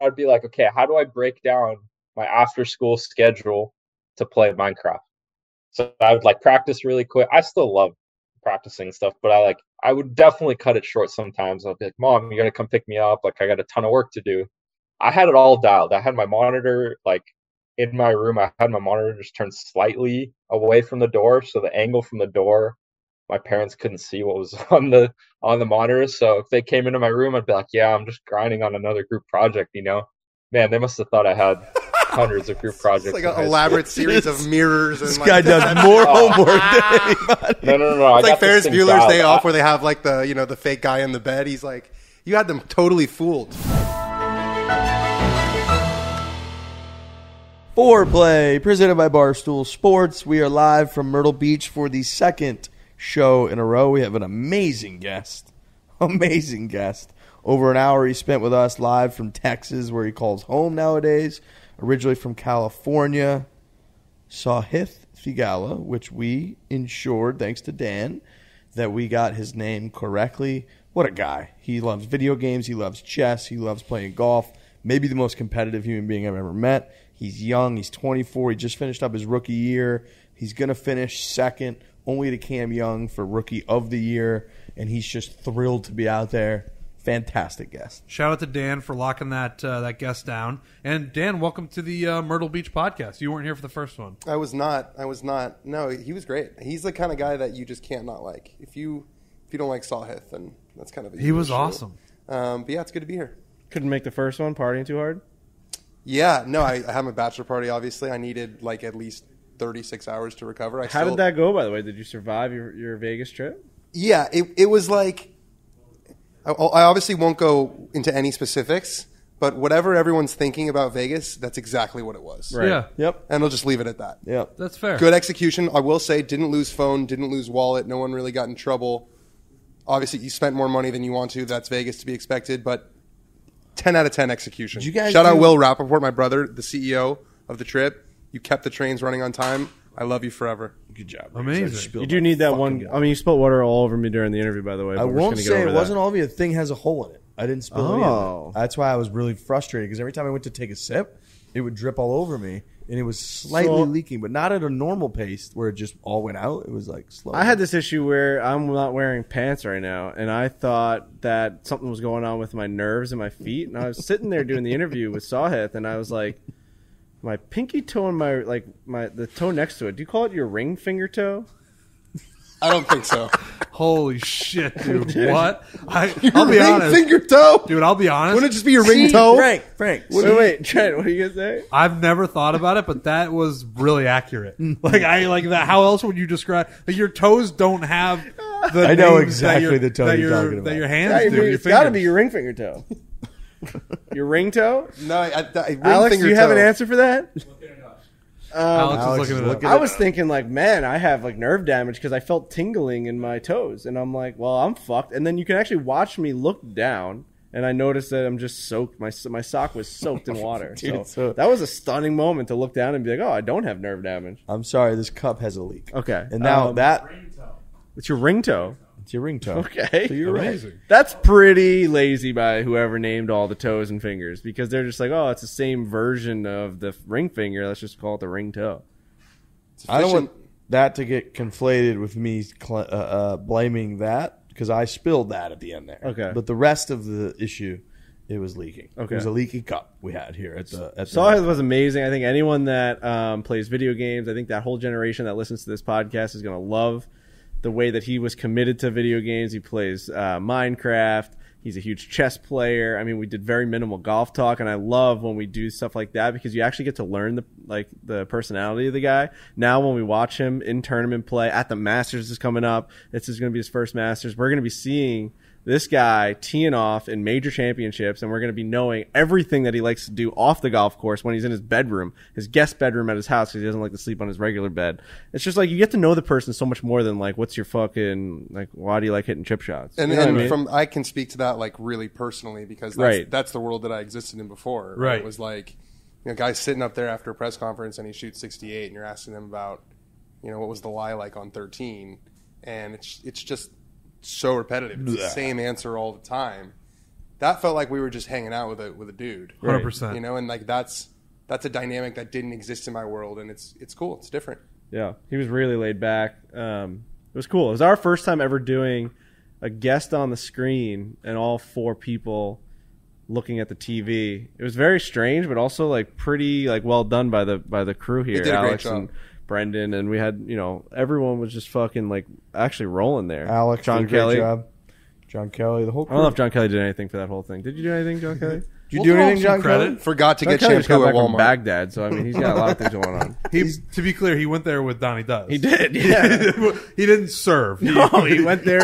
I'd be like, okay, how do I break down my after school schedule to play Minecraft? So I would like practice really quick. I still love practicing stuff, but I would definitely cut it short sometimes. I'll be like, Mom, you're gonna come pick me up. Like I got a ton of work to do. I had it all dialed. I had my monitor like in my room. I had my monitor just turned slightly away from the door, so the angle from the door, my parents couldn't see what was on the monitor. So if they came into my room, I'd be like, "Yeah, I'm just grinding on another group project." Man, they must have thought I had hundreds of group projects. It's like an elaborate series of mirrors. And this guy does more homework than anybody. No. It's like Ferris Bueller's Day Off, where they have like the fake guy in the bed. He's like, you had them totally fooled. Foreplay, presented by Barstool Sports. We are live from Myrtle Beach for the second show in a row. We have an amazing guest. Over an hour he spent with us live from Texas, where he calls home nowadays. Originally from California. Sahith Theegala, which we ensured, thanks to Dan, that we got his name correctly. What a guy. He loves video games. He loves chess. He loves playing golf. Maybe the most competitive human being I've ever met. He's young. He's 24. He just finished up his rookie year. He's going to finish second only to Cam Young for Rookie of the Year, and he's just thrilled to be out there. Fantastic guest. Shout out to Dan for locking that guest down. And Dan, welcome to the Myrtle Beach podcast. You weren't here for the first one. I was not. No, he was great. He's the kind of guy that you just can't not like. If you don't like Sahith, then that's kind of he was awesome. But yeah, it's good to be here. Couldn't make the first one, partying too hard? Yeah, no, I had my bachelor party, obviously. I needed like at least 36 hours to recover. How did that go, by the way? Did you survive your Vegas trip? Yeah, it was like, I obviously won't go into any specifics, but whatever everyone's thinking about Vegas, that's exactly what it was. Right. Yeah. Yep. And I'll just leave it at that. Yep. That's fair. Good execution. I will say, didn't lose phone, didn't lose wallet. No one really got in trouble. Obviously, you spent more money than you want to. That's Vegas to be expected, but 10 out of 10 execution. Shout out Will Rappaport, my brother, the CEO of the trip. You kept the trains running on time. I love you forever. Good job. Amazing. You do need that one. I mean, you spilled water all over me during the interview, by the way. I won't say it wasn't all of you. The thing has a hole in it. I didn't spill any of it. That's why I was really frustrated, because every time I went to take a sip, it would drip all over me, and it was slightly leaking, but not at a normal pace where it just all went out. It was like slow. I had this issue where I'm not wearing pants right now, and I thought that something was going on with my nerves and my feet, and I was sitting there doing the interview with Sahith, and I was like, my pinky toe and the toe next to it, do you call it your ring finger toe? I don't think so. Holy shit, dude. What? I'll be honest. Finger toe? Dude, I'll be honest. Wouldn't it just be your ring toe? Frank. Wait, Trent, what are you going to say? I've never thought about it, but that was really accurate. Like, I like that. How else would you describe? Like, your toes don't have the I know names exactly the toe you're talking about. that your hands Yeah, do. it's got to be your ring finger toe. Your ring toe? No, Alex, finger do you have toe. an answer for that? Alex is looking it up. I was thinking like, man, I have like nerve damage because I felt tingling in my toes, and I'm like, well, I'm fucked. And then you can actually watch me look down, and I noticed that I'm just soaked. My sock was soaked in water. Dude, so that was a stunning moment to look down and be like, oh, I don't have nerve damage. I'm sorry, this cup has a leak. Okay, And now it's your ring toe. it's your ring toe. Okay, So you're Amazing. right. That's pretty lazy by whoever named all the toes and fingers, because they're just like, oh, it's the same version of the ring finger. Let's just call it the ring toe. I don't want that to get conflated with me blaming that, because I spilled that at the end there. Okay. But the rest of the issue, it was leaking. Okay. It was a leaky cup we had here at the. Sahith was amazing. I think anyone that plays video games, I think that whole generation that listens to this podcast is going to love the way that he was committed to video games. He plays Minecraft. He's a huge chess player. I mean, we did very minimal golf talk, and I love when we do stuff like that, because you actually get to learn the personality of the guy. Now, when we watch him in tournament play at the Masters is coming up, this is going to be his first Masters. We're going to be seeing this guy teeing off in major championships, and we're going to be knowing everything that he likes to do off the golf course when he's in his bedroom, his guest bedroom at his house, because he doesn't like to sleep on his regular bed. It's just like you get to know the person so much more than like, what's your fucking, like, why do you like hitting chip shots? And, you know and what I mean? I can speak to that like really personally, because that's the world that I existed in before. Right. It was like, guys sitting up there after a press conference and he shoots 68, and you're asking them about, what was the lie like on 13, and it's just so repetitive. It's the same answer all the time. that felt like we were just hanging out with a dude. 100%. You know, and like that's a dynamic that didn't exist in my world, and it's cool. It's different. Yeah, he was really laid back. It was cool. It was our first time ever doing a guest on the screen and all 4 people looking at the TV. It was very strange, but also like pretty like well done by the crew here. They did a Alex great job. And Brendan, and we had everyone was just fucking like actually rolling there. Alex, John did a great Kelly. job. John Kelly, the whole I crew. don't know if John Kelly did anything for that whole thing. Did you do anything, John Kelly? Did you do We'll anything, throw him John some Kelly? credit. Forgot to John get Kelly just got shampoo back at from Walmart. Baghdad, so I mean he's got a lot of things going on. To be clear, he went there with Donnie Does. He did, yeah. He didn't serve. No, he went there.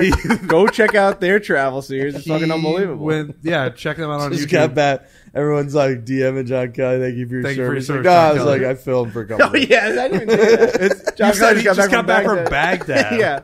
Go check out their travel series. It's fucking unbelievable. Check them out on Just YouTube. got back. Everyone's like DMing John Kelly. Thank you for your Thank you for your service. service, Like, John I was Kelly. like, I filmed for a couple. Oh days. yeah, I didn't even say that. John You said Kelly he just got back from Baghdad. Yeah.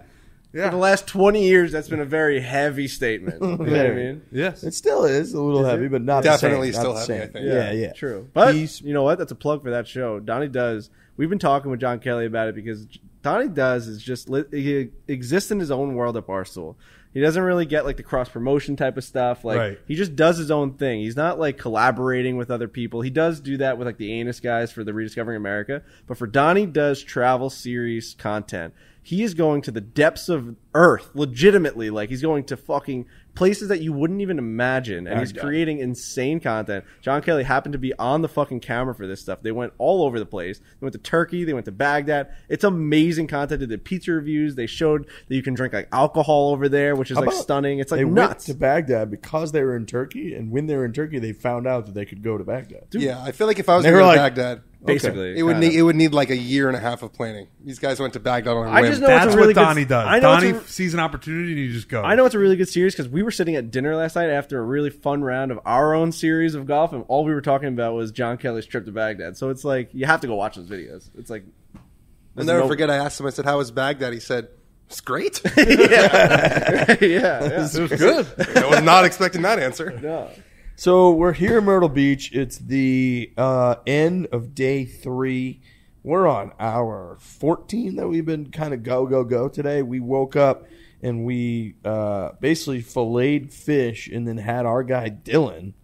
Yeah. For the last 20 years, that's been a very heavy statement. You know what I mean? Yes. It still is a little heavy, but not Definitely the same. still Not the heavy, same. I think. Yeah. True. But He's- you know what? That's a plug for that show. Donnie Does. We've been talking with John Kelly about it because Donnie Does is just he exists in his own world at Barstool. He doesn't really get like the cross promotion type of stuff. Like Right. he just does his own thing. He's not like collaborating with other people. He does do that with like the Anus guys for the Rediscovering America. But for Donnie Does travel series content, he is going to the depths of Earth, legitimately. Like he's going to fucking places that you wouldn't even imagine, and he's creating insane content. John Kelly happened to be on the fucking camera for this stuff. They went all over the place. They went to Turkey. They went to Baghdad. It's amazing content. They did pizza reviews. They showed that you can drink like alcohol over there, which is like stunning. It's like they nuts. went to Baghdad because they were in Turkey, and when they were in Turkey, they found out that they could go to Baghdad. Yeah, I feel like if I was They going were to like- Baghdad, Basically, it would kind of. need like a year and a half of planning. These guys went to Baghdad on a whim. I just know That's it's a really what Donnie good, does. I know Donnie sees an opportunity and he just goes. I know it's a really good series because we were sitting at dinner last night after a really fun round of our own series of golf, and all we were talking about was John Kelly's trip to Baghdad. So it's like you have to go watch those videos. It's like I'll never forget. I asked him. I said, "How was Baghdad?" He said, "It's great." yeah. It was good. I was not expecting that answer. No. So we're here in Myrtle Beach. It's the end of day 3. We're on hour 14 that we've been kind of go today. We woke up and we basically filleted fish and then had our guy Dylan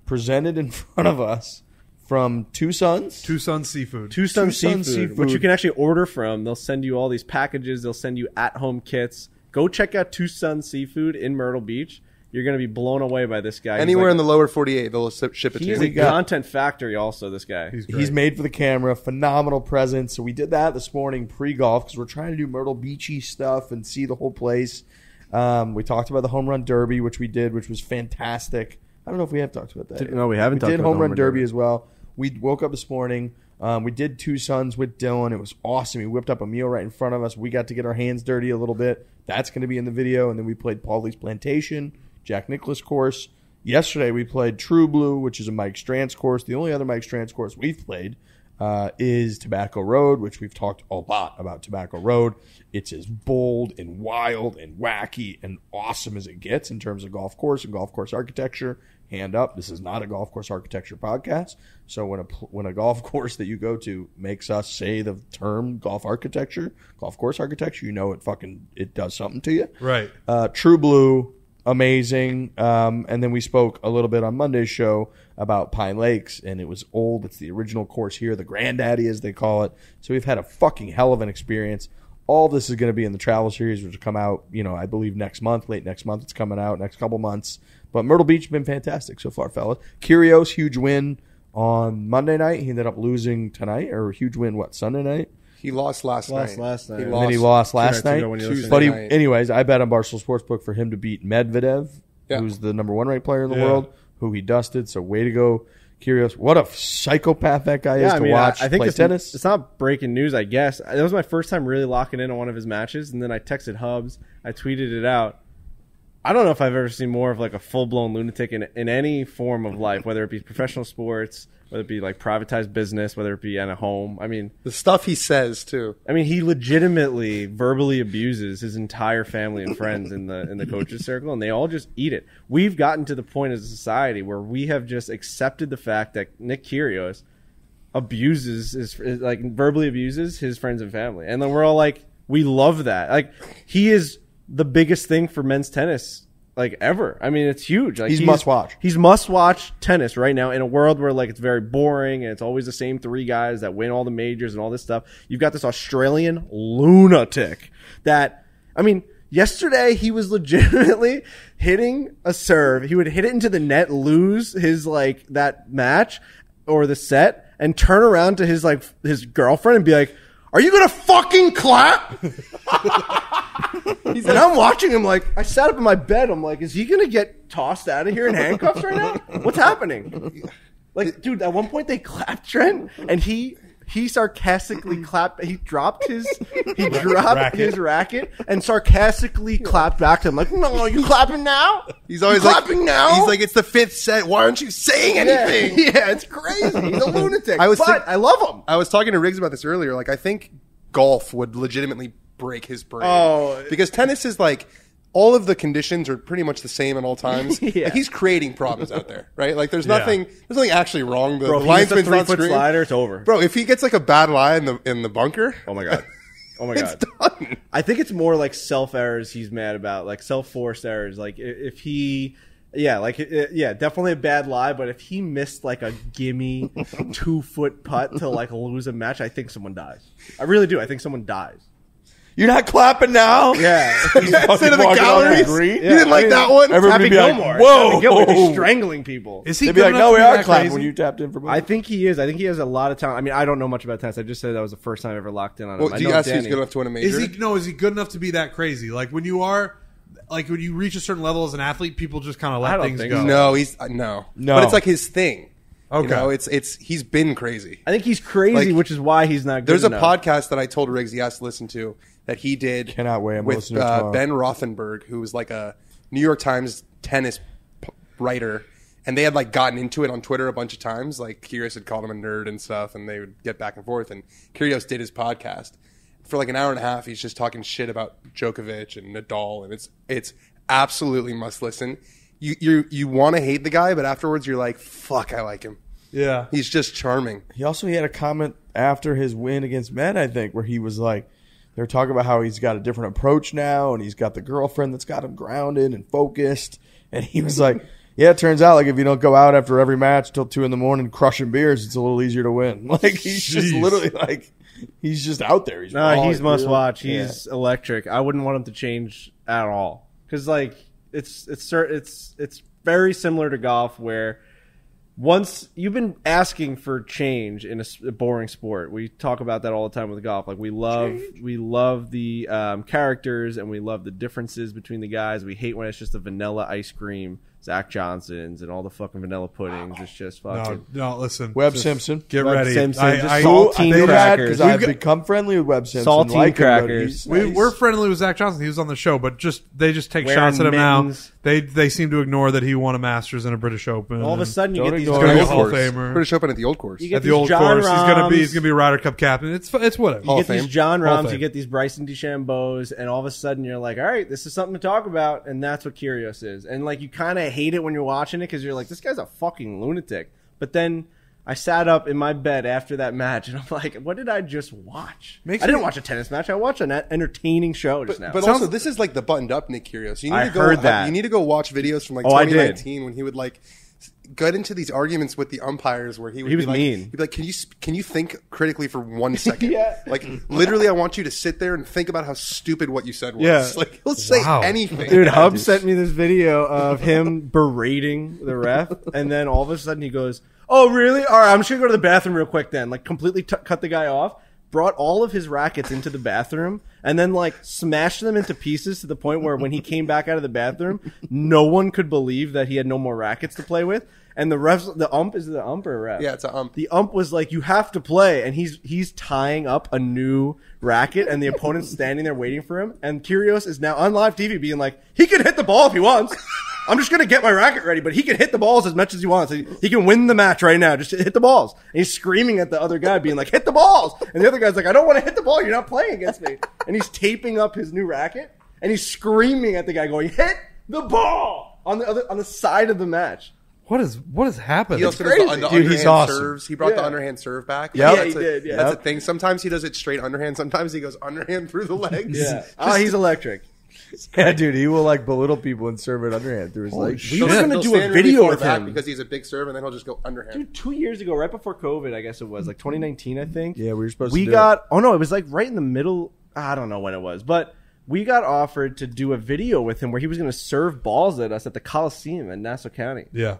presented in front of us from Two Sons. Tucson Seafood. Tucson Tucson Seafood, Seafood. which you can actually order from. They'll send you all these packages. They'll send you at-home kits. Go check out Tucson Seafood in Myrtle Beach. You're going to be blown away by this guy. Anywhere in the lower 48, they'll ship it to He's you. a content factory also, this guy. He's made for the camera. Phenomenal presence. So we did that this morning pre-golf because we're trying to do Myrtle Beachy stuff and see the whole place. We talked about the Home Run Derby, which we did, which was fantastic. I don't know if we have talked about that yet. No, we haven't talked did about the Home Run Derby as well. We woke up this morning. We did Two Sons with Dylan. It was awesome. He whipped up a meal right in front of us. We got to get our hands dirty a little bit. That's going to be in the video. And then we played Paulie's Plantation, Jack Nicklaus course. Yesterday we played True Blue, which is a Mike Strantz course. The only other Mike Strantz course we've played is Tobacco Road, which we've talked a lot about Tobacco Road. It's as bold and wild and wacky and awesome as it gets in terms of golf course and golf course architecture. Hand up, this is not a golf course architecture podcast. So when a golf course that you go to makes us say the term golf course architecture, you know it does something to you. Right. True Blue, amazing. And then we spoke a little bit on Monday's show about Pine Lakes, and it was old. It's the original course here, the granddaddy as they call it. So we've had a fucking hell of an experience. All this is going to be in the travel series, which will come out, I believe next month, late next month. It's coming out next couple months. But Myrtle Beach has been fantastic so far, fellas. Kyrgios, huge win on Monday night. He ended up losing tonight, or huge win, Sunday night? He lost last night. And then he lost last night. Tuesday But night. anyways, I bet on Barstool Sportsbook for him to beat Medvedev, Yeah. who's the number 1 ranked player in the world, who he dusted. So way to go, Kyrgios. What a psychopath that guy is to watch I think play tennis. It's not breaking news, I guess. That was my first time really locking in on one of his matches, and then I texted Hubs. I tweeted it out. I don't know if I've ever seen more of like a full-blown lunatic in any form of life, whether it be professional sports, whether it be like privatized business, whether it be in a home. I mean, The stuff he says too. he legitimately verbally abuses his entire family and friends in the coaches circle, and they all just eat it. We've gotten to the point as a society where we have just accepted the fact that Nick Kyrgios verbally abuses his friends and family, and then we're all like, we love that. Like, he is the biggest thing for men's tennis like ever. I mean, it's huge. Like He's must-watch. He's must-watch tennis right now in a world where like it's very boring and it's always the same 3 guys that win all the majors and all this stuff. You've got this Australian lunatic that, I mean, yesterday he was legitimately hitting a serve. He would hit it into the net, lose his like that match or the set, and turn around to his girlfriend and be like, "Are you gonna fucking clap?" And I'm watching him like, I sat up in my bed. I'm like, is he going to get tossed out of here in handcuffs right now? What's happening? Like, dude, at one point they clapped Trent and he sarcastically clapped. He dropped his racket and sarcastically clapped back to him like, "No, you clapping now? He's always clapping now?" He's like, "It's the 5th set. Why aren't you saying anything?" Yeah, it's crazy. He's a lunatic. I love him. I was talking to Riggs about this earlier. Like, I think golf would legitimately break his brain. Oh. Because tennis is like, all of the conditions are pretty much the same at all times. Yeah. Like, he's creating problems out there, right? Like, there's nothing actually wrong. Bro, the if he gets a linesman's not 3-foot screwing. slider, it's over. Bro, if he gets like a bad lie in the bunker, Oh my god. Oh my it's god. done. I think it's more like self errors he's mad about, like self-forced errors. Like if he, definitely a bad lie. But if he missed like a gimme 2-foot putt to like lose a match, I think someone dies. I really do. I think someone dies. You're not clapping now? Yeah. Say to the galleries, you didn't like that one? Everybody Happy be like, Gilmore. "Whoa." Happy Gilmore. They're strangling people. Is he They'd be good like, enough "No, we to be are that clapping crazy? when you tapped in for I think he is. I think he has a lot of talent. I mean, I don't know much about tennis. I just said that was the first time I ever locked in on him. Well, do you ask who's good enough to win a major? Is he good enough to be that crazy? Like when you reach a certain level as an athlete, people just kind of I let don't things think go. so. No, he's no. But it's like his thing. Okay. You know, it's he's been crazy. I think he's crazy, Like, which is why he's not good There's enough. a podcast that I told Riggs he has to listen to that he did Cannot wait. I'm with listening to it tomorrow. Ben Rothenberg, who was like a New York Times tennis writer, and they had like gotten into it on Twitter a bunch of times. Like Kyrgios had called him a nerd and stuff, and they would get back and forth. And Kyrgios did his podcast for like an hour and a half. He's just talking shit about Djokovic and Nadal, and it's absolutely must listen. You want to hate the guy, but afterwards you're like, fuck, I like him. Yeah. He's just charming. He had a comment after his win against Med, I think, where he was like, they're talking about how he's got a different approach now, and he's got the girlfriend that's got him grounded and focused. And he was like, yeah, it turns out like if you don't go out after every match till 2 a.m. crushing beers, it's a little easier to win. Like he's just literally like, he's just out there. He's must watch. He's electric. I wouldn't want him to change at all because like it's very similar to golf where once you've been asking for change in a boring sport. We talk about that all the time with golf. Like we love the characters and we love the differences between the guys. We hate when it's just a vanilla ice cream, Zach Johnsons, and all the fucking vanilla puddings. It's just fucking. No, listen. Webb Simpson. Get Webb ready. Simpson, just Saltine crackers. because I've become friendly with Webb Simpson. Saltine like him, but crackers. he's nice. We're friendly with Zach Johnson. He was on the show, but they just take Wearing shots at him mittens. now. They seem to ignore that he won a Masters and a British Open. All of a sudden, you Don't get these. ignore He's gonna be a Hall Hall of course. Famer. British Open at the old course. You get At the these old John course, Rahms. he's gonna be a Ryder Cup captain. It's whatever. Hall You of get these Fame. John Hall of Rahms, you Fame. get these Bryson DeChambeaus, and all of a sudden you're like, all right, this is something to talk about, and that's what Kyrgios is. And like you kind of hate it when you're watching it because you're like, this guy's a fucking lunatic. But then I sat up in my bed after that match, and I'm like, what did I just watch? I didn't watch a tennis match. I watched an entertaining show just now. But also, this is like the buttoned up Nick Kyrgios. You need I to go, heard that. You need to go watch videos from like Oh, I did. 2019 when he would like get into these arguments with the umpires where he would He was be like, mean. He'd be like, can you think critically for 1 second? Yeah. Like literally, I want you to sit there and think about how stupid what you said was. Yeah. Like he'll say Wow. anything. Dude, Hub sent me this video of him berating the ref, and then all of a sudden he goes, oh, really? All right, I'm just going to go to the bathroom real quick then. Like, completely cut the guy off, brought all of his rackets into the bathroom, and then, like, smashed them into pieces to the point where when he came back out of the bathroom, no one could believe that he had no more rackets to play with. And the ump, is it the ump or a ref? Yeah, it's a ump. The ump was like, you have to play. And he's tying up a new racket, and the opponent's standing there waiting for him. And Kyrgios is now on live TV being like, he can hit the ball if he wants. I'm just going to get my racket ready, but he can hit the balls as much as he wants. He can win the match right now. Just hit the balls. And he's screaming at the other guy being like, hit the balls. And the other guy's like, I don't want to hit the ball. You're not playing against me. And he's taping up his new racket, and he's screaming at the guy going, hit the ball on the side of the match. What is happening? He also does the Dude, underhand he's awesome. serves. He brought Yeah. the underhand serve back. Yep. Yeah, he did, yeah. That's a thing. Sometimes he does it straight underhand. Sometimes he goes underhand through the legs. Yeah. Oh, he's electric. Yeah, dude, he will like belittle people and serve it underhand through his legs. We were going to do a video with him because he's a big serve, and then he'll just go underhand. Dude, 2 years ago, right before COVID, I guess it was like 2019, I think. Yeah, we were supposed We to. got. Oh no, it was like right in the middle. I don't know when it was, but we got offered to do a video with him where he was going to serve balls at us at the Coliseum in Nassau County. Yeah.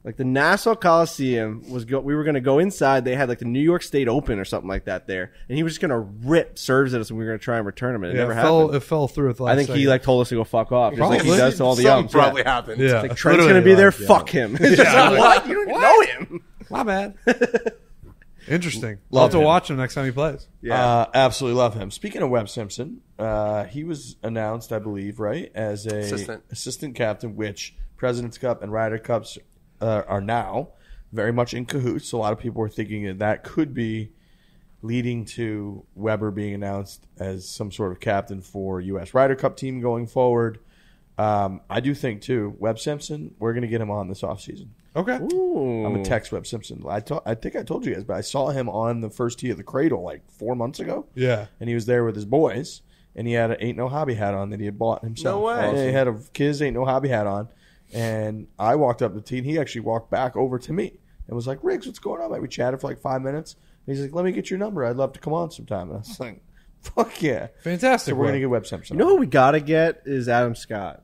Like the Nassau Coliseum we were going to go inside. They had like the New York State Open or something like that there, and he was just going to rip serves at us, and we were going to try and return them. And it never happened. It fell through at the last I think he like told us to go fuck off, just like he Probably. does to all the Something youngs. probably happened. Yeah. Like Trent's going to be there. Fuck him. It's just like, what? You don't even know him. My bad. Interesting. Love Love to him. watch him next time he plays. Yeah. Absolutely love him. Speaking of Webb Simpson, he was announced, I believe, right, as a assistant captain, which President's Cup and Ryder Cups are now very much in cahoots. A lot of people were thinking that could be leading to Weber being announced as some sort of captain for U.S. Ryder Cup team going forward. I do think, too, Webb Simpson, we're going to get him on this offseason. Okay. Ooh. I'm going to text Webb Simpson. I think I told you guys, but I saw him on the first tee of the Cradle like 4 months ago. Yeah. And he was there with his boys, and he had an Ain't No Hobby hat on that he had bought himself. No way. Yeah, he had a kid's Ain't No Hobby hat on. And I walked up the tee, and he actually walked back over to me and was like, Riggs, what's going on? Like, we chatted for like 5 minutes. And he's like, let me get your number. I'd love to come on sometime. And I was like, fuck yeah. Fantastic. So we're going to get Webb Simpson You know on. who we got to get is Adam Scott.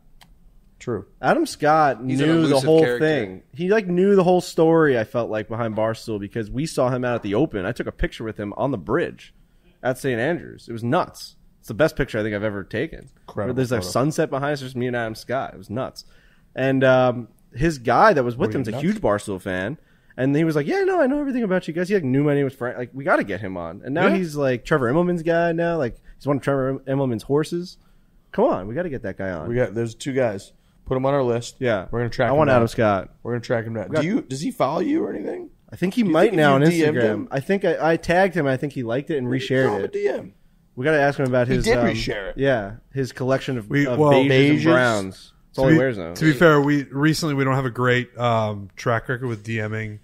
True. Adam Scott He's an knew the elusive whole character. thing. He like knew the whole story, I felt like, behind Barstool because we saw him out at the Open. I took a picture with him on the bridge at St. Andrews. It was nuts. It's the best picture I think I've ever taken. Incredible There's like photo. sunset behind us, just me and Adam Scott. It was nuts. And his guy that was with him is a nuts? huge Barstool fan. And he was like, yeah, no, I know everything about you guys. He like knew my name was Frank. Like, we got to get him on. And now he's like Trevor Immelman's guy now. Like, he's one of Trevor Immelman's horses. Come on, we got to get that guy on. There's two guys. Put him on our list. Yeah. We're going to track I him want down. Adam Scott. We're going to track him down. got- Does he follow you or anything? I think he you might think now on if you DM'd Instagram. him? I think I tagged him. I think he liked it and Throw reshared him a it. DM. We got to ask him about his. did reshare it. Yeah, his collection of Well, beiges and beiges. browns. That's all he wears now. To be fair, we don't have a great track record with DMing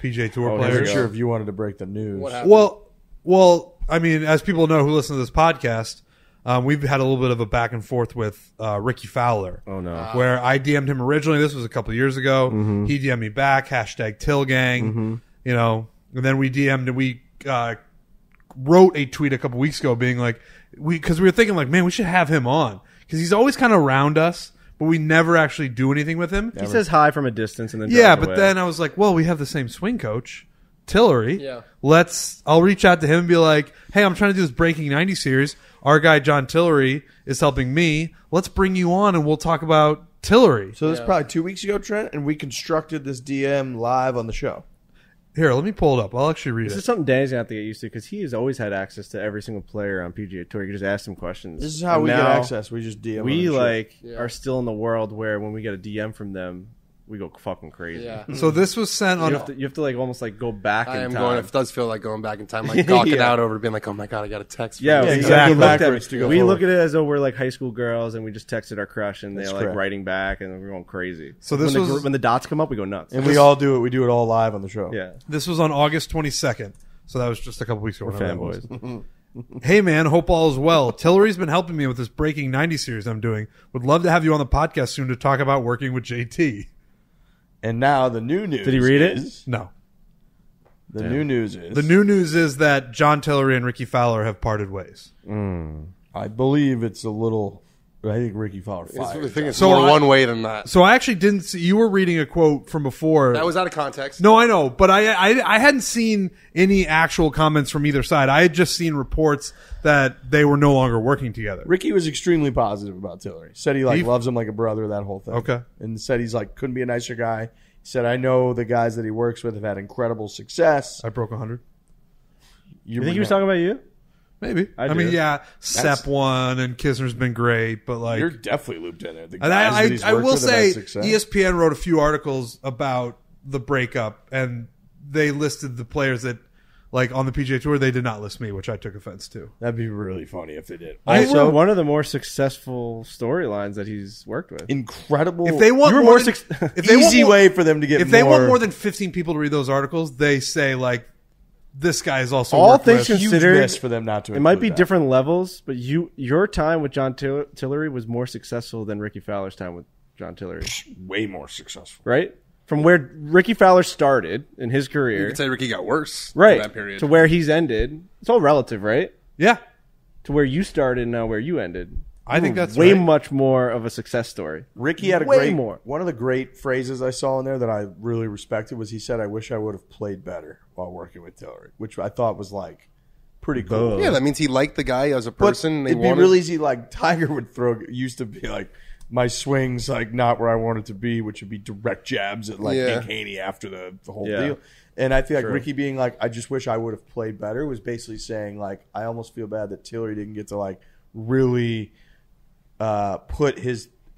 PGA Tour Oh, here we I wasn't players. go. sure if you wanted to break the news. What happened? Well, I mean, as people know who listen to this podcast, we've had a little bit of a back and forth with Rickie Fowler. Oh no. Where I DM'd him originally. This was a couple of years ago. He DM'd me back. #TillGang. You know, and then we DM'd and we wrote a tweet a couple weeks ago being like, because we were thinking like, man, we should have him on because he's always kind of around us, but we never actually do anything with him. He says hi from a distance and then Yeah, drives but away. then I was like, well, we have the same swing coach, Tillery. Yeah. I'll reach out to him and be like, hey, I'm trying to do this Breaking 90 series. Our guy, John Tillery, is helping me. Let's bring you on and we'll talk about Tillery. So this is probably 2 weeks ago, Trent, and we constructed this DM live on the show. Here, let me pull it up. I'll actually read this it. is something Danny's gonna have to get used to because he has always had access to every single player on PGA Tour. You can just ask him questions. This is how And we get now access. We just DM. We on the show. like Yeah. are still in the world where when we get a DM from them, we go fucking crazy. Yeah. So this was sent on. You have to like almost like go back I in am time. going. It does feel like going back in time, like gawking Yeah. out over being like, oh my god, I got a text. From Yeah, you. exactly. We looked at Backwards it. to go We forward. look at it as though we're like high school girls and we just texted our crush and they're That's like correct. writing back and we're going crazy. So this when was- when the dots come up, we go nuts. and we all do it. We do it all live on the show. Yeah, This was on August 22nd. So that was just a couple weeks ago. we're whenever that was. fanboys. Hey man, hope all is well. Tillery's been helping me with this Breaking 90 series I'm doing. Would love to have you on the podcast soon to talk about working with JT. And now the new news. Did he read it? is- No. The new news is The new news is that John Tillery and Rickie Fowler have parted ways. I believe it's a little. I think Rickie Fowler I fired. think it's So more I- one way than that. So I actually didn't see, you were reading a quote from before. That was out of context. No, I know, but I hadn't seen any actual comments from either side. I had just seen reports that they were no longer working together. Ricky was extremely positive about Tillery. Said he He- loves him like a brother. That whole thing. Okay. And said he's like couldn't be a nicer guy. He said I know the guys that he works with have had incredible success. I broke 100. You think he was talking about you? Maybe. I I mean, do. yeah, Sepp won and Kisner's been great, but like, You're definitely looped in there. The and guys that he's I worked will with have had say, success. ESPN wrote a few articles about the breakup, and they listed the players that, like, on the PGA Tour, they did not list me, which I took offense to. That'd be really funny if they did. Also, Also, one of the more successful storylines that he's worked with. incredible. If they want You were more, more than, suc- if they want easy more, way for them to get. if they want more than 15 people to read those articles, they say like this guy is also all worked things with. considered. Huge miss for them not to. It might be include that. different levels, but your time with John Tillery was more successful than Rickie Fowler's time with John Tillery, Way more successful. right? From where Rickie Fowler started in his You career, could say Rickie got worse right, in that period. to where he's ended. It's all relative, right? Yeah, To where you started and now where you ended. I think that's way right. much more of a success story. Rickie had a Way great more. one of the great phrases I saw in there that I really respected was he said, "I wish I would have played better while working with Tillery," which I thought was like pretty cool. Yeah, that means he liked the guy as a But person. and it'd they be wanted- real easy. Like Tiger would used to be like, my swing's like not where I want it to be, which would be direct jabs at like Hank Haney after the whole Yeah. deal. And I feel like True. Rickie being like, I just wish I would have played better was basically saying like, I almost feel bad that Tillery didn't get to like really put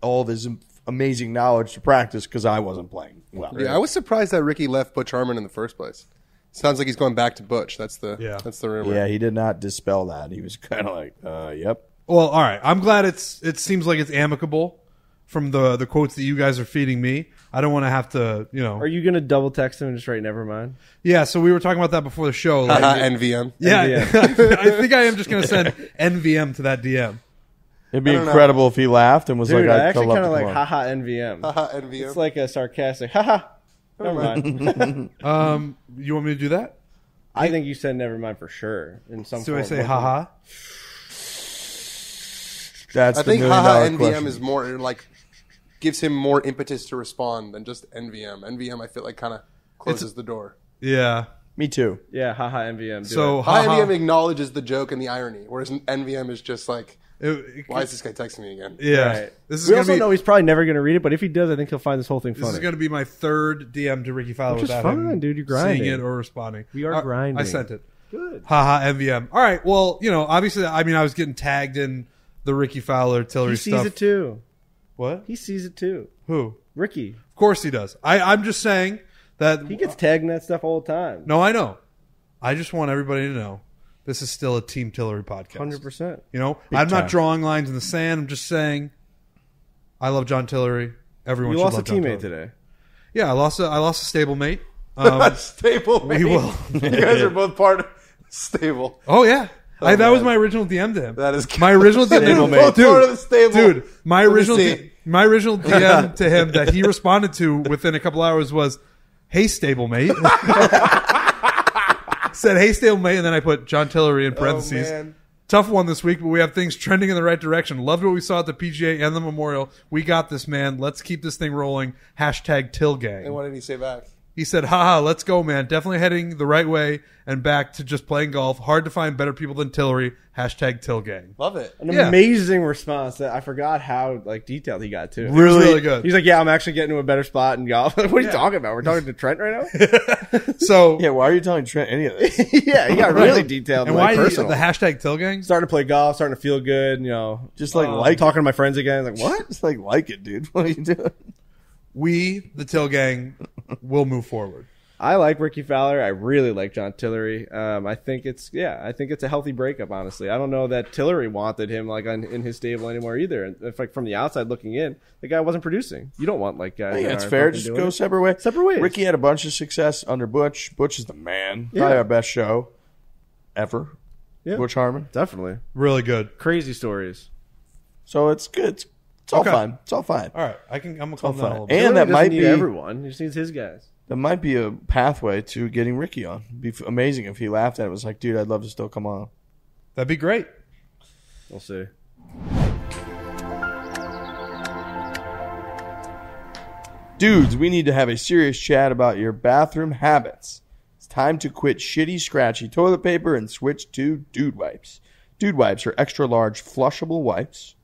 all of his amazing knowledge to practice because I wasn't playing well. Yeah, I was surprised that Rickie left Butch Harmon in the first place. Sounds like he's going back to Butch. That's the rumor. Yeah, he did not dispel that. He was kind of like, yep. Well, all right. I'm glad it seems like it's amicable from the quotes that you guys are feeding me. I don't want to have to, Are you going to double text him and just write never mind? Yeah, so we were talking about that before the show. Like, NVM. yeah, NVM. I think I am just going to send NVM to that DM. It'd be incredible if he laughed and was Dude, like, I I'd actually love kind to of come like on. haha NVM. Haha, NVM. It's like a sarcastic haha. Never mind. You want me to do that? I think you said never mind for sure. In some Do form. I say haha? That's I the think $1 haha million NVM question. is more like gives him more impetus to respond than just NVM. NVM I feel like kind of closes the door. Yeah. Me too. Yeah, haha NVM. Do So it. Haha haha. NVM acknowledges the joke and the irony, whereas NVM is just like, why is this guy texting me again? Yeah. Right. This is We gonna also be. know he's probably never going to read it, but if he does, I think he'll find this whole thing This funny. is going to be my third DM to Rickie Fowler Which is without fine, him dude. You're grinding. seeing it or responding. We are grinding. I sent it. Good. Haha, MVM. All right. Well, obviously, I was getting tagged in the Rickie Fowler Tillery He stuff. sees it too. What? He sees it too. Who? Rickie. Of course he does. I'm just saying that He gets tagged in that stuff all the time. No, I know. I just want everybody to know this is still a Team Tillery podcast. 100%. I'm time. not drawing lines in the sand. I'm just saying I love John Tillery. Everyone You should lost a love John teammate Tillery. today. Yeah, I lost a stablemate. Stable. We will. You guys are both part of stable. Oh yeah. That man. was my original DM to him. That is my original DM. Stablemate. Both part of the stable. Dude, my Let me original see. DM to him that he responded to within a couple hours was, "Hey stablemate." Said, "Hey stablemate," and then I put John Tillery in parentheses. man. Tough one this week, but we have things trending in the right direction. Loved what we saw at the PGA and the Memorial. We got this, man. Let's keep this thing rolling. Hashtag Tillgang. And what did he say back? He said, haha, let's go, man. Definitely heading the right way and back to just playing golf. Hard to find better people than Tillery. Hashtag Tillgang. Love it. An Yeah. amazing response that I forgot how detailed he got too. It was really good. He's like, yeah, I'm actually getting to a better spot in golf. What are you talking about? We're talking to Trent right now? So, Yeah, why are you telling Trent any of this? Yeah, he got really detailed and and why personal. the hashtag Tillgang? Starting to play golf, starting to feel good, Just like talking to my friends again. Like, what? Just like it, dude. What are you doing? We, the Tillgang, will move forward. I like Rickie Fowler. I really like John Tillery. I think it's a healthy breakup. Honestly, I don't know that Tillery wanted him in his stable anymore either. And if from the outside looking in, the guy wasn't producing. You don't want guys. I think that that's aren't fair. fucking Just doing go it. separate ways. Separate ways. Rickie had a bunch of success under Butch. Butch is the man. Yeah. Probably our best show ever. Yeah. Butch Harmon. Definitely Really good. crazy stories. So it's good. It's all Okay. fine. It's all fine. All right. I'm going to calm down a fine. little bit. And Tillery that doesn't might need be everyone. He just needs his guys. that might be a pathway to getting Rickie on. It'd be amazing if he laughed at it. Was like, dude, I'd love to still come on. That'd be great. We'll see. Dudes, we need to have a serious chat about your bathroom habits. It's time to quit shitty, scratchy toilet paper and switch to Dude Wipes. Dude Wipes are extra large flushable wipes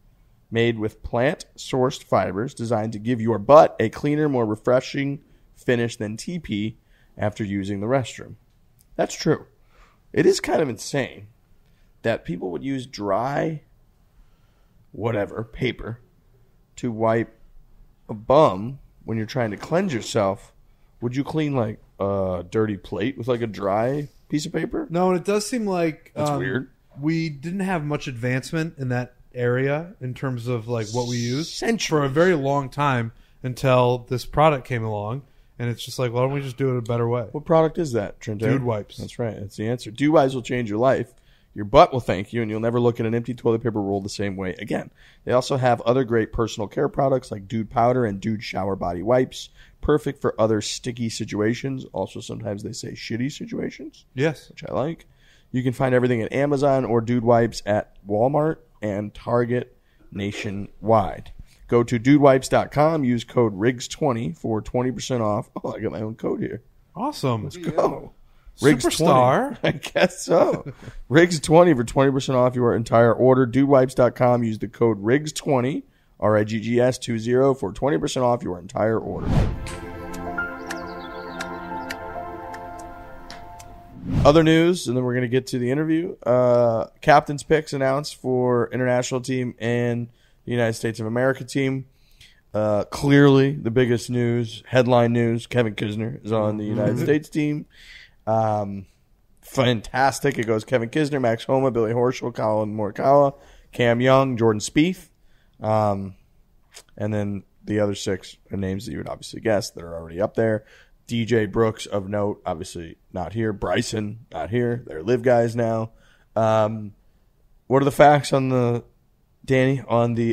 made with plant-sourced fibers designed to give your butt a cleaner, more refreshing finish than TP after using the restroom. That's true. It is kind of insane that people would use dry, paper to wipe a bum when you're trying to cleanse yourself. Would you clean like a dirty plate with like a dry piece of paper? No, and it does seem like That's weird. We didn't have much advancement in that area in terms of like what we use Centuries. for a very long time until this product came along, And it's just like, why don't we just do it a better way? What product is that, Trent? Dude wipes. That's right. That's the answer. Dude wipes will change your life. Your butt will thank you, and you'll never look at an empty toilet paper roll the same way again. They also have other great personal care products like Dude Powder and Dude Shower Body Wipes, perfect for other sticky situations. Also, sometimes they say shitty situations. Yes. Which I like. You can find everything at Amazon or Dude Wipes at Walmart and Target nationwide. Go to dudewipes.com. Use code RIGGS20 for 20% off. Oh, I got my own code here. Awesome. Let's go. Superstar. I guess so. RIGGS20 for 20% off your entire order. Dudewipes.com. Use the code RIGGS20, RIGGS20 for 20% off your entire order. Other news, and then we're going to get to the interview. Captain's picks announced for international team and the United States of America team. Clearly, the biggest news, headline news, Kevin Kisner is on the United States team. Fantastic. It goes Kevin Kisner, Max Homa, Billy Horschel, Colin Morikawa, Cam Young, Jordan Spieth, and then the other 6 are names that you would obviously guess that are already up there. DJ Brooks, of note, obviously not here. Bryson, not here. They're live guys now. What are the facts on the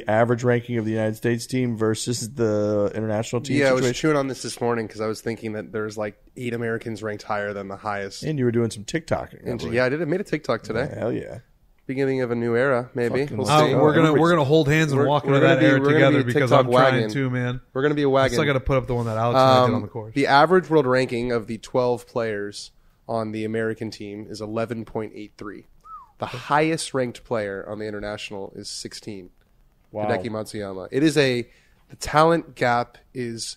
average ranking of the United States team versus the international team situation? I was chewing on this morning because I was thinking that there's like 8 Americans ranked higher than the highest. And you were doing some TikToking. Yeah, I did. I made a TikTok today. Hell yeah. Beginning of a new era, maybe. We'll see. We're gonna hold hands and walk into that era together because I'm trying to, man. We're gonna be a wagon. I got to put up the one that Alex and I did on the course. The average world ranking of the 12 players on the American team is 11.83. The highest ranked player on the international is 16. Wow. Hideki Matsuyama. The talent gap is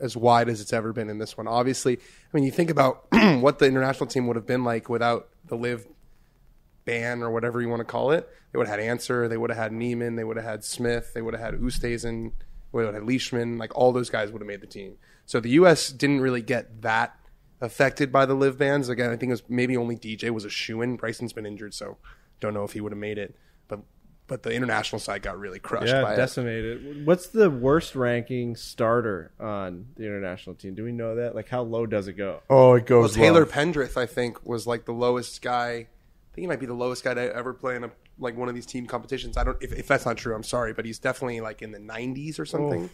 as wide as it's ever been in this one. Obviously, I mean, you think about what the international team would have been like without the live ban or whatever you want to call it. They would have had Answer, they would have had Neiman, they would have had Smith, they would have had Oosthuizen, they would have had Leishman. Like, all those guys would have made the team. So the U.S. didn't really get that affected by the live bans. Again, I think it was maybe only DJ was a shoo-in. Bryson's been injured, so don't know if he would have made it. But the international side got really crushed by decimated. What's the worst ranking starter on the international team? Do we know that? Like, how low does it go? Oh, it goes Taylor low. Pendrith, I think, was like the lowest guy. I think he might be the lowest guy to ever play in one of these team competitions. I don't if that's not true, I'm sorry, but he's definitely like in the 90s or something.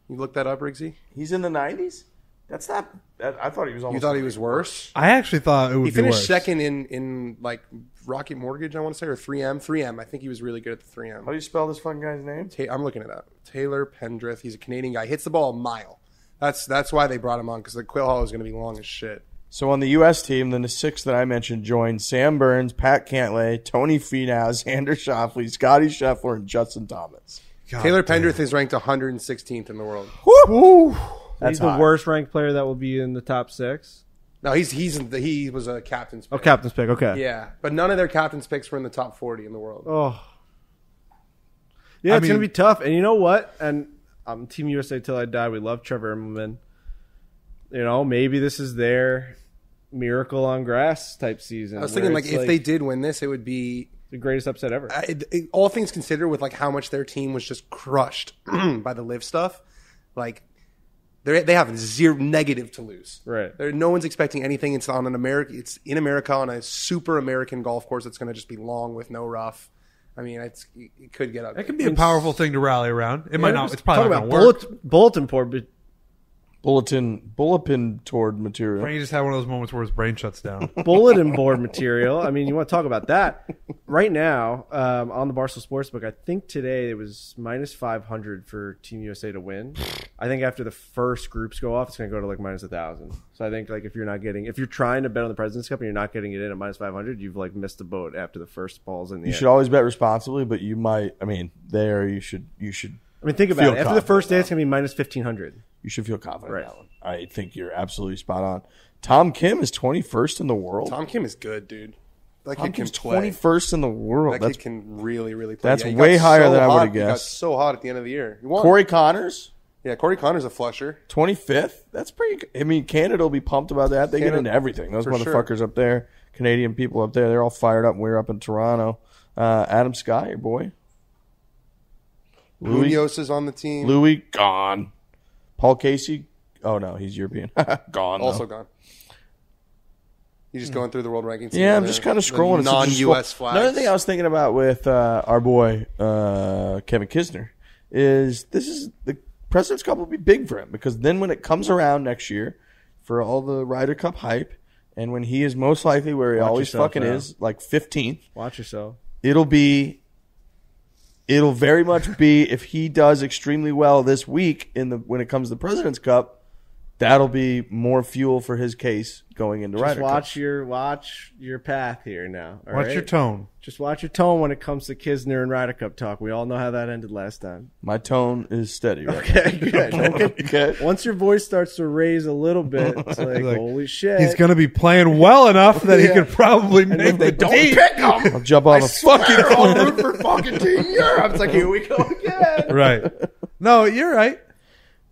You look that up, Riggsy? He's in the 90s? That's not. I thought he was almost. You thought he was worse? I actually thought it would be worse. He finished second in like Rocket Mortgage, I want to say, or 3M. 3M. I think he was really good at the 3M. How do you spell this fucking guy's name? I'm looking it up. Taylor Pendrith. He's a Canadian guy. Hits the ball a mile. That's why they brought him on, because the Quill Hall is going to be long as shit. So on the U.S. team, then the 6 that I mentioned joined Sam Burns, Pat Cantlay, Tony Finau, Xander Schauffele, Scotty Scheffler, and Justin Thomas. Taylor Pendrith is ranked 116th in the world. Woo! He's the worst ranked player that will be in the top 6. No, he was a captain's pick. Oh, captain's pick. Okay. Yeah, but none of their captain's picks were in the top 40 in the world. Oh. Yeah, it's going to be tough. And you know what? And Team USA till I die. We love Trevor Immelman. You know, maybe this is their miracle on grass type season. I was thinking, if they did win this, it would be the greatest upset ever. All things considered, with how much their team was just crushed by the live stuff, they have zero negative to lose. Right. No one's expecting anything. It's on It's in America on a super American golf course that's going to just be long with no rough. I mean, it could get ugly. It could be a powerful thing to rally around. It might not. It's probably not going to work. Bulletin board. Bulletin toward material. Frank just had one of those moments where his brain shuts down. Bulletin board material. I mean, you want to talk about that? Right now, on the Barstool Sportsbook, I think today it was minus 500 for Team USA to win. I think after the first groups go off, it's going to go to minus 1,000. So I think if you're trying to bet on the President's Cup and you're not getting it in at minus 500, you've missed the boat after the first balls in the end. You should always bet responsibly, but you might. I mean, you should. I mean, think about it. After the first day, it's going to be minus 1,500. You should feel confident right. in that one. I think you're absolutely spot on. Tom Kim is 21st in the world. Tom Kim is good, dude. That Tom kid can Kim's play. 21st in the world. That kid can really, really play. That's way higher than I would have He got guessed. so hot at the end of the year. Corey Connors. Yeah, Corey Connors a flusher. 25th. That's pretty good. I mean, Canada will be pumped about that. They get into everything. Those motherfuckers up there, Canadian people up there, they're all fired up. We're up in Toronto. Adam Scott, your boy. Munoz is on the team. Louis, gone. Paul Casey, Oh no, he's European. Gone. Also though. gone. He's just going through the world rankings. Yeah, I'm just kind of scrolling. Non-US flags. Another thing I was thinking about with our boy Kevin Kisner is the President's Cup will be big for him, because then when it comes around next year for all the Ryder Cup hype, and when he is most likely where he always fucking is, like 15th. Watch yourself. It'll very much be, if he does extremely well this week when it comes to the President's Cup, that'll be more fuel for his case going into Ryder Cup. Watch your path here now. Watch your tone. Just watch your tone when it comes to Kisner and Ryder Cup talk. We all know how that ended last time. My tone is steady right Okay, good. Okay. Once your voice starts to raise a little bit, it's like holy shit. He's going to be playing well enough that he could probably make the team. Pick him. I'll jump on a fucking I'll root for fucking Team Europe. It's like, here we go again. Right. No, you're right.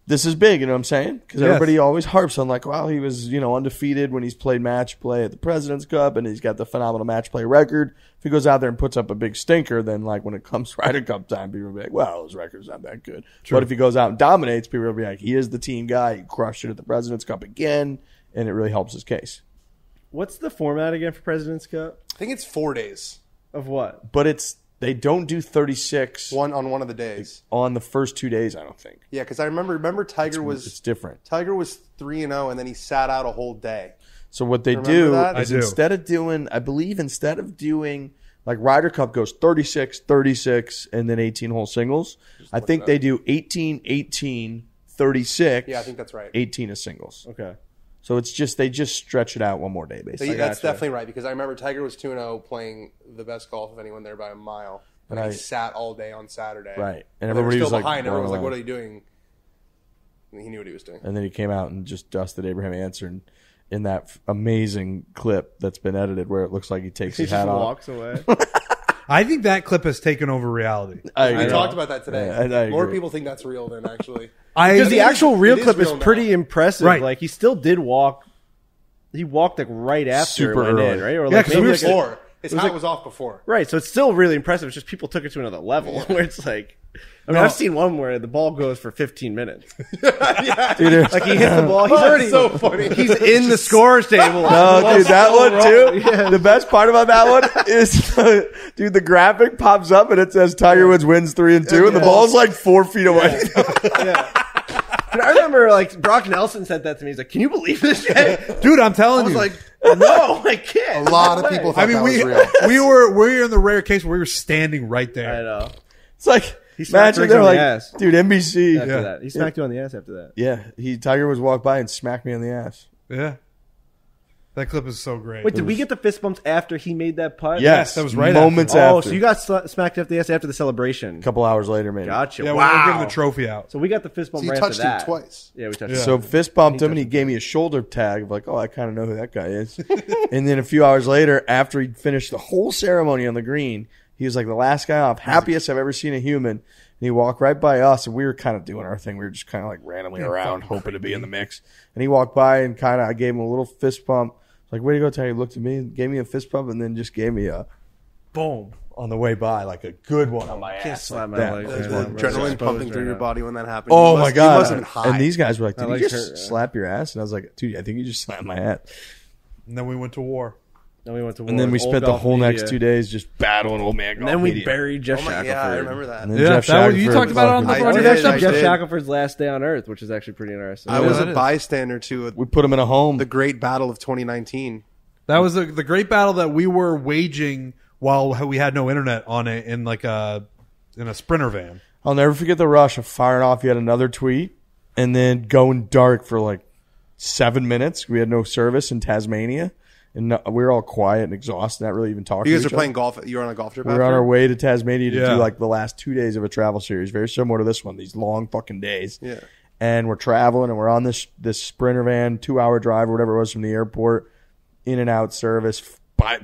This is big, you know what I'm saying? Because Yes. everybody always harps on like, well, he was, undefeated when he's played match play at the President's Cup, and he's got the phenomenal match play record. If he goes out there and puts up a big stinker, then like when it comes Ryder Cup time, people will be like, well, his record's not that good. True. But if he goes out and dominates, people will be like, he is the team guy. He crushed it at the President's Cup again, and it really helps his case. What's the format again for President's Cup? I think it's 4 days. Of what? But they don't do 36 One on one of the days. on the first 2 days, I don't think. Yeah, because I remember Tiger It's different. Tiger was 3-0, and then he sat out a whole day. So what they Remember do that? is I do. instead of doing like Ryder Cup goes 36, 36, and then 18-hole singles, I think they do 18, 18, 36. Yeah, I think that's right. 18 is singles. Okay. So they just stretch it out one more day, basically. That's gotcha. definitely right, because I remember Tiger was 2-0 playing the best golf of anyone there by a mile. And Right. he sat all day on Saturday. Right. And And they were everybody still was like, behind. Everyone was like, "Whoa." what are you doing? And he knew what he was doing. And then he came out and just dusted Abraham Answer in that amazing clip that's been edited where it looks like he takes He his just hat off. walks away. I think that clip has taken over reality. I We agree. talked about that today. Yeah, I More agree. people think that's real than actually. Because the actual real it is clip is real now. pretty impressive. Right. Like he still did walk. He walked like right after Super it went early. in, right? Or Yeah, like 'cause maybe we like were a- Before. His hat was off before. right. So it's still really impressive. It's just people took it to another level where it's like. I mean, I've seen one where the ball goes for 15 minutes. Dude, Like he hits the ball, he's already so funny. He's in the scores table. No, dude, that one too. The best part about that one is, dude, the graphic pops up and it says Tiger Woods wins 3 and 2, and the ball's like 4 feet away. And I remember like Brock Nelson said that to me. He's like, "Can you believe this shit?" Dude, I'm telling I was you. like, "No, I can't." A lot No of way. people thought I mean, that was we real. we were in the rare case where we were standing right I there. know. It's like, smacked imagine Riggs they're on the like, ass. dude, NBC. After that, he smacked you on the ass after that. Yeah, Tiger Woods walked by and smacked me on the ass. Yeah. That clip is so great. Wait, did we get the fist bumps after he made that putt? Yes, that was right moments Oh, after. so you got smacked after the ass after the celebration. a couple hours later, maybe. Gotcha. Yeah, we wow. were giving the trophy out. So we got the fist bump So you right touched after him that. twice. Yeah, we touched Yeah. him. So fist bumped him, and he gave me a shoulder tag of like, oh, I kind of know who that guy is. And then a few hours later, after he finished the whole ceremony on the green, he was like the last guy off, happiest I've ever seen a human. And he walked right by us, and we were kind of doing our thing. We were just kind of like randomly around, hoping to be in the mix. And he walked by and I gave him a little fist bump. Like, way to go, Tiger. He looked at me, gave me a fist bump, and then just gave me a boom on the way by, like a good one on my Can't ass. slap my that. leg. There's right now. adrenaline Exposed pumping right through your now. body when that happened. Oh You my must- god! You must have been high. And these guys were like, "Did you legs just hurt, yeah. slap your ass?" And I was like, "Dude, I think you just slapped my ass." And then we went to war. Then we went to war. And then we with spent Old the Golf whole Media. next 2 days just battling old man golf. And then we media. buried Jeff Oh my- Shackelford. yeah, I remember that. And then Yeah, Jeff that was- you Shackelford talked about it on the fucking- on I your did, show. I Jeff did. Shackelford's last day on Earth, which is actually pretty interesting. I was that a is. bystander to We put him in a home. the great battle of 2019. That was the great battle that we were waging while we had no internet on it in a Sprinter van. I'll never forget the rush of firing off yet another tweet and then going dark for like 7 minutes. We had no service in Tasmania, and we were all quiet and exhausted, not really even talking. You guys to are each other. playing golf. You were on a golf trip. We were on after? our way to Tasmania to Yeah. do like the last 2 days of a travel series, very similar to this one. These long fucking days. Yeah. And we're traveling, and we're on this Sprinter van, 2-hour drive or whatever it was from the airport, in and out service,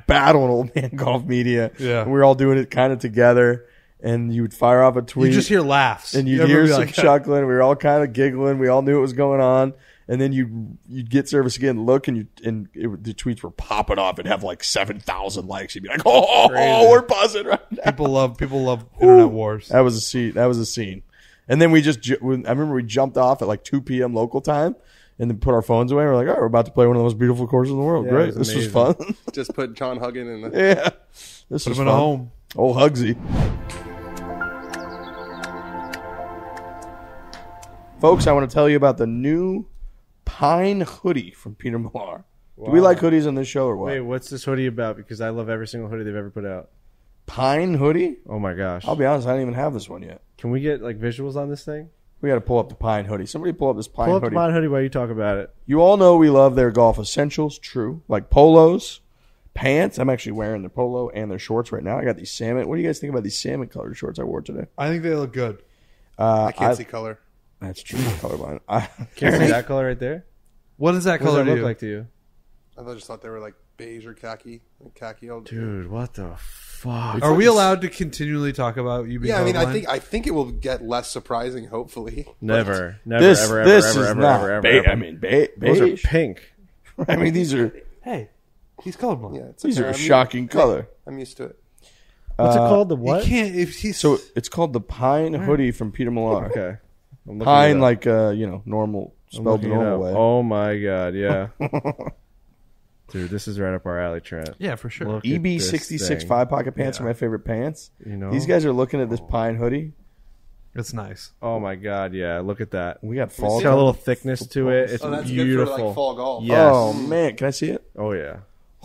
battling old man golf media. Yeah. And we were all doing it kind of together, and you would fire off a tweet. You just hear laughs. and you'd Everybody hear be some like, chuckling. We were all kind of giggling. We all knew what was going on. And then you'd get service again, look, and the tweets were popping off. It'd have like 7,000 likes. You'd be like, oh, we're buzzing right now. People love internet wars. That was a scene. And then I remember we jumped off at like 2 p.m. local time, and then put our phones away. We're like, all right, we're about to play one of the most beautiful courses in the world. Yeah, Great. it was This was amazing. fun. Just put John Huggin in the. Yeah. This was Put him fun. in a home. Oh, Hugsy. Folks, I want to tell you about the new Pine hoodie from Peter Millar. Do we like hoodies on this show or what? Wait, what's this hoodie about? Because I love every single hoodie they've ever put out. Pine hoodie? Oh my gosh! I'll be honest, I don't even have this one yet. Can we get like visuals on this thing? We got to pull up the Pine hoodie. Somebody pull up this Pine Pull up hoodie. the Pine hoodie while you talk about it. You all know we love their golf essentials, true. Like polos, pants. I'm actually wearing their polo and their shorts right now. I got these salmon. What do you guys think about these salmon colored shorts I wore today? I think they look good. I can't see color. That's true. Colorblind. Can't see that color right there. What does that What does color that look do? like to you, I just thought they were like beige or khaki. Like khaki. dude? What the fuck? Are we allowed to continually talk about you being Yeah, I mean, colorblind? I think it will get less surprising. Hopefully, Never, This ever, is ever, not ever, beige. ever. I mean, beige. Those are pink. I mean, these are Hey, he's colorblind. Yeah, it's these okay. are a shocking color. I'm used to it. What's it called? The You what? can't if he's So it's called the Pine hoodie from Peter Millar. Okay. I'm looking it Pine, up. like normal, I'm spelled the looking it normal up. way. Oh my god, yeah. Dude, this is right up our alley, Trent. yeah, for sure. Look at this EB66 thing. 5-pocket pants are my favorite pants. You know? These guys are looking at this Pine hoodie. It's nice. Oh my god, yeah. Look at that. We got It's fall. got a little thickness to it. It's Oh, that's beautiful. good for like fall golf. Yes. Oh man, can I see it? Oh yeah.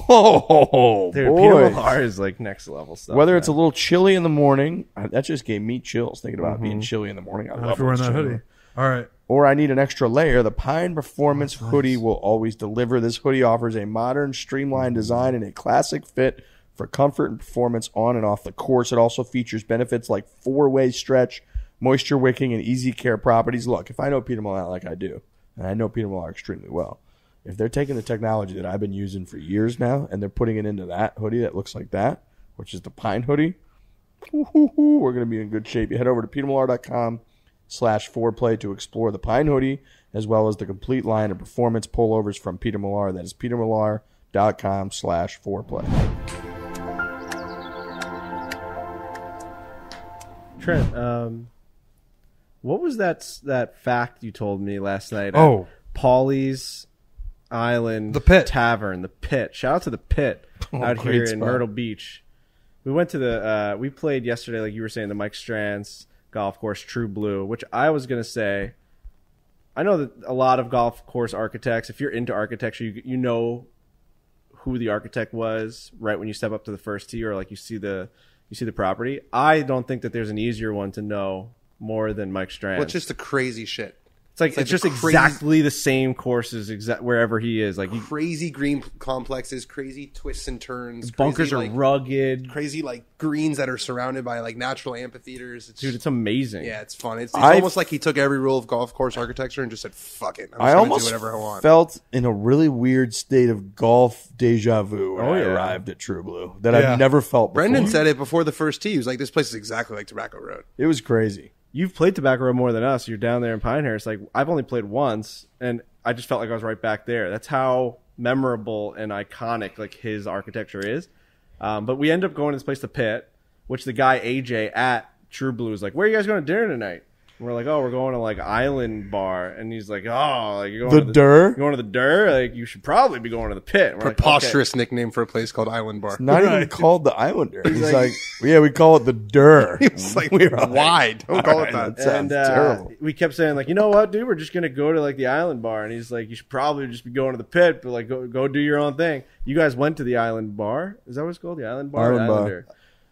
Oh Dude, boy. Peter Millar is like next level stuff. Whether it's a man. little chilly in the morning, that just gave me chills thinking about it being chilly in the morning. I Not love if you're wearing when that it's chilly. hoodie. All right. Or I need an extra layer, the Pine Performance hoodie will always deliver. This hoodie offers a modern, streamlined design and a classic fit for comfort and performance on and off the course. It also features benefits like 4-way stretch, moisture wicking, and easy care properties. Look, if I know Peter Millar like I do, and I know Peter Millar extremely well, if they're taking the technology that I've been using for years now and they're putting it into that hoodie that looks like that, which is the Pine hoodie, we're going to be in good shape. You head over to petermillar.com/foreplay to explore the Pine hoodie as well as the complete line of performance pullovers from Peter Millar. That is petermillar.com/foreplay. Trent, what was that fact you told me last night? Oh. at Paulie's Island, The Pit. Tavern, the Pit. Shout out to the Pit out great here in spot. Myrtle Beach. We went to the we played yesterday, like you were saying, the Mike Strand's golf course, True Blue, which I was gonna say. I know that a lot of golf course architects, if you're into architecture, you know who the architect was right when you step up to the first tee, or like you see the property. I don't think that there's an easier one to know more than Mike Strand. Well, it's just the crazy shit. It's just the crazy- exactly the same courses wherever he is. Like Crazy green complexes, crazy twists and turns. bunkers crazy, are like, rugged. crazy like greens that are surrounded by like natural amphitheaters. Dude, it's amazing. yeah, it's fun. It's I've- almost like he took every rule of golf course architecture and just said, "Fuck it, I'm I just gonna almost do whatever I want." felt in a really weird state of golf deja vu when I yeah. arrived at True Blue that Yeah. I've never felt before. Brendan said it before the first tee. He was like, "This place is exactly like Tobacco Road." It was crazy. You've played Tobacco Road more than us. You're down there in Pinehurst. Like I've only played once, and I just felt like I was right back there. That's how memorable and iconic like his architecture is. But we end up going to this place, the Pit, which the guy AJ at True Blue is like, "Where are you guys going to dinner tonight?" And we're like, "Oh, we're going to like Island Bar," and he's like, "Oh, like you're going The to Dur? You're going to the Dur? Like you should probably be going to the Pit." And we're like, Preposterous nickname for a place called Island Bar. Not even called the Islander. He's like, yeah, we call it the Dur. It's like, why? Don't call it that. That sounds And terrible. we kept saying like, you know what, dude, we're just gonna go to like the Island Bar, and he's like, you should probably just be going to the Pit, but like go do your own thing. You guys went to the Island Bar? Is that what it's called? The Island Bar? Island Bar. Islander?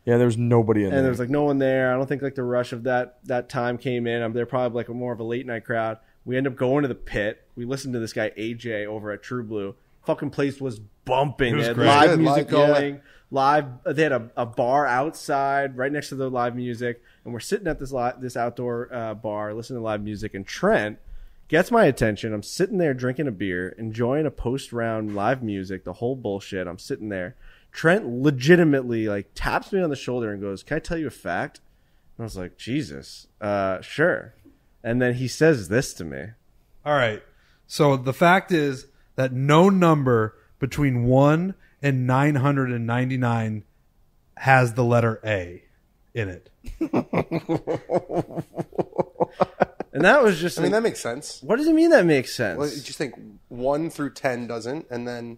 Yeah, there was nobody in And there. there was like no one there. I don't think like the rush of that time came in. They're probably like more of a late night crowd. We end up going to the Pit. We listened to this guy AJ over at True Blue. Fucking place was bumping. It was They had great. live Good, music live, yeah. going. Live. They had a bar outside right next to the live music, and we're sitting at this outdoor bar listening to live music. And Trent gets my attention. I'm sitting there drinking a beer, enjoying a post round live music, the whole bullshit. I'm sitting there. Trent legitimately like taps me on the shoulder and goes, "Can I tell you a fact?" And I was like, "Jesus, sure." And then he says this to me. All right. So the fact is that no number between 1 and 999 has the letter A in it. And that was just. I mean, that makes sense. What does it mean that makes sense? Well, you just think 1 through 10 doesn't, and then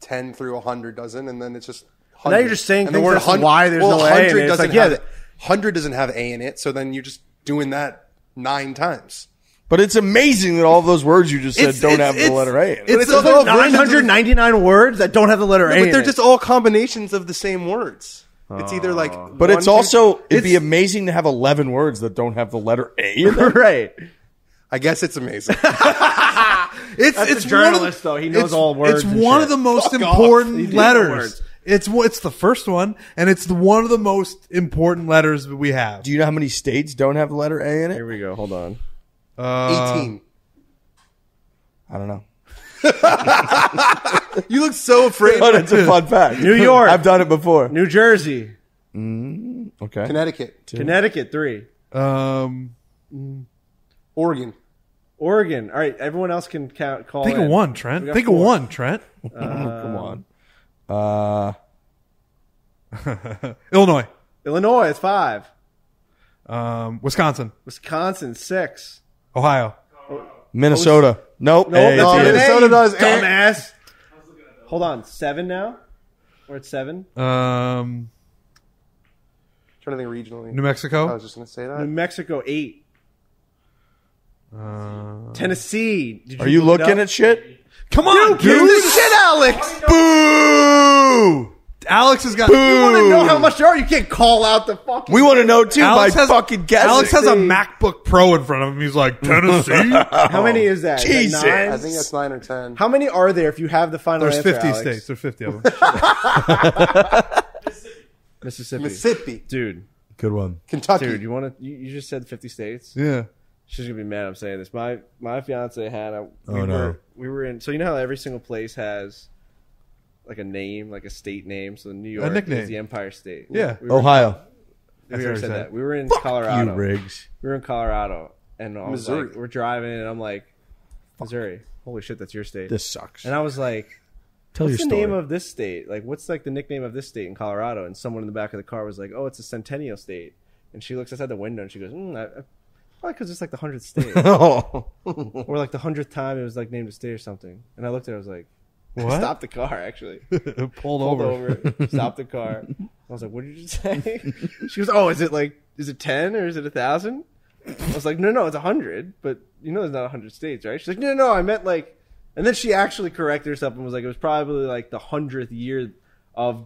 10 through 100 doesn't, and then it's just 100. Now you're just saying and things that's why there's no A in it. It's like, 100 doesn't have A in it, so then you're just doing that 9 times. But it's amazing that all those words you just said don't have the letter A in it. It's all 999 words that don't have the letter A in it. But they're just all combinations of the same words. It's either like... But it's also... It'd be amazing to have 11 words that don't have the letter A in them. Right. I guess it's amazing. It's a journalist, though. He knows all words. It's one of the most important letters. It's the first one, and it's one of the most important letters that we have. Do you know how many states don't have the letter A in it? Here we go. Hold on. 18. I don't know. You look so afraid. But it's a fun fact. New York. I've done it before. New Jersey. Okay. Connecticut. 2. Connecticut, 3. Oregon. Oregon. All right, everyone else can call Think in. of one, Trent. We got Think 4. of one, Trent. Come on. Illinois. Illinois, it's 5. Wisconsin. Wisconsin, 6. Ohio. Minnesota. Nope. Hey, no, it's here. Minnesota does. Dumbass. Hold on, 7 now? We're at 7? Trying to think regionally. New Mexico. I was just going to say New that. Mexico, 8. Tennessee. Are you looking at shit? Come on, Give dude. the shit, Alex. Boo! Alex has got. You want to know how much there are? You can't call out the fucking. We want to know too Alex by has, fucking guessing. Alex has a MacBook Pro in front of him. He's like, Tennessee? How many is that? Is Jesus. that 9? I think that's 9 or 10. How many are there if you have the final There's answer, 50 Alex? states. There's 50 of them. Mississippi. Dude. Good one. Kentucky. Dude, you want to? You just said 50 states. Yeah. She's gonna be mad. I'm saying this. My fiance Hannah. No. We were in. So you know how every single place has like a name, like a state name. So New York nickname. is the Empire State. Yeah. We were, Ohio. we already said that. We were in You Colorado. Riggs. We were in Colorado, and I was Missouri. like, we're driving, and I'm like, Missouri. Holy shit, that's your state. This sucks. And I was like, Tell what's your the story. name of this state? Like, what's like the nickname of this state in Colorado? And someone in the back of the car was like, oh, it's a Centennial State. And she looks outside the window and she goes, probably because it's like the 100th state. Oh. Or like the 100th time it was like named a state or something. And I looked at her, I was like, What? Stop the car, actually. Pulled Pulled over. stopped the car. I was like, what did you just say? She goes, oh, is it 10 or is it 1,000? I was like, no, it's 100, but you know there's not 100 states, right? She's like, no, I meant like, and then she actually corrected herself and was like, it was probably like the 100th year of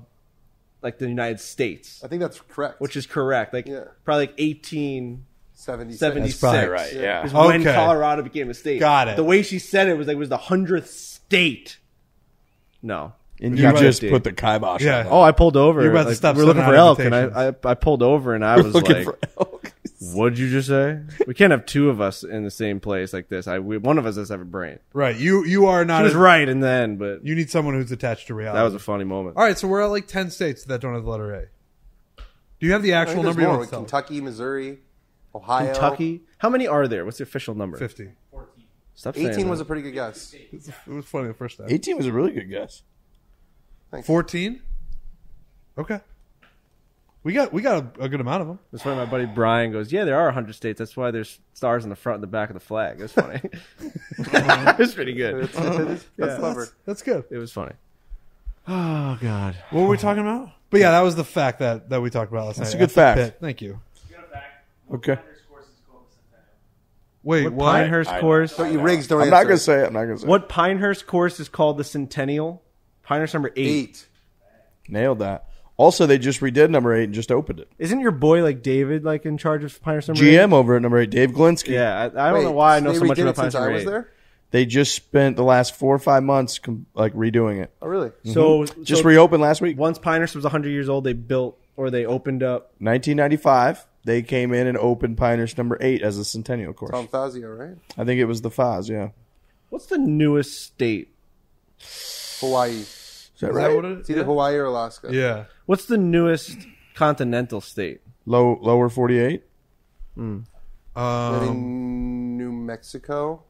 like the United States, I think that's correct. which is correct. Like Yeah. probably like 1876. 76. That's probably right, yeah. Is when Okay. Colorado became a state. Got it. The way she said it was like it was the 100th state. No. And You're you right, just dude. put the kibosh Yeah. on that. Oh, I pulled over. You're about to Like, stop we're looking sending for out elk, and invitations. I pulled over, and I We're was looking like, for elk. "What'd you just say? We can't have two of us in the same place like this. One of us has to have a brain." Right. You are not. She was right in the end, but You need someone who's attached to reality. that was a funny moment. All right, so we're at like 10 states that don't have the letter A. Do you have the I actual think there's number you more. want to tell? Kentucky, Missouri, Ohio. Kentucky. How many are there? What's the official number? 50. Stop saying 18 that. was a pretty good guess. It was funny the first time. 18 was a really good guess. 14? Okay. We got a good amount of them. That's why my buddy Brian goes, "Yeah, there are 100 states. That's why there's stars in the front and the back of the flag." It was funny. It was pretty good. That's clever. That's good. It was funny. Oh God. What were we talking about? But yeah, that was the fact that we talked about last night. That's a good After fact. Pitt. Thank you. Okay. Wait, What what? Pinehurst course? So you rigs don't I'm answer. not going to say it. I'm not going to say What Pinehurst course is called the Centennial? Pinehurst number 8. 8. it. Nailed that. Also, they just redid number 8 and just opened it. Isn't your boy like David like in charge of Pinehurst number 8? GM over at number 8, Dave Glinsky. Yeah, I don't know why I know so much about Pinehurst since I number was 8. there. They just spent the last 4 or 5 months like redoing it. Oh, really? So Just reopened last week. once Pinehurst was 100 years old, they built or they opened up. 1995, they came in and opened Pinehurst number 8 as a centennial course. Tom Fazio, right? I think it was the Foz, yeah. What's the newest state? Hawaii. Is that Is right? that what it is? It's either Hawaii or Alaska. Yeah. What's the newest continental state? Lower 48? Maybe New Mexico.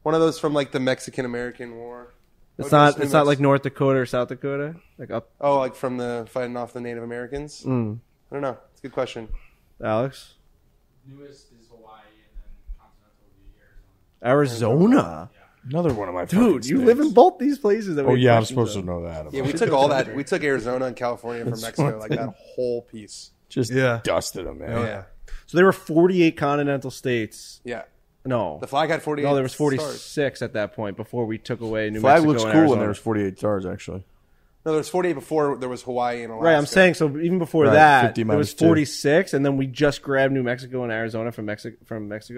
One of those from like the Mexican-American War. It's Oh, not. just New It's not like Mex- North Dakota or South Dakota. Like up, Oh, like from the fighting off the Native Americans? I don't know. It's a good question. Alex. Newest is Hawaii, and then Arizona. Another one of my Dude, you live in both these places. That Oh yeah, I'm supposed to know that. Yeah, we took all that. We took Arizona and California from Mexico, like that whole piece. Just dusted them, man. Yeah. So there were 48 continental states. Yeah. No. The flag had 48. No, there was 46 stars. at that point before we took away New Flag Mexico looks and cool Arizona. when there was 48 stars, actually. No, there was 48 before there was Hawaii and Alaska. Right, I'm saying, so even before Right, that, 50 there was minus 2. 46, and then we just grabbed New Mexico and Arizona from Mexico.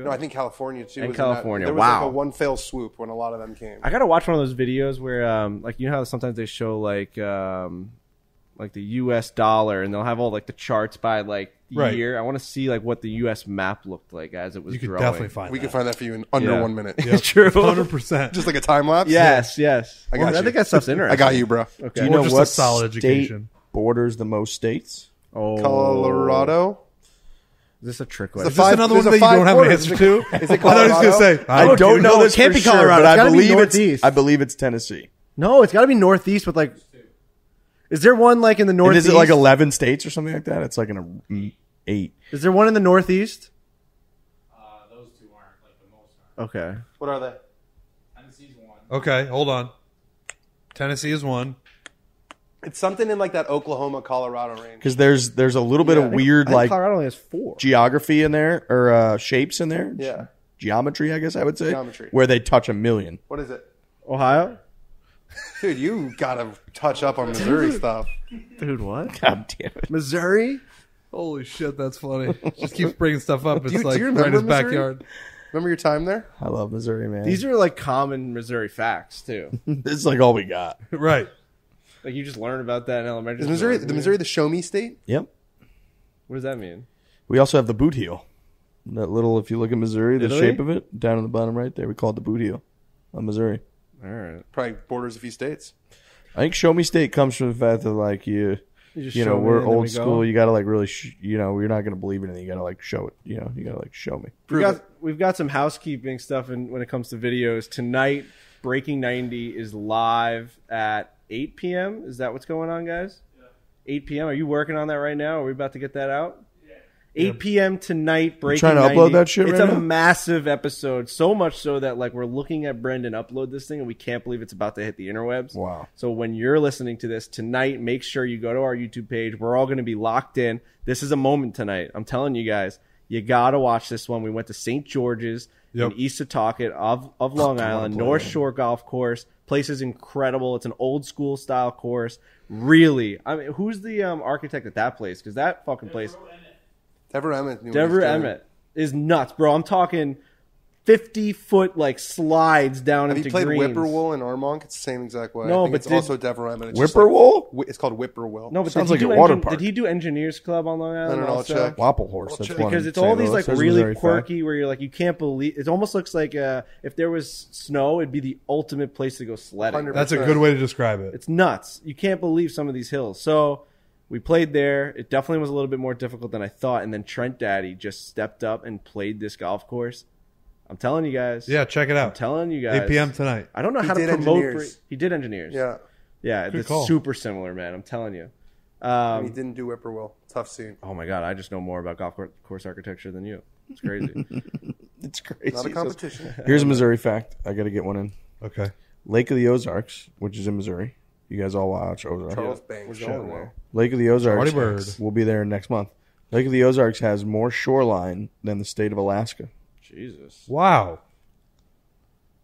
No, I think California, too. And was in that. California, There was wow. like a one fell swoop when a lot of them came. I gotta watch one of those videos where, like, you know how sometimes they show, like the U.S. dollar, and they'll have all, like, the charts by, like, Right. year. I want to see, like, what the U.S. map looked like as it was You could growing. definitely find We that. could find that for you in under Yeah. 1 minute. Yep. True. 100%. Just like a time lapse? Yes. I got I you. think that stuff's interesting. I got you, bro. Okay. Do you Or know just what a solid state education. borders the most states? Oh. Colorado? Is this a trick Is question? Is this another one that you don't have an answer to? Is it I thought he was Colorado? going to say, I Oh, don't dude, know no, this it can't for be sure, Colorado. but It's I gotta be believe Northeast. I believe it's Tennessee. No, it's got to be Northeast with, like... Is there one, like, in the And Northeast? is it like 11 states or something like that? It's like an 8. Is there one in the Northeast? Those two aren't like the most. Okay. What are they? Tennessee's one. okay, hold on. Tennessee is one. It's something in like that Oklahoma, Colorado range. Because there's a little bit of weird I think like Colorado only has 4. geography in there or shapes in there. Yeah. Geometry, I guess I would say. Geometry. Where they touch 1,000,000. What is it? Ohio? Dude, you gotta touch up on Missouri stuff. Dude, what? God damn it. Missouri? Holy shit, that's funny. Just keeps bringing stuff up. It's Do you like remember right in his Missouri? backyard. Remember your time there? I love Missouri, man. These are like common Missouri facts, too. This is like all we got. Right. Like you just learned about that in elementary Is school. Missouri the show me state? Yep. What does that mean? We also have the boot heel. That little, if you look at Missouri, the Italy? shape of it, down in the bottom right there, we call it the boot heel on Missouri. All right. Probably borders a few states. I think show me state comes from the fact that like you just know, show me we're and then old we go? school. You got to like really, you're not going to believe anything. You got to like show it. You know, you got to like show me. We've got some housekeeping stuff when it comes to videos. Tonight, Breaking 90 is live at 8 p.m. Is that what's going on, guys? Yeah. 8 p.m. Are you working on that right now? Are we about to get that out? 8 p.m. tonight, Breaking trying to 90. upload that shit It's right a now? massive episode, so much so that like we're looking at Brendan upload this thing and we can't believe it's about to hit the interwebs. Wow. So when you're listening to this tonight, make sure you go to our YouTube page. We're all going to be locked in. This is a moment tonight. I'm telling you guys, you got to watch this one. We went to St. George's in East Setauket of Long Island, North Shore Golf Course. Place is incredible. It's an old school style course. Really. I mean, who's the architect at that place? Because that fucking place... Dever Emmett. Dever Emmett is nuts, bro. I'm talking 50-foot like slides down Have into you played greens. Whippoorwill in Armonk? It's the same exact way. No, I think but it's did- also Dever Emmett. It's Whippoorwill? It's called Whippoorwill. No, but Sounds did he like do a water park. Did he do Engineers Club on Long Island? No, I'll also? check. Wapple horse. That's one. Because it's in all St. these Louis. like There's really Missouri quirky where you're like you can't believe. It almost looks like if there was snow, it'd be the ultimate place to go sledding. 100%. That's a good way to describe it. It's nuts. You can't believe some of these hills. So we played there. It definitely was a little bit more difficult than I thought. And then Trent Daddy just stepped up and played this golf course. I'm telling you guys. Yeah, check it I'm out. telling you guys. 8 p.m. tonight. I don't know He how to did promote. Engineers. He did Engineers. Yeah. Yeah, Good it's call. super similar, man. I'm telling you. And he didn't do Whippoorwill. Tough scene. Oh my god, I just know more about golf course architecture than you. It's crazy. It's crazy. Not a competition. Here's a Missouri fact. I got to get one in. Okay. Lake of the Ozarks, which is in Missouri. You guys all watch Ozarks. Charles Banks. We're going there. Lake of the Ozarks. Party bird. We'll be there next month. Lake of the Ozarks has more shoreline than the state of Alaska. Jesus. Wow.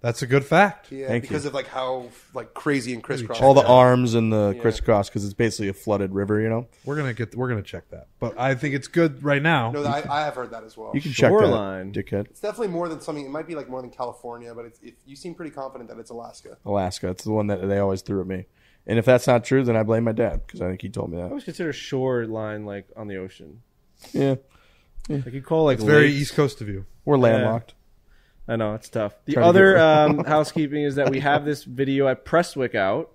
That's a good fact. Yeah, Thank because you. of like how like crazy and crisscross. All the arms and the crisscross because it's basically a flooded river, you know? We're gonna check that. But I think it's good right now. No, I have heard that as well. You can check Shoreline. that, dickhead. It's definitely more than something. It might be like more than California, but you seem pretty confident that it's Alaska. Alaska. It's the one that they always threw at me. And if that's not true, then I blame my dad because I think he told me I that. always consider shoreline like on the ocean. Yeah. Like you call like It's very lakes- East Coast of you. We're landlocked. I know it's tough. The Try to other get- housekeeping is that we have this video at Prestwick out.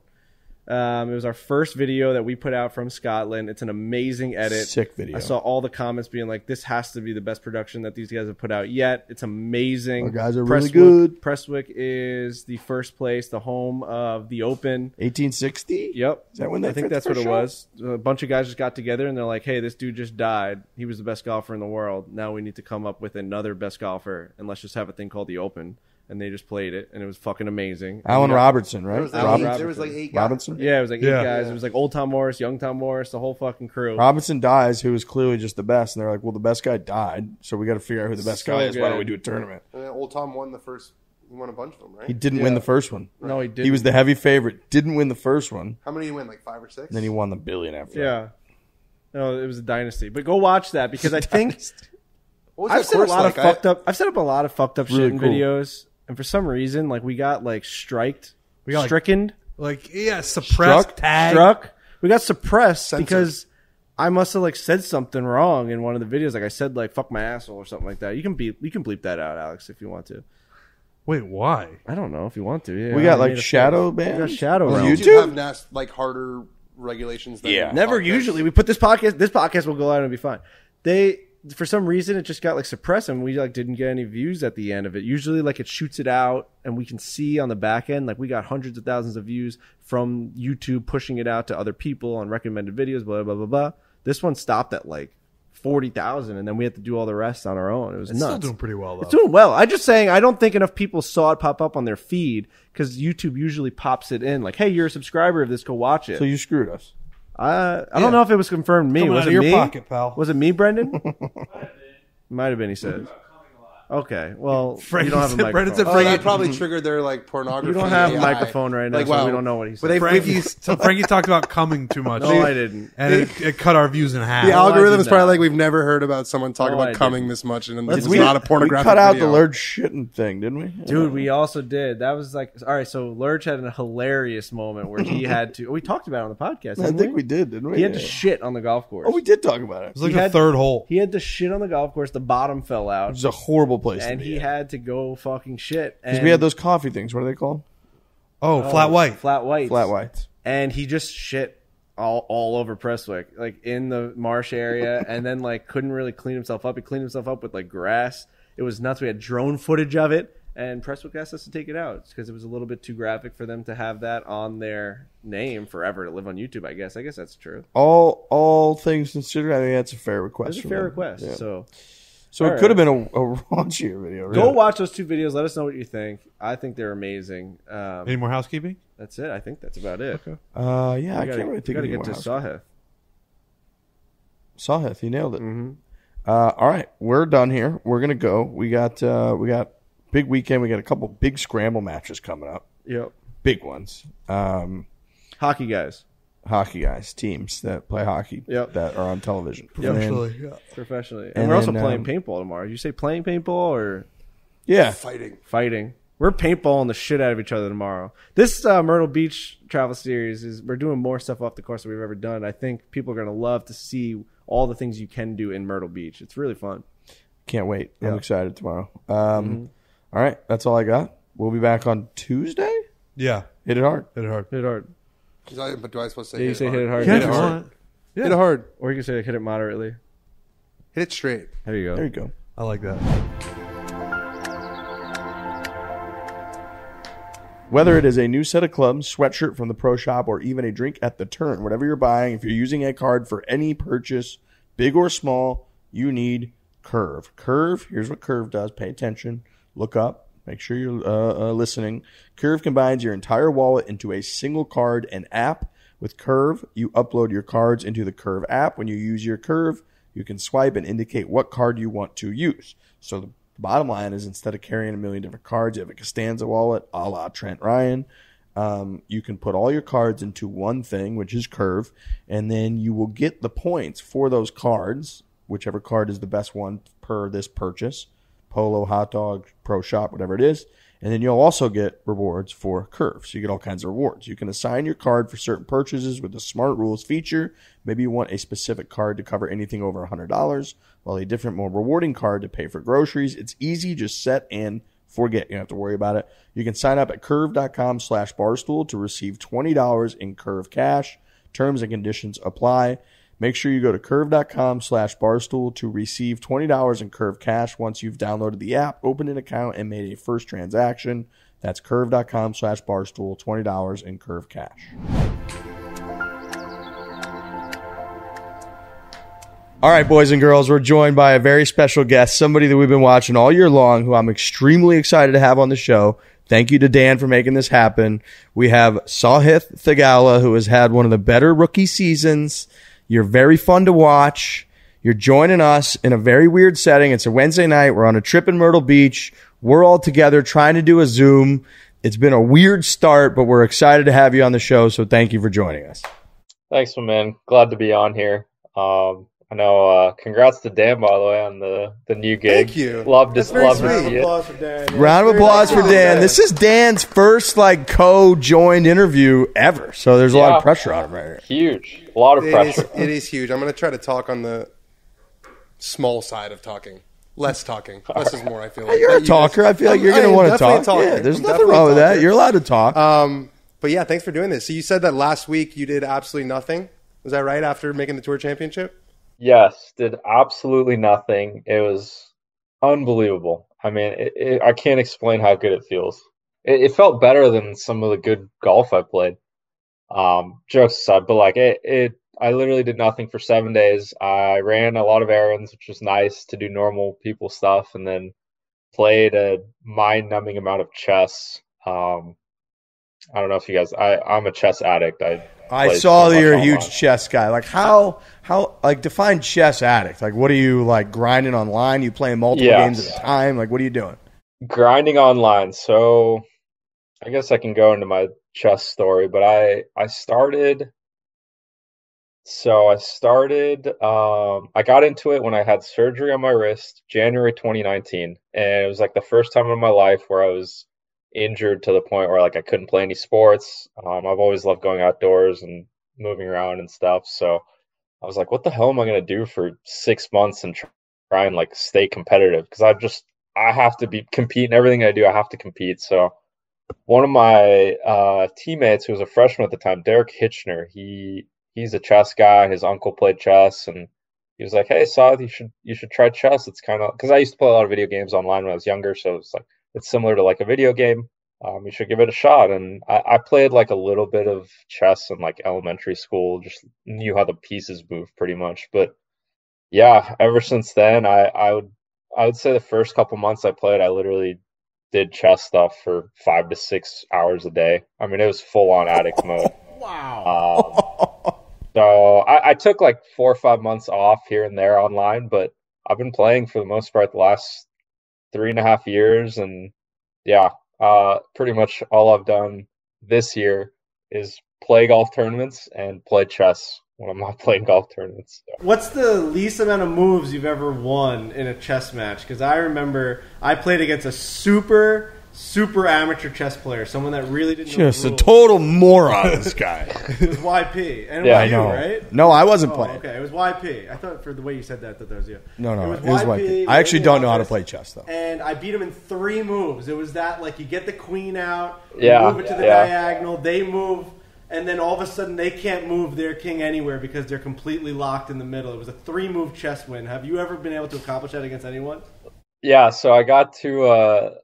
It was our first video that we put out from Scotland. It's an amazing edit. Sick video. I saw all the comments being like, "This has to be the best production that these guys have put out yet." It's amazing. Our guys are really good. Prestwick is the first place, the home of the Open. 1860? Yep. Is that when they I think first that's what it shot? was. A bunch of guys just got together and they're like, "Hey, this dude just died. He was the best golfer in the world. Now we need to come up with another best golfer, and let's just have a thing called the Open." and they just played it, and it was fucking amazing. Alan Robertson, right? There was like 8 guys. Robinson? Yeah, it was like 8 guys. It was like old Tom Morris, young Tom Morris, the whole fucking crew. Robinson dies, who was clearly just the best, and they're like, well, the best guy died, so we got to figure out who the best guy is. Why don't we do a tournament? And then old Tom won the first. He won a bunch of them, right? He didn't win the first one. No, he didn't. He was the heavy favorite. Didn't win the first one. How many did he win? Like 5 or 6? And then he won the billion after that. Yeah. No, it was a dynasty. But go watch that because I think What was I've that set course a lot like? of fucked up. I've set up a lot of fucked up Really shit in cool. videos, and for some reason, like we got like striked, We got, like, stricken, suppressed, tagged. struck. We got suppressed Censored. because I must have like said something wrong in one of the videos. Like I said, like "fuck my asshole" or something like that. You can bleep that out, Alex, if you want to. Wait, why? I don't know if you want to. Yeah, We got I like made a shadow face. We got banned. shadow On realm. YouTube have like harder regulations than Yeah. Never podcasts. usually. We put this podcast will go out and be fine. They, for some reason, it just got like suppressed and we like didn't get any views at the end of it. Usually like it shoots it out and we can see on the back end, like we got hundreds of thousands of views from YouTube pushing it out to other people on recommended videos, blah, blah, blah, blah. This one stopped at like 40,000 and then we had to do all the rest on our own. It was It's nuts. still doing pretty well, though. It's doing well. I'm just saying I don't think enough people saw it pop up on their feed because YouTube usually pops it in like, hey, you're a subscriber of this, go watch it. So you screwed us. I don't know if it was confirmed me. Coming Was out it of your me? pocket, pal. Was it me, Brendan? Might have been, he said. Okay, well, you don't have a Brendan said microphone. Oh, that probably triggered their like pornography. You don't have a AI. microphone right now, Like, so wow. we don't know what he But said. they- Frankie talked about coming too much. No, I didn't. And it cut our views in half. The algorithm is did probably not. like we've never heard about someone talk No, I about coming didn't. this much, and Let's- it's we- not a We pornographic. cut out video. the Lurch shitting thing, didn't we? Dude, we also did. That was like, all right, so Lurch had a hilarious moment where he had to, we talked about it on the podcast. I didn't think we did, didn't we? He had to Yeah. shit on the golf course. Oh, we did talk about it. It was like He the had- third hole. He had to shit on the golf course. The bottom fell It out. was a horrible place And to be he in. had to go fucking shit. Because And we had those coffee things. What are they called? Oh, flat white. Flat whites. Flat whites. And he just shit all over Prestwick, like in the marsh area, and then like couldn't really clean himself up. He cleaned himself up with like grass. It was nuts. We had drone footage of it, and Prestwick asked us to take it out because it was a little bit too graphic for them to have that on their name forever to live on YouTube. I guess that's true. All things considered, I think that's a fair request. It's a from fair them. request. Yeah. So it all could have right. been a raunchier video. go Really. watch those 2 videos. Let us know what you think. I think they're amazing. Any more housekeeping? That's it. I think that's about it. Okay. Yeah, I can't really think of gotta any get more to housekeeping. Sahith. Sahith, you nailed it. Mm-hmm. All right, we're done here. We're gonna go. We got big weekend. We got a couple big scramble matches coming up. Yep. Big ones. Hockey guys. Hockey guys, teams that play hockey Yep. that are on television. Professionally, yeah. Professionally. And And we're also then, playing paintball tomorrow. Did you say playing paintball or Yeah, fighting. fighting? We're paintballing the shit out of each other tomorrow. This Myrtle Beach travel series we're doing more stuff off the course than we've ever done. I think people are going to love to see all the things you can do in Myrtle Beach. It's really fun. can't wait. I'm Yeah. excited tomorrow. All right, that's all I got. We'll be back on Tuesday. Yeah. Hit it hard. Hit it hard. Hit it hard. But do I supposed to say? Yeah, you say hit it hard. Yeah, Hit if it you hard. want. Hit it hard. Or you can say hit it moderately. Hit it straight. There you go. There you go. I like that. Whether it is a new set of clubs, sweatshirt from the pro shop, or even a drink at the turn, whatever you're buying, if you're using a card for any purchase, big or small, you need Curve. Curve, here's what Curve does. Pay attention. Look up. Make sure you're listening. Curve combines your entire wallet into a single card and app. With Curve, you upload your cards into the Curve app. When you use your Curve, you can swipe and indicate what card you want to use. So the bottom line is, instead of carrying a million different cards, you have a Costanza wallet, a la Trent Ryan. You can put all your cards into one thing, which is Curve, and then you will get the points for those cards, whichever card is the best one per this purchase. Polo, hot dog, pro shop, whatever it is. And then you'll also get rewards for Curve. So you get all kinds of rewards. You can assign your card for certain purchases with the Smart Rules feature. Maybe you want a specific card to cover anything over $100, while a different, more rewarding card to pay for groceries. It's easy. Just set and forget. You don't have to worry about it. You can sign up at curve.com/barstool to receive $20 in Curve cash. Terms and conditions apply. Make sure you go to curve.com/barstool to receive $20 in Curve cash once you've downloaded the app, opened an account, and made a first transaction. That's curve.com/barstool, $20 in Curve cash. All right, boys and girls, we're joined by a very special guest, somebody that we've been watching all year long, who I'm extremely excited to have on the show. Thank you to Dan for making this happen. We have Sahith Theegala, who has had one of the better rookie seasons. You're very fun to watch. You're joining us in a very weird setting. It's a Wednesday night. We're on a trip in Myrtle Beach. We're all together trying to do a Zoom. It's been a weird start, but we're excited to have you on the show, so thank you for joining us. Thanks, my man. Glad to be on here. I know. Congrats to Dan, by the way, on the new gig. Thank you. Love to That's very see sweet. it. Applause for Dan. Round of applause for Dan. This is Dan's first co-joined interview ever, so there's a lot of pressure on him right here. Huge. A lot of pressure. It is huge. I'm going to try to talk on the small side of talking. Less talking. Less is more, I feel like. You're a talker. I feel like you're going to want to talk. Yeah, there's nothing wrong with that. You're allowed to talk. But yeah, thanks for doing this. So you said that last week you did absolutely nothing. Was that right, after making the Tour Championship? Yes, did absolutely nothing. It was unbelievable. I mean, I can't explain how good it feels. It felt better than some of the good golf I played. Jokes aside, but I literally did nothing for 7 days. I ran a lot of errands, which was nice to do normal people stuff, and then played a mind-numbing amount of chess. I don't know if you guys. I'm a chess addict. I saw that you're a huge chess guy. Like how define chess addict? Like what are you grinding online? You playing multiple games at a time? Like what are you doing? Grinding online. So I guess I can go into my chess story, but I started. I got into it when I had surgery on my wrist, January 2019, and it was the first time in my life where I was injured to the point where I couldn't play any sports. I've always loved going outdoors and moving around and stuff. So I was like, what the hell am I going to do for 6 months and try and stay competitive? Because I have to compete in everything I do. I have to compete. So one of my teammates, who was a freshman at the time, Derek Hitchner, he's a chess guy. His uncle played chess, and he was like, hey, Sahith, you should try chess. It's kind of, because I used to play a lot of video games online when I was younger. So it's similar to a video game. You should give it a shot. And I played a little bit of chess in elementary school, just knew how the pieces move pretty much. But yeah, ever since then, I would say the first couple months I played, I literally did chess stuff for 5 to 6 hours a day. I mean, it was full on addict mode. Wow. So I took 4 or 5 months off here and there online, but I've been playing for the most part the last 3.5 years, and pretty much all I've done this year is play golf tournaments and play chess when I'm not playing golf tournaments. So. What's the least amount of moves you've ever won in a chess match? Because I remember I played against a super amateur chess player, someone that really didn't know just a total moron, this guy. It was YP. And it yeah, was I you, know. right? No, I wasn't playing. Okay, it was YP. I thought for the way you said that, I thought that was you. No, it was YP. I actually don't know how to play chess, though. And I beat him in 3 moves. It was that, you get the queen out, you Yeah, move it to the diagonal, they move, and then all of a sudden they can't move their king anywhere because they're completely locked in the middle. It was a 3-move chess win. Have you ever been able to accomplish that against anyone? Yeah, so I got to,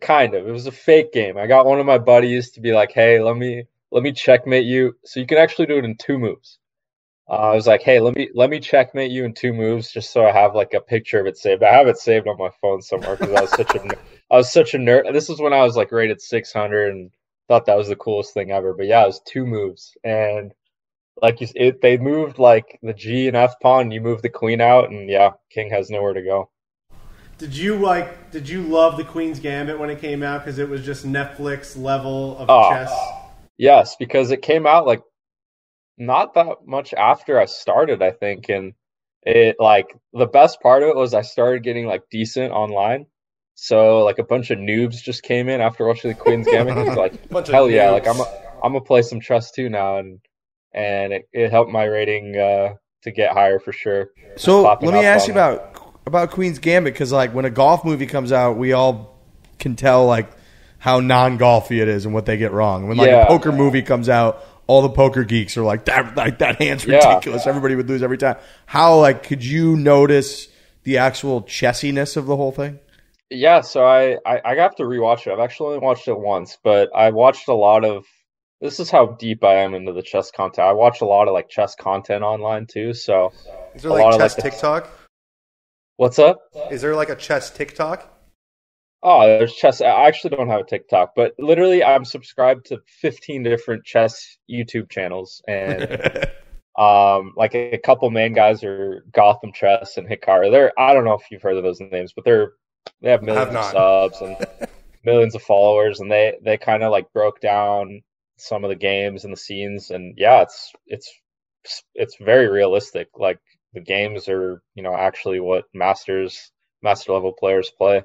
kind of. It was a fake game. I got one of my buddies to be like, hey, let me checkmate you. So you can actually do it in 2 moves. I was like, hey, let me checkmate you in 2 moves, just so I have a picture of it saved. I have it saved on my phone somewhere because I was such a nerd. This is when I was rated 600 and thought that was the coolest thing ever. But yeah, it was 2 moves, and they moved the G and F pawn. You move the queen out, and king has nowhere to go. Did you love the Queen's Gambit when it came out because it was just Netflix level of chess? Yes, because it came out not that much after I started, I think, and it the best part of it was I started getting decent online. So a bunch of noobs just came in after watching the Queen's Gambit. Hell yeah, I'm gonna play some chess too now, and it helped my rating to get higher for sure. So let me ask you about Queen's Gambit, because when a golf movie comes out, we all can tell how non-golfy it is and what they get wrong. When a poker movie comes out, all the poker geeks are that hand's ridiculous. Everybody would lose every time. How could you notice the actual chessiness of the whole thing? Yeah, so I have to rewatch it. I've actually only watched it once, but I watched a lot of this is how deep I am into the chess content. I watch a lot of like chess content online too. So is there like chess TikTok? What's up? Is there like a chess TikTok? Oh, there's chess. I actually don't have a TikTok, but literally I'm subscribed to 15 different chess YouTube channels, and like a couple main guys are Gotham Chess and Hikaru. I don't know if you've heard of those names, but they have millions of subs and millions of followers, and they kind of like broke down some of the games and the scenes, and yeah, it's very realistic. Like the games are, actually what master level players play.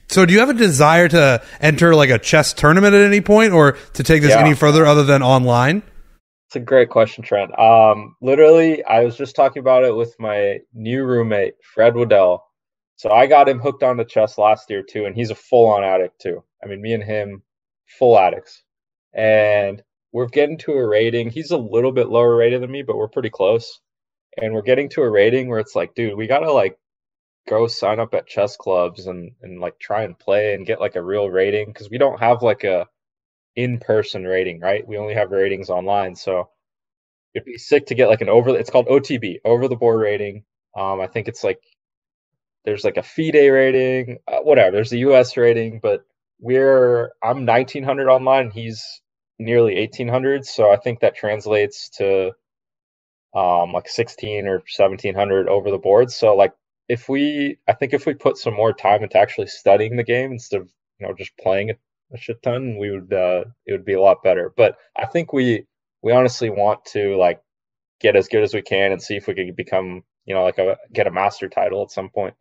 So do you have a desire to enter like a chess tournament at any point, or to take this any further other than online? It's a great question, Trent. Literally, I was just talking about it with my new roommate, Fred Waddell. So I got him hooked onto chess last year too, and he's a full-on addict too. I mean, me and him, full addicts. And we're getting to a rating. He's a little bit lower rated than me, but we're pretty close. And we're getting to a rating where it's like, dude, we gotta like go sign up at chess clubs and like try and play and get like a real rating, because we don't have like a in-person rating, right? We only have ratings online. So it'd be sick to get like it's called OTB, over the board rating. I think it's like there's like a FIDE rating, whatever. There's the US rating, but I'm 1900 online. He's nearly 1800. So I think that translates to like 16 or 1700 over the board. So like if we put some more time into actually studying the game instead of just playing it a shit ton, it would be a lot better. But I think we honestly want to like get as good as we can and see if we can become get a master title at some point.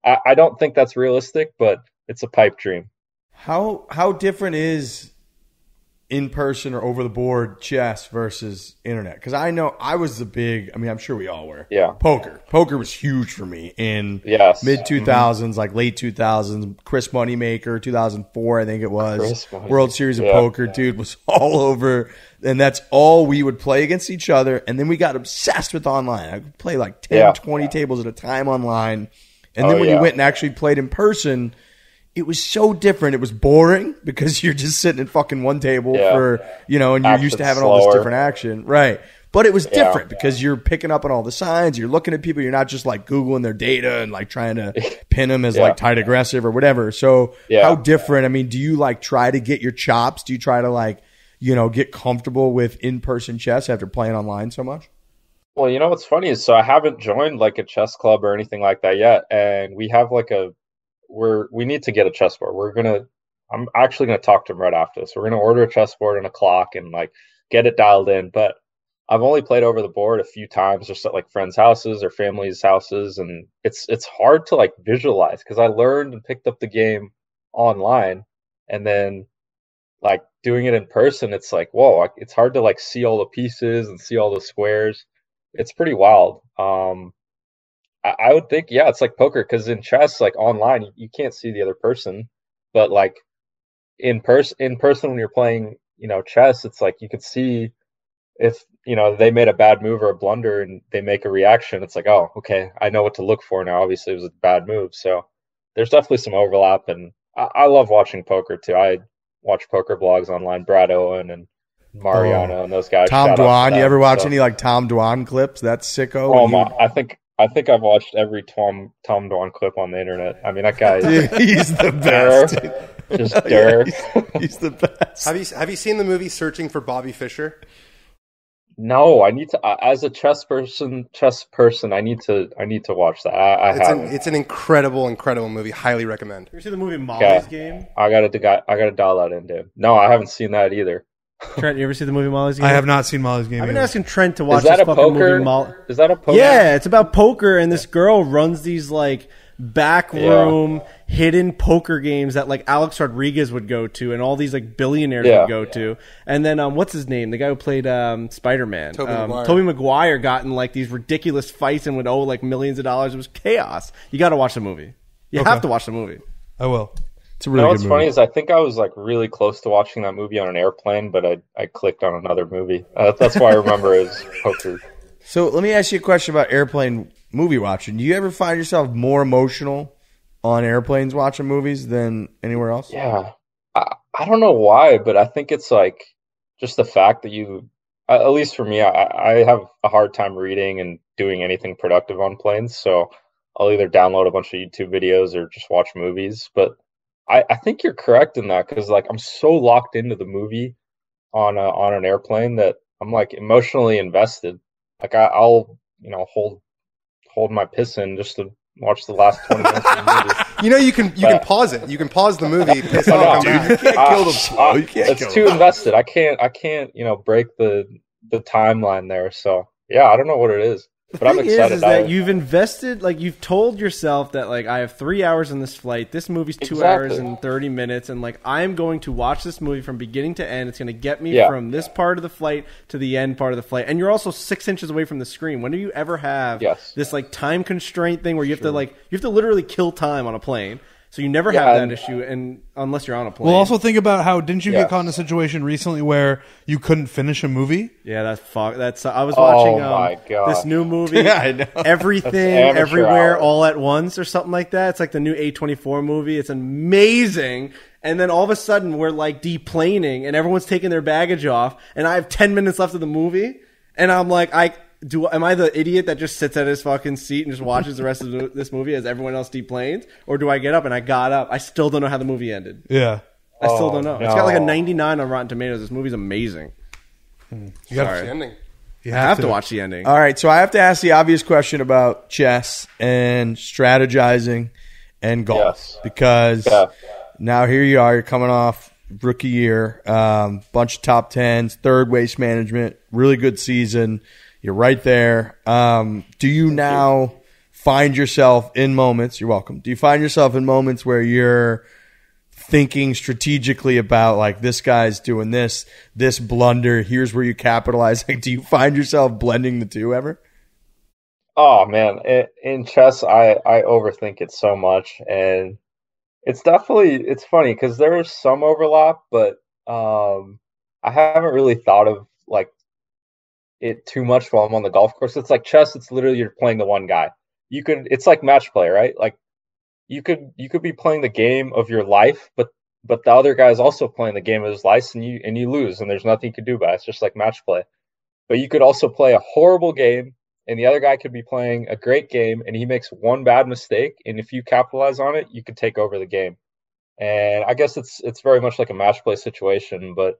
I don't think that's realistic, but it's a pipe dream. How different is in person or over the board chess versus internet? Because I know I was I'm sure we all were. Yeah. Poker was huge for me in mid 2000s, like late 2000s. Chris Moneymaker, 2004, I think it was. World Series of Poker, dude, was all over. And that's all we would play against each other. And then we got obsessed with online. I could play like 10, 20 tables at a time online. And then when you went and actually played in person, it was so different. It was boring because you're just sitting at fucking one table for, and you're used to having all this different action. Right. But it was different because you're picking up on all the signs. You're looking at people. You're not just like Googling their data and like trying to pin them as like tight aggressive or whatever. So how different? I mean, do you like try to get your chops? Do you try to like, get comfortable with in-person chess after playing online so much? Well, what's funny is, so I haven't joined like a chess club or anything like that yet. And we have like we need to get a chessboard. I'm actually going to talk to him right after this. We're going to order a chessboard and a clock and like get it dialed in. But I've only played over the board a few times, just at like friends' houses or families' houses. And it's hard to like visualize, because I learned and picked up the game online, and then like doing it in person, it's like, whoa, it's hard to like see all the pieces and see all the squares. It's pretty wild. I would think, it's like poker, because in chess, like online, you can't see the other person, but like in person when you're playing, chess, it's like you could see if they made a bad move or a blunder and they make a reaction. It's like, oh, okay, I know what to look for now. Obviously, it was a bad move, so there's definitely some overlap, and I love watching poker too. I watch poker blogs online, Brad Owen and Mariano and those guys. Tom Dwan, you ever watch any like Tom Dwan clips? That's sicko. Oh my! I think I've watched every Tom Dwan clip on the internet. I mean, that guy, he's the best. Just dirt. He's the best. Have you seen the movie Searching for Bobby Fischer? No, I need to. As a chess person, I need to watch that. It's an incredible movie. Highly recommend. You see the movie Molly's Game? I gotta dial that in, dude. No, I haven't seen that either. Trent, you ever see the movie Molly's Game? I have not seen Molly's Game. I've been either. asking Trent to watch this fucking movie. Is that a poker? Yeah, it's about poker, and this girl runs these like backroom hidden poker games that like Alex Rodriguez would go to, and all these like billionaires would go to. And then what's his name? The guy who played Spider-Man. Tobey Maguire got in like these ridiculous fights and would owe like millions of dollars. It was chaos. You got to watch the movie. You have to watch the movie. I will. It's a really good what's funny is I think I was like really close to watching that movie on an airplane, but I clicked on another movie. That's why I remember it as poker. So let me ask you a question about airplane movie watching. Do you ever find yourself more emotional on airplanes watching movies than anywhere else? Yeah. I don't know why, but I think it's like just the fact that at least for me, I have a hard time reading and doing anything productive on planes. So I'll either download a bunch of YouTube videos or just watch movies. But I think you're correct in that because like I'm so locked into the movie on an airplane that I'm like emotionally invested. Like I'll hold my piss in just to watch the last 20 minutes of the movie. You can pause it. You can pause the movie. Piss Oh, off, no, come dude, back. You can't kill them slow. You can't It's kill too them. invested. I can't break the timeline there. So yeah, I don't know what it is, but I'm thing excited. is that you've invested, like you've told yourself that like I have 3 hours in this flight. This movie's 2 hours Exactly. and 30 minutes, and like I'm going to watch this movie from beginning to end. It's going to get me Yeah. from this part of the flight to the end part of the flight. And you're also 6 inches away from the screen. When do you ever have Yes. this like time constraint thing where you have to literally kill time on a plane? So you never Yeah, have that and- issue, and unless you're on a plane. Well, also think about how didn't you Yeah. get caught in a situation recently where you couldn't finish a movie? yeah, that's. I was watching my God. this new movie, Yeah, I know. Everything, That's amateur Everywhere, hour. All at Once, or something like that. It's like the new A24 movie. It's amazing. And then all of a sudden, we're like deplaning, and everyone's taking their baggage off, and I have 10 minutes left of the movie, and I'm like, am I the idiot that just sits at his fucking seat and just watches the rest of this movie as everyone else deplanes, or do I get up? And I got up. I still don't know how the movie ended. Yeah. I still don't know. It's got like a no. 99 on Rotten Tomatoes. This movie's amazing. You got Sorry. The ending. You I have to watch the ending. All right, so I have to ask the obvious question about chess and strategizing and golf Yes. because Yeah. now here you are, you're coming off rookie year, bunch of top tens, third waste management, really good season. You're right there. Do you now find yourself in moments? You're welcome. Do you find yourself in moments where you're thinking strategically about like this guy's doing this blunder? Here's where you capitalize. Like, do you find yourself blending the two ever? Oh man, in chess, I overthink it so much, and it's funny because there is some overlap, but I haven't really thought of like it too much while I'm on the golf course. It's like chess. It's literally you're playing the one guy. It's like match play, right? Like you could be playing the game of your life, but the other guy is also playing the game of his life, and you lose, and there's nothing you can do about it. It's just like match play. But you could also play a horrible game, and the other guy could be playing a great game, and he makes one bad mistake, and if you capitalize on it, you could take over the game. And I guess it's very much like a match play situation, but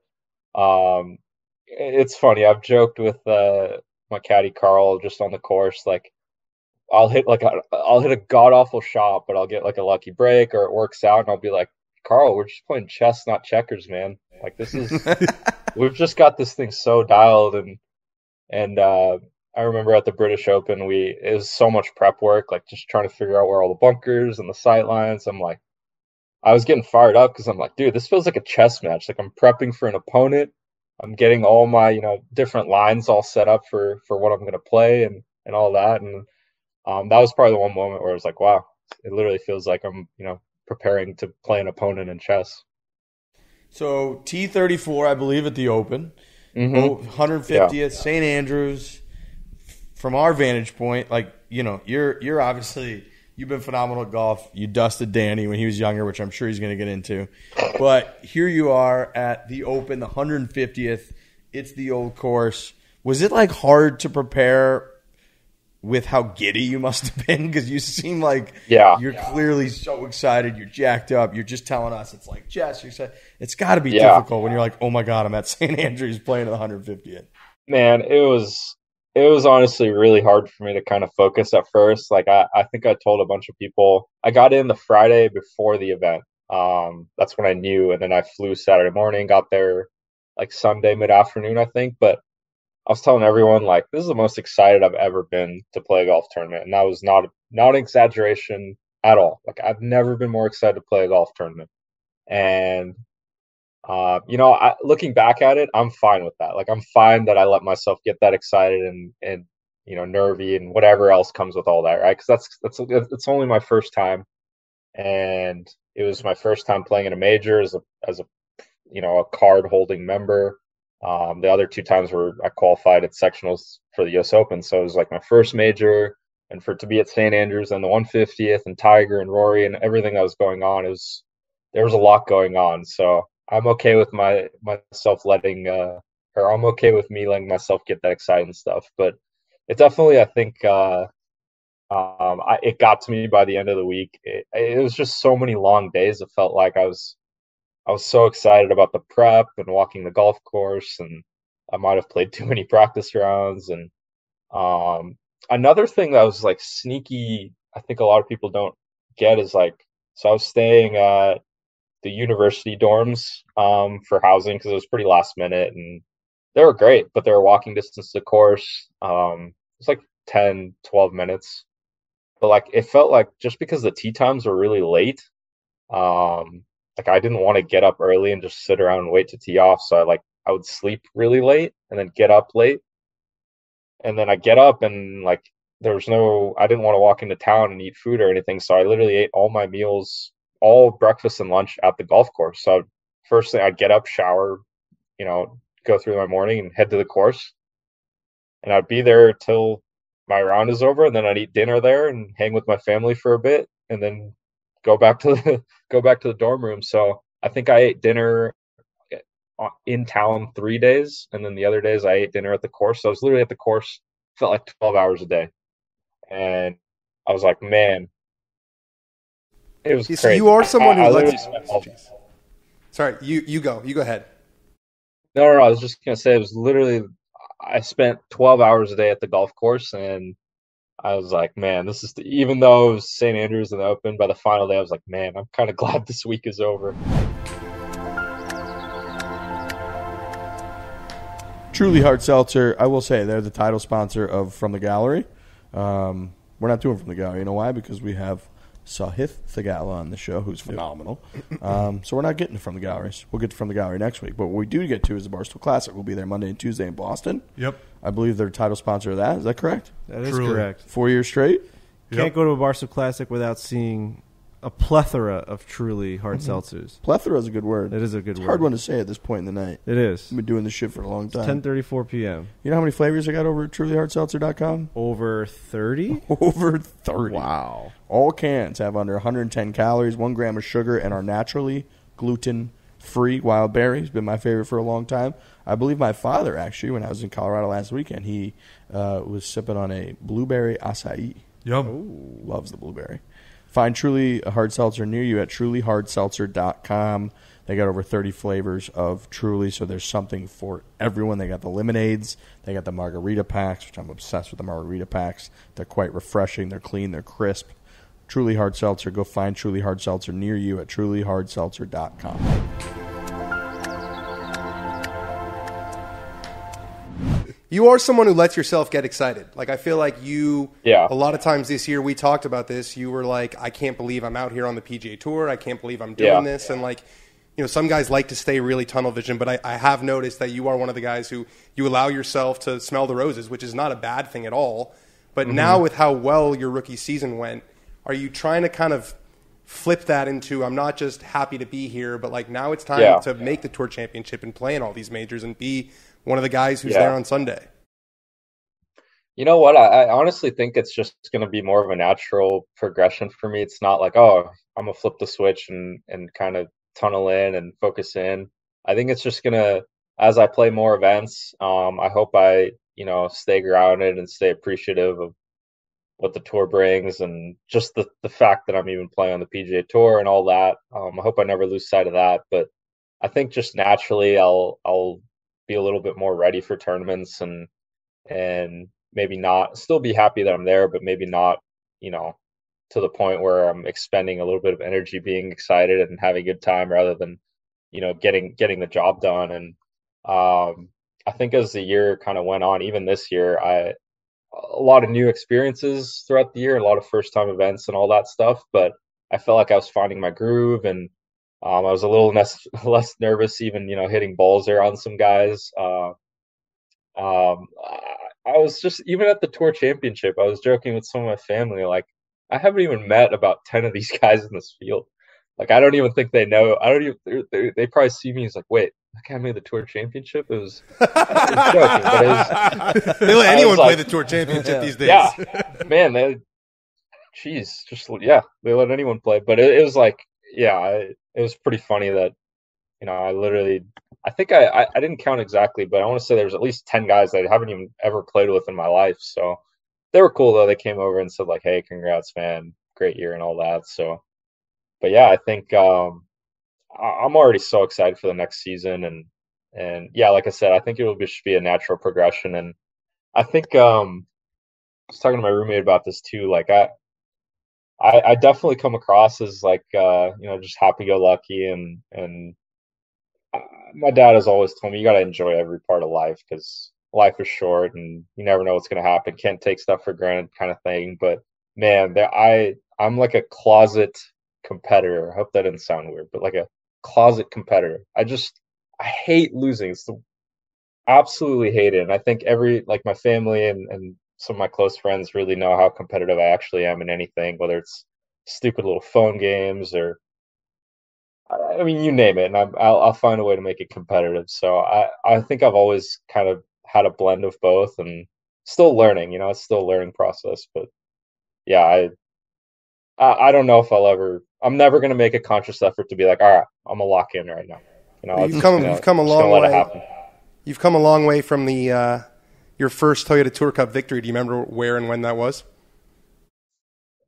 it's funny. I've joked with my caddy Carl just on the course, like I'll hit a god awful shot, but I'll get like a lucky break or it works out, and I'll be like, Carl, we're just playing chess, not checkers, man. Like this is we've just got this thing so dialed, and I remember at the British Open it was so much prep work, like just trying to figure out where all the bunkers and the sight lines. I was getting fired up because I'm like, dude, this feels like a chess match. Like I'm prepping for an opponent. I'm getting all my, different lines all set up for what I'm going to play and all that. And that was probably the one moment where I was like, wow, it literally feels like I'm, preparing to play an opponent in chess. So T34, I believe, at the Open, Mm-hmm. 150th, St. Andrews. From our vantage point, like, you're obviously, you've been phenomenal at golf. You dusted Danny when he was younger, which I'm sure he's going to get into. But here you are at the Open, the 150th. It's the old course. Was it like hard to prepare with how giddy you must have been? Because you seem like you're clearly so excited. You're jacked up. You're just telling us it's like chess. You're excited. It's got to be difficult when you're like, oh my God, I'm at St. Andrews playing at the 150th. Man, it was honestly really hard for me to kind of focus at first. Like I think I told a bunch of people I got in the Friday before the event. That's when I knew, and then I flew Saturday morning, got there like Sunday mid-afternoon, I think. But I was telling everyone like this is the most excited I've ever been to play a golf tournament, and that was not an exaggeration at all. Like I've never been more excited to play a golf tournament, and looking back at it, I'm fine with that. Like I'm fine that I let myself get that excited and nervy and whatever else comes with all that, right? Because it's only my first time, and it was my first time playing in a major as a card holding member. The other two times were I qualified at sectionals for the U.S. Open, so it was like my first major, and to be at St. Andrews and the 150th and Tiger and Rory and everything that was going on, there was a lot going on. So I'm okay with myself letting or I'm okay with me letting myself get that excited and stuff. But it definitely, I think, it got to me by the end of the week. It was just so many long days. It felt like I was so excited about the prep and walking the golf course, and I might have played too many practice rounds. And another thing that was like sneaky, I think a lot of people don't get is like, so I was staying at the university dorms for housing because it was pretty last minute, and they were great, but they were walking distance to the course. It was like 10, 12 minutes. But like it felt like just because the tee times were really late, like I didn't want to get up early and just sit around and wait to tee off. So I would sleep really late and then get up late. And then I get up and like I didn't want to walk into town and eat food or anything. So I literally ate all my meals, all breakfast and lunch at the golf course. So first thing I'd get up, shower, go through my morning and head to the course. And I'd be there till my round is over, and then I'd eat dinner there and hang with my family for a bit, and then go back to the dorm room. So I think I ate dinner in town 3 days, and then the other days I ate dinner at the course. So I was literally at the course, felt like 12 hours a day, and I was like, man, it was crazy. You are someone who lets. Sorry, you go ahead. No, I was just gonna say it was literally. I spent 12 hours a day at the golf course, and I was like, man, this is even though it was St. Andrews in the Open, by the final day, I was like, man, I'm kind of glad this week is over. Truly Hard Seltzer, I will say they're the title sponsor of From the Gallery. We're not doing From the Gallery. You know why? Because we have Sahith Theegala on the show, who's phenomenal. So we're not getting From the Galleries. We'll get to From the Gallery next week. But what we do get to is the Barstool Classic. We'll be there Monday and Tuesday in Boston. Yep. I believe they're title sponsor of that. Is that correct? That is correct. 4 years straight? Can't go to a Barstool Classic without seeing a plethora of truly hard seltzers. Plethora is a good word. It is a good It's word. a hard one to say at this point in the night. It is. I've been doing this shit for a long time. 10:34 p.m. You know how many flavors I got over at trulyhardseltzer.com? Over 30? Over 30. Wow. All cans have under 110 calories, 1 gram of sugar, and are naturally gluten-free. Wild berry has been my favorite for a long time. I believe my father, actually, when I was in Colorado last weekend, he was sipping on a blueberry acai. Yum. Ooh, loves the blueberry. Find Truly Hard Seltzer near you at trulyhardseltzer.com. They got over 30 flavors of Truly, so there's something for everyone. They got the lemonades. They got the margarita packs, which I'm obsessed with the margarita packs. They're quite refreshing. They're clean. They're crisp. Truly Hard Seltzer. Go find Truly Hard Seltzer near you at trulyhardseltzer.com. You are someone who lets yourself get excited. Like, I feel like a lot of times this year we talked about this. You were like, I can't believe I'm out here on the PGA Tour. I can't believe I'm doing this. And like, some guys like to stay really tunnel vision, but I have noticed that you are one of the guys who you allow yourself to smell the roses, which is not a bad thing at all. But now with how well your rookie season went, are you trying to kind of flip that into, I'm not just happy to be here, but like now it's time to make the Tour Championship and play in all these majors and be one of the guys who's there on Sunday? You know what? I honestly think it's just going to be more of a natural progression for me. It's not like, oh, I'm going to flip the switch and kind of tunnel in and focus in. I think it's just going to, as I play more events, I hope I, stay grounded and stay appreciative of what the tour brings and just the fact that I'm even playing on the PGA Tour and all that. I hope I never lose sight of that. But I think just naturally I'll be a little bit more ready for tournaments and maybe not still be happy that I'm there, but maybe not, to the point where I'm expending a little bit of energy being excited and having a good time rather than, getting the job done. And I think as the year kind of went on, even this year, a lot of new experiences throughout the year, a lot of first time events and all that stuff. But I felt like I was finding my groove, and I was a little less nervous, even, hitting balls there on some guys. I was just, even at the Tour Championship, I was joking with some of my family, like, I haven't even met about 10 of these guys in this field. Like, I don't even think they know. They probably see me as like, wait, that guy made the Tour Championship? I was joking, but it was, they let anyone play the Tour Championship these days. Yeah, man, they let anyone play. But it was like, it was pretty funny that, I literally I think I didn't count exactly, but I want to say there's at least 10 guys that I haven't even ever played with in my life. So they were cool though. They came over and said like, "Hey, congrats, man, great year and all that." So, but yeah, I think I'm already so excited for the next season, and yeah, like I said, I think it will just be a natural progression, and I think I was talking to my roommate about this too. Like I definitely come across as like just happy go lucky, and my dad has always told me you got to enjoy every part of life because life is short and you never know what's going to happen. Can't take stuff for granted, kind of thing. But man, I'm like a closet competitor. I hope that didn't sound weird, but like a closet competitor. I hate losing. Absolutely hate it. And I think my family and some of my close friends really know how competitive I actually am in anything, whether it's stupid little phone games or I mean, you name it, and I'll find a way to make it competitive. So I think I've always kind of had a blend of both, and still learning. It's still a learning process. But yeah, I don't know if I'm never gonna make a conscious effort to be like, all right, I'm gonna lock in right now. You've come a long way. You've come a long way from the your first Toyota Tour Cup victory. Do you remember where and when that was?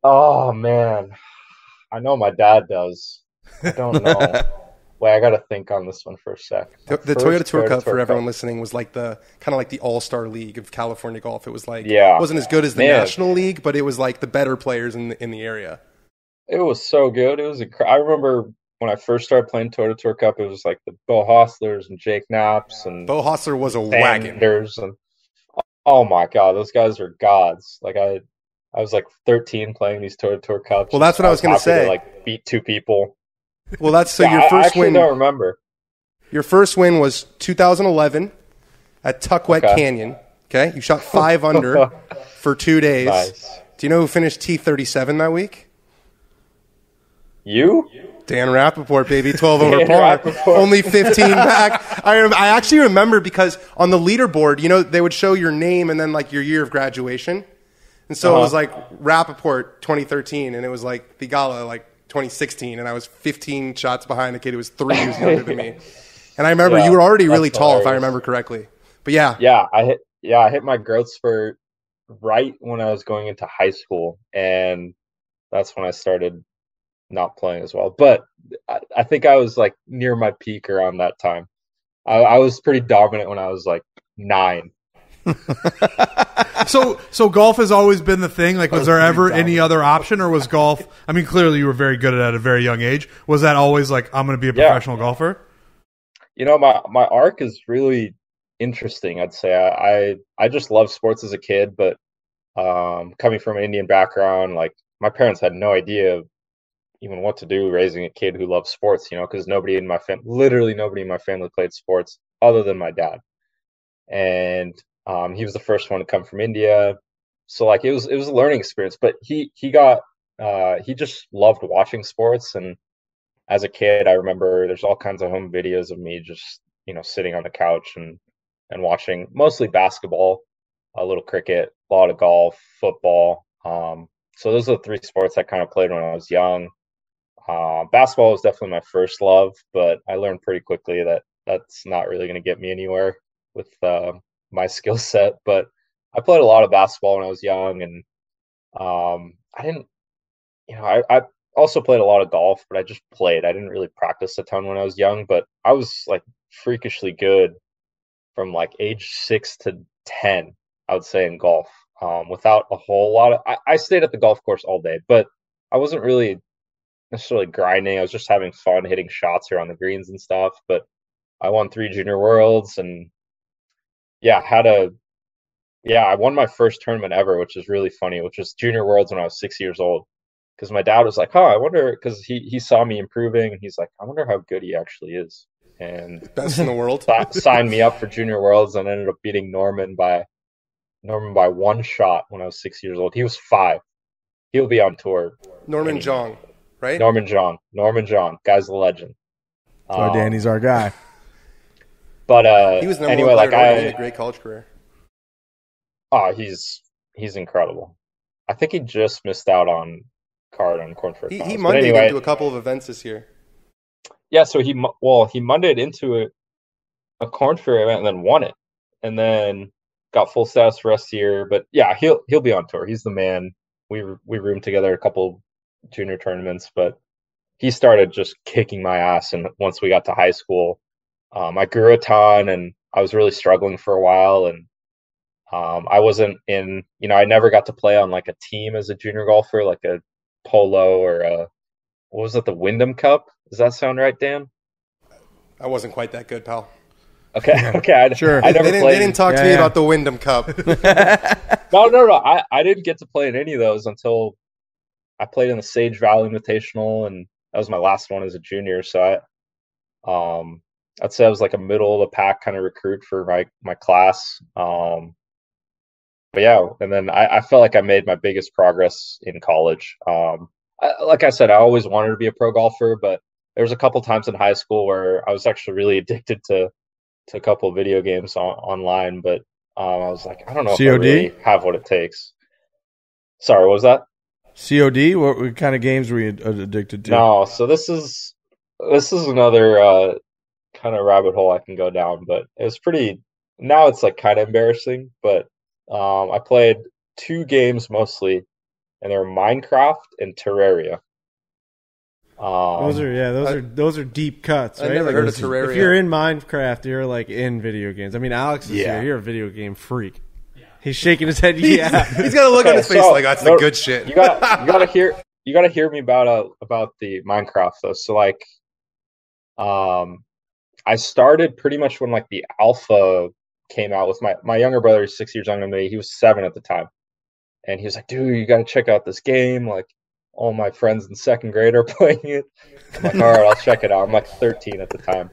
Oh man, I know my dad does. I don't know. Wait, I got to think on this one for a sec. The Toyota Tour Cup, for everyone listening, was like the kind of like the all-star league of California golf. It was like it wasn't as good as the National League, but it was like the better players in the area. It was so good. It was I remember when I first started playing Toyota Tour Cup, it was like the Bo Hostlers and Jake Knapps and Bo Hostler was a Sanders and oh my god, those guys are gods. Like I was like 13 playing these Toyota Tour Cups. Well, that's what I was going to say. Like beat two people. Well, that's so your first win. I don't remember. Your first win was 2011 at Tuckwet Canyon. Okay, you shot 5 under for 2 days. Nice. Do you know who finished T37 that week? You? Dan Rappaport, baby, 12 over par. Only 15 back. I actually remember because on the leaderboard, they would show your name and then like your year of graduation. And so it was like Rappaport 2013 and it was like Theegala like 2016 and I was 15 shots behind the kid who was 3 years younger than me. And I remember you were already really tall hilarious. If I remember correctly. But yeah. Yeah, I hit my growth spurt right when I was going into high school and that's when I started not playing as well. But I think I was like near my peak around that time. I was pretty dominant when I was like 9. So golf has always been the thing. Like, was there ever any other option, or was golf? I mean, clearly you were very good at a very young age. Was that always like, I'm going to be a professional golfer? My arc is really interesting. I'd say I just loved sports as a kid, but coming from an Indian background, like my parents had no idea even what to do raising a kid who loves sports. Because literally nobody in my family played sports other than my dad, and he was the first one to come from India. So like it was a learning experience, but he just loved watching sports. And as a kid, I remember there's all kinds of home videos of me just, sitting on the couch and watching mostly basketball, a little cricket, a lot of golf, football. So those are the 3 sports I kind of played when I was young. Basketball was definitely my first love, but I learned pretty quickly that that's not really going to get me anywhere with my skill set. But I played a lot of basketball when I was young, and I didn't, I also played a lot of golf, but I just played. I didn't really practice a ton when I was young, but I was like freakishly good from like age 6 to 10, I would say, in golf, without a whole lot of, I stayed at the golf course all day, but I wasn't really necessarily grinding. I was just having fun hitting shots here on the greens and stuff. But I won 3 junior worlds and I won my first tournament ever, which is really funny, which was junior worlds when I was 6 years old. Because my dad was like, I wonder, because he saw me improving and he's like, I wonder how good he actually is. And best in the world. Signed me up for junior worlds and ended up beating Norman by 1 shot when I was 6 years old. He was 5. He'll be on tour. Norman Jong, right? Norman Jong. Guy's a legend. So Danny's our guy. But he was number anyway, one player like in a great college career. Oh, he's incredible. I think he just missed out on card on Corn Ferry. He Mondayed into a couple of events this year. Yeah, so he Mondayed into it a Corn Ferry event and then won it, and then got full status for the rest of the year. But yeah, he'll be on tour. He's the man. We roomed together at a couple junior tournaments, but he started just kicking my ass. And once we got to high school, I grew a ton, and I was really struggling for a while. And I wasn't in, I never got to play on like a team as a junior golfer, like a polo or what was it, the Wyndham Cup? Does that sound right, Dan? I wasn't quite that good, pal. Okay, okay. Sure. I never They played. didn't talk to me about the Wyndham Cup. No. I didn't get to play in any of those until I played in the Sage Valley Invitational, and that was my last one as a junior. So I'd say I was like a middle of the pack kind of recruit for my class. But yeah, and then I felt like I made my biggest progress in college. Like I said, I always wanted to be a pro golfer, but there was a couple times in high school where I was actually really addicted to a couple of video games online, but I was like, I don't know if I really have what it takes. Sorry, what was that? COD? What kind of games were you addicted to? No, so this is another kind of rabbit hole I can go down, but it was pretty. Now it's like kind of embarrassing, but I played 2 games mostly, and they were Minecraft and Terraria. Those are deep cuts. Right? I never heard of Terraria. If you're in Minecraft, you're like in video games. I mean, Alex is here. You're a video game freak. He's shaking his head. Yeah, he's got a look on his face like that's the good shit. You gotta hear me about the Minecraft though. So like, I started pretty much when like the alpha came out. With my younger brother, is 6 years younger than me. He was 7 at the time, and he was like, "Dude, you gotta check out this game. Like, all my friends in 2nd grade are playing it." I'm like, "All right, I'll check it out." I'm like 13 at the time,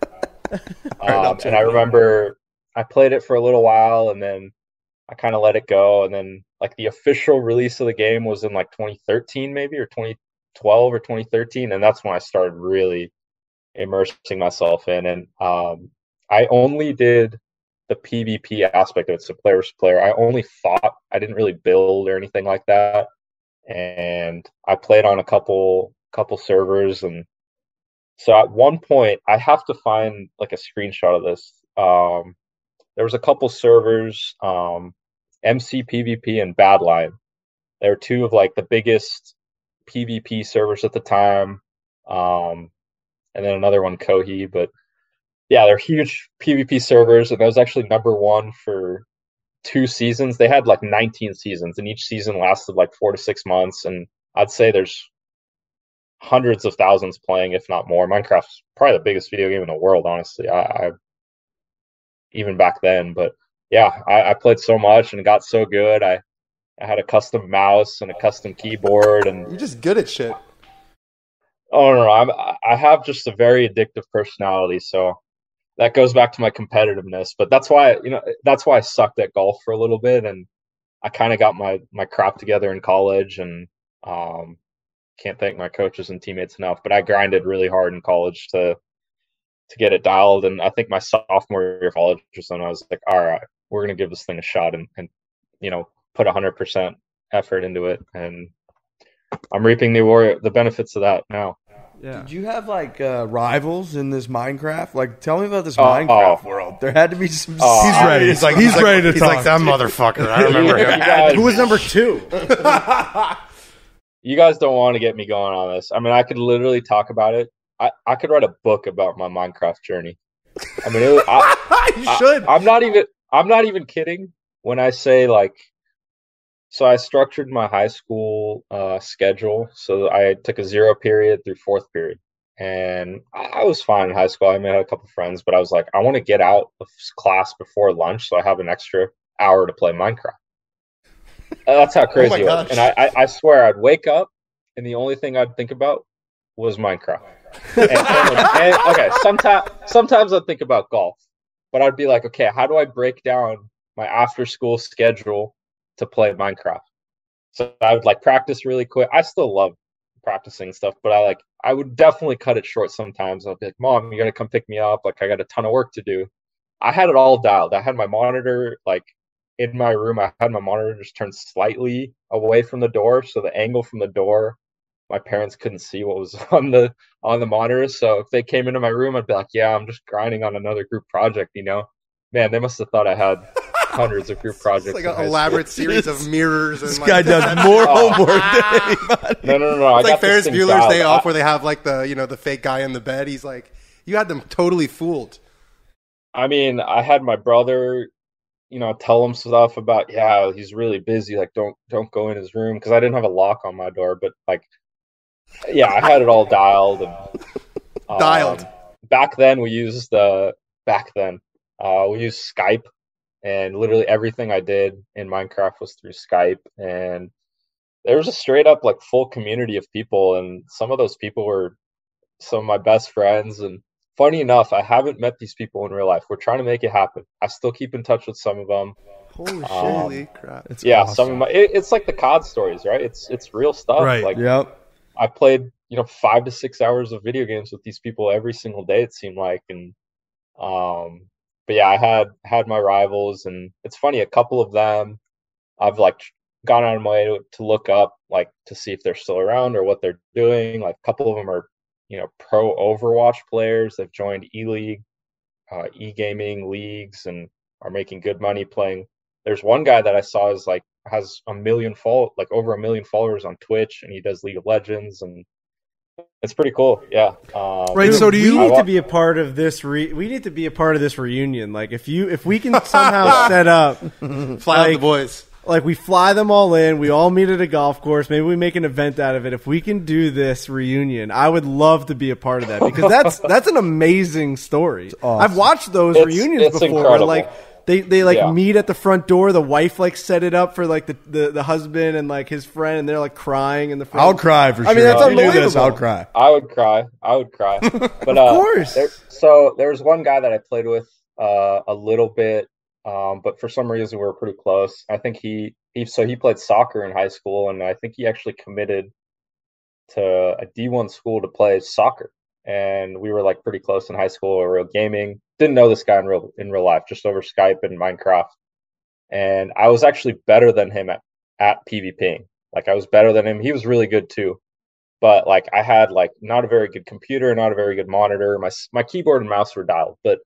and I remember I played it for a little while, and then I kind of let it go. And then like the official release of the game was in like 2013 maybe, or 2012 or 2013, and that's when I started really immersing myself in. And I only did the PvP aspect of it, so player versus player. I only fought. I didn't really build or anything like that. And I played on a couple servers, and so at one point I have to find like a screenshot of this. There was a couple servers, MC PvP and Badline. They were 2 of like the biggest PvP servers at the time, and then another one, Kohi. But yeah, they're huge PvP servers, and that was actually #1 for 2 seasons. They had like 19 seasons, and each season lasted like 4 to 6 months. And I'd say there's hundreds of thousands playing, if not more. Minecraft's probably the biggest video game in the world, honestly. I even back then, but yeah, I played so much and got so good. I had a custom mouse and a custom keyboard, and you're just good at shit. Oh no, I have just a very addictive personality, so that goes back to my competitiveness. But that's why I sucked at golf for a little bit, and I kind of got my crap together in college, and can't thank my coaches and teammates enough. But I grinded really hard in college to get it dialed, and I think my sophomore year of college or something, I was like, all right, we're gonna give this thing a shot, and put 100% effort into it, and I'm reaping the benefits of that now. Yeah. Did you have like rivals in this Minecraft? Like, tell me about this Minecraft world. There had to be some. He's ready. He's ready to talk. He's like that motherfucker. I remember him. Who was number 2? You guys don't want to get me going on this. I mean, I could literally talk about it. I could write a book about my Minecraft journey. I mean, you should. I'm not even kidding when I say like. So I structured my high school schedule. So I took a 0 period through 4th period, and I was fine in high school. I met a couple friends, but I was like, I want to get out of class before lunch, so I have an extra hour to play Minecraft. That's how crazy it was. And I swear, I'd wake up, and the only thing I'd think about was Minecraft. and okay, sometimes I'd think about golf, but I'd be like, okay, how do I break down my after-school schedule to play Minecraft? So I would like practice really quick. I still love practicing stuff, but I would definitely cut it short sometimes. I'll be like, Mom, you gotta come pick me up. Like, I got a ton of work to do. I had it all dialed. I had my monitor like in my room. I had my monitor just turned slightly away from the door, so the angle from the door my parents couldn't see what was on the monitor. So if they came into my room, I'd be like, yeah, I'm just grinding on another group project, you know? Man, they must have thought I had hundreds of group projects. It's like an elaborate series of mirrors. And This guy does more homework than anybody. No. It's like Ferris Bueller's Day Off, where they have like the fake guy in the bed. He's like, you had them totally fooled. I mean, I had my brother, tell him stuff about, yeah, he's really busy. Like, don't go in his room, because I didn't have a lock on my door. But like, yeah, I had it all dialed. And, Dialed. Back then, we used Skype, and literally everything I did in Minecraft was through Skype. And there was a straight up like full community of people, and some of those people were some of my best friends. And funny enough, I haven't met these people in real life. We're trying to make it happen. I still keep in touch with some of them. Holy crap! It's Yeah, awesome. some of it's like the COD stories, right? It's real stuff. Right. Like, Yep. I played 5 to 6 hours of video games with these people every single day, it seemed like. And but yeah, I had my rivals, and it's funny, a couple of them I've like gone out of my way to look up, like, to see if they're still around or what they're doing. Like, a couple of them are pro Overwatch players. They've joined e-league, e-gaming leagues, and are making good money playing. There's one guy that I saw has over 1 million followers on Twitch, and he does League of Legends, and it's pretty cool. Yeah. Right. So do we you need to be a part of this? We need to be a part of this reunion. Like, if we can somehow set up, Fly out the boys. like, we fly them all in, we all meet at a golf course, maybe we make an event out of it. If we can do this reunion, I would love to be a part of that, because that's an amazing story. awesome. I've watched those reunions it's before, incredible. where like they meet at the front door. The wife like set it up for like the husband and like his friend, and they're like crying in the front. I'll cry for sure. I mean, that's If you do this, unbelievable. I'll cry. I would cry. But Of course. So there was one guy that I played with a little bit, but for some reason we were pretty close. I think he played soccer in high school, and I think he actually committed to a D1 school to play soccer. And we were like pretty close in high school. We were gaming. Didn't know this guy in real life, just over Skype and Minecraft. And I was actually better than him at PvPing. Like, I was better than him. He was really good too. But like, I had like not a very good computer, not a very good monitor. My keyboard and mouse were dialed, but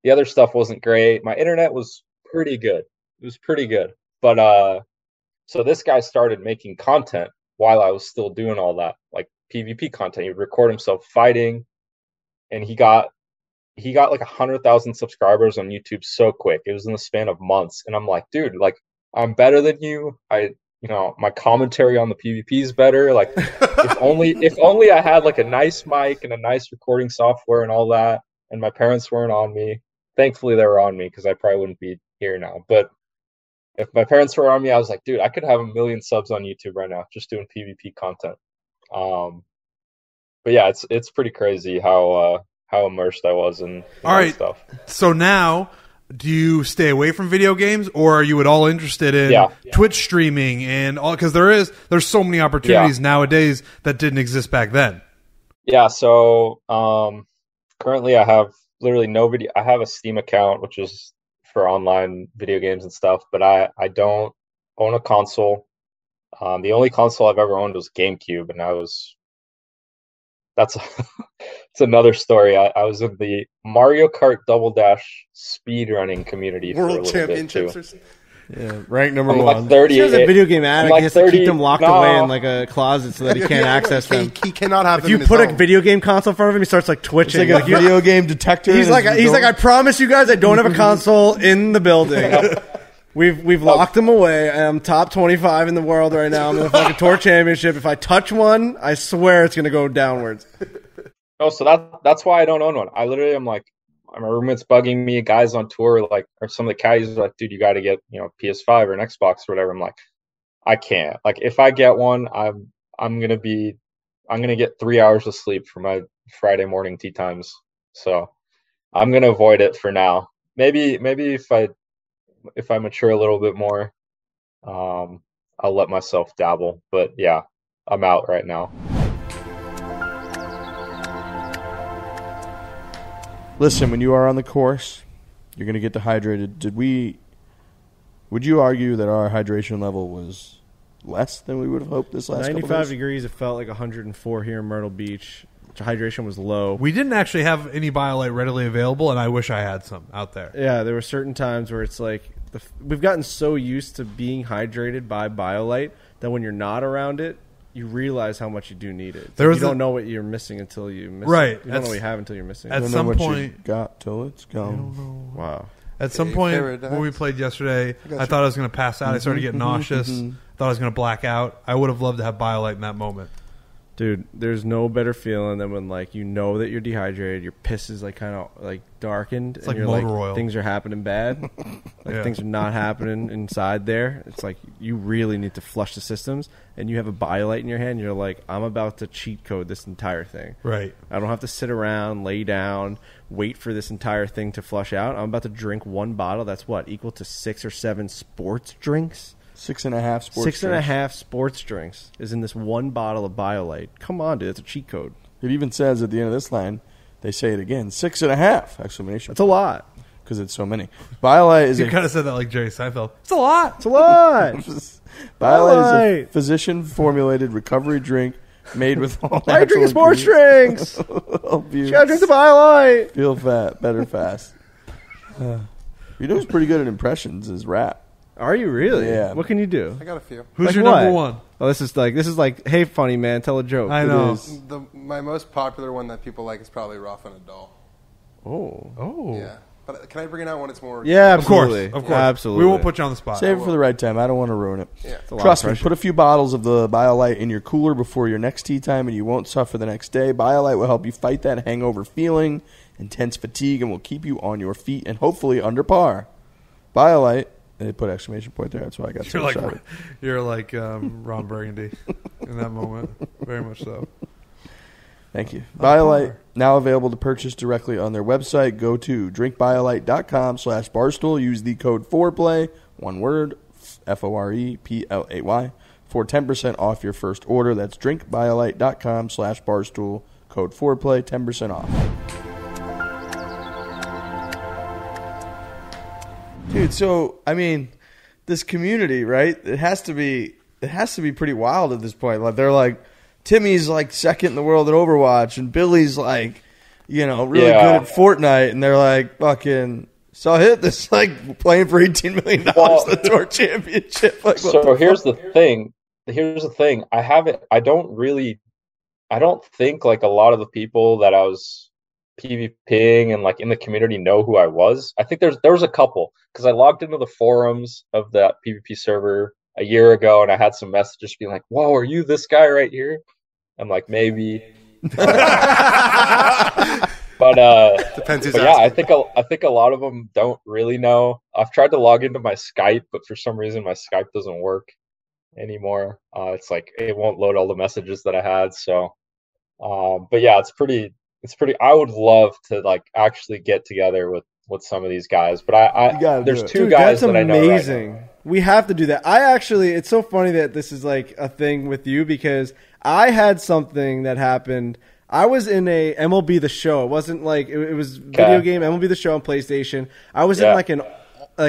the other stuff wasn't great. My internet was pretty good. It was pretty good. But so this guy started making content while I was still doing all that, like PvP content. He would record himself fighting, and he got like 100,000 subscribers on YouTube so quick. It was in the span of months. And I'm like, dude, like, I'm better than you. My commentary on the PvP is better. Like, if only I had like a nice mic and a nice recording software and all that, and my parents weren't on me. Thankfully they were on me, because I probably wouldn't be here now. But if my parents were on me, I was like, dude, I could have 1 million subs on YouTube right now just doing PvP content. But yeah, it's pretty crazy how immersed I was in All right. stuff. So now, do you stay away from video games, or are you at all interested in Twitch streaming and all? Because there's so many opportunities nowadays that didn't exist back then. Yeah. So currently, I have literally nobody. I have a Steam account, which is for online video games and stuff, but I don't own a console. The only console I've ever owned was GameCube, and that's it's another story. I was in the Mario Kart Double Dash speedrunning community for a World little championships. bit too. Yeah, rank number I'm one. like 30. He has a video game addict. like He has to keep 30 them locked away in like a closet so that he can't access them. He cannot have If them you in his put a home. video game console in front of him, he starts like It's twitching. like a video game detector. He's like, I promise you guys, I don't have a console in the building. We've locked him away. I'm top 25 in the world right now. I'm in the fucking tour championship. If I touch one, I swear it's gonna go downwards. Oh, so that's why I don't own one. I literally am like, my roommate's bugging me. Guys on tour, like, or some of the caddies are like, dude, you got to get PS5 or an Xbox or whatever. I'm like, I can't. Like, if I get one, I'm gonna get 3 hours of sleep for my Friday morning tea times. So I'm gonna avoid it for now. Maybe if I mature a little bit more, I'll let myself dabble. But yeah, I'm out right now. Listen, when you are on the course, you're going to get dehydrated. Would you argue that our hydration level was less than we would have hoped this last 95 couple days. degrees. It felt like 104 here in Myrtle Beach. Hydration was low. We didn't actually have any BioLite readily available, and I wish I had some out there. Yeah, there were certain times where it's like we've gotten so used to being hydrated by BioLite that when you're not around it, you realize how much you do need it. You don't know what you're missing until you miss right. it. You don't know what you have until you're missing it. At some point, got till it's gone. Wow. At some point when we played yesterday, I thought I was going to pass out. I started getting nauseous. Thought I was going to black out. I would have loved to have BioLite in that moment. Dude, there's no better feeling than when like you know that you're dehydrated, your piss is like kind of like darkened, it's and like you're motor like oil. Things are happening bad, things are not happening inside there. It's like you really need to flush the systems, and you have a BioLite in your hand. And you're like, I'm about to cheat code this entire thing. Right. I don't have to sit around, lay down, wait for this entire thing to flush out. I'm about to drink one bottle. That's what, equal to 6 or 7 sports drinks. 6.5 sports. 6.5 sports drinks is in this one bottle of BioLite. Come on, dude, that's a cheat code. It even says at the end of this line, they say it again, 6.5 exclamation. That's a lot because it's so many. BioLite is you kind of said that like Jerry Seinfeld. It's a lot. It's a lot. BioLite is a physician-formulated recovery drink made with all natural I drink sports drinks. Help you. Gotta drink the BioLite. Feel fat, better fast. You know who's pretty good at impressions is Rap. Are you really? Yeah. What can you do? I got a few. Who's Like your what? number one? Oh, this is like, hey, funny man, tell a joke. I know. My most popular one that people like is probably Roughing a Doll. Oh. Yeah. But can I bring it out when it's more... Yeah, Of course. absolutely. Of course. Absolutely. We won't put you on the spot. Save it for the right time. I don't want to ruin it. Yeah. Trust me, put a few bottles of the BioLite in your cooler before your next tea time and you won't suffer the next day. BioLite will help you fight that hangover feeling, intense fatigue, and will keep you on your feet and hopefully under par. BioLite... They put exclamation point there. That's why I got so excited. You're like Ron Burgundy in that moment. Very much so. Thank you. BioLite, now available to purchase directly on their website. Go to drinkbiolite.com/Barstool. Use the code FOREPLAY, one word, FOREPLAY, for 10% off your first order. That's drinkbiolite.com/Barstool. Code FOREPLAY, 10% off. Dude, so I mean, this community, right? It has to be pretty wild at this point. Like they're like, Timmy's like second in the world at Overwatch, and Billy's like, really good at Fortnite, and they're like, fucking Sahith this like playing for $18 million the tour championship. Like, so here's the thing. I don't think like a lot of the people that I was PvPing and like in the community know who I was. I think there was a couple because I logged into the forums of that PvP server a year ago and I had some messages being like, "Whoa, are you this guy right here?" I'm like, maybe. But depends who's yeah, asking. I think a lot of them don't really know. I've tried to log into my Skype, but for some reason my Skype doesn't work anymore. It's like it won't load all the messages that I had. So, but yeah, it's pretty. I would love to like actually get together with some of these guys, but there's two guys that I know. That's amazing. Right, we have to do that. It's so funny that this is like a thing with you because I had something that happened. I was in a MLB The Show. It wasn't like it was video game MLB The Show on PlayStation. I was in like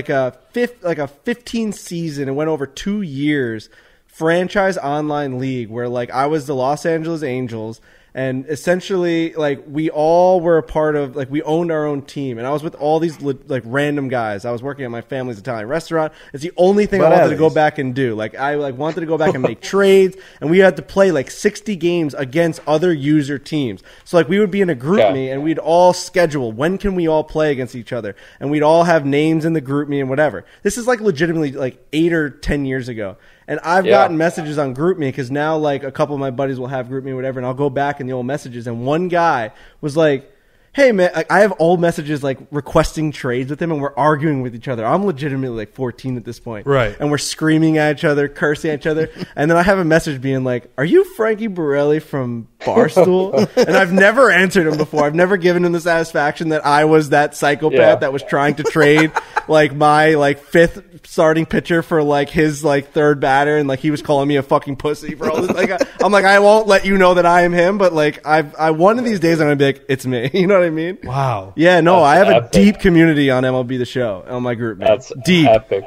a 15 season. It went over 2 years. Franchise online league where like I was the Los Angeles Angels. And essentially, like, we all were a part of, like, we owned our own team. And I was with all these, like, random guys. I was working at my family's Italian restaurant. It's the only thing I wanted to go back and do. Like, I, like, wanted to go back and make trades. And we had to play, like, 60 games against other user teams. So, like, we would be in a group me, and we'd all schedule when can we all play against each other. And we'd all have names in the group me and whatever. This is, like, legitimately, like, 8 or 10 years ago. And I've gotten messages on GroupMe because now, like, a couple of my buddies will have GroupMe or whatever, and I'll go back in the old messages. And one guy was like, "Hey, man, I have old messages, like, requesting trades with him, and we're arguing with each other. I'm legitimately, like, 14 at this point. Right. And we're screaming at each other, cursing at each other. And then I have a message being like, "Are you Frankie Borelli from Barstool?" And I've never answered him before. I've never given him the satisfaction that I was that psychopath that was trying to trade, like, my, like, 5th starting pitcher for, like, his, like, 3rd batter, and, like, he was calling me a fucking pussy for all this. Like, I'm like, I won't let you know that I am him, but, like, one of these days I'm going to be like, it's me. You know what I mean? Wow. Yeah, no, That's I have epic. a deep community on MLB The Show, on my group, man. That's deep. epic.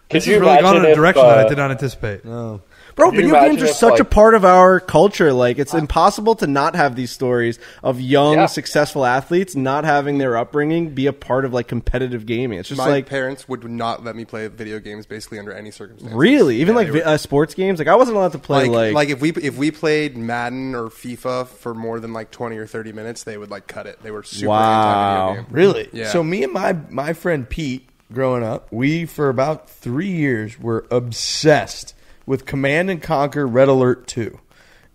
Could This you has really gone in a imagine direction if, that I did not anticipate. No. Bro, Could you video games imagine are if, such a like- part of our culture. Like, it's impossible to not have these stories of young, successful athletes not having their upbringing be a part of, like, competitive gaming. It's just My like... parents would not let me play video games basically under any circumstances. Really? Even, Yeah, like, they were- sports games? Like, I wasn't allowed to play, like if we played Madden or FIFA for more than like 20 or 30 minutes, they would like cut it. They were super Wow. anti-video game. Really? Yeah. So me and my friend Pete, growing up, we for about 3 years were obsessed with Command and Conquer Red Alert 2.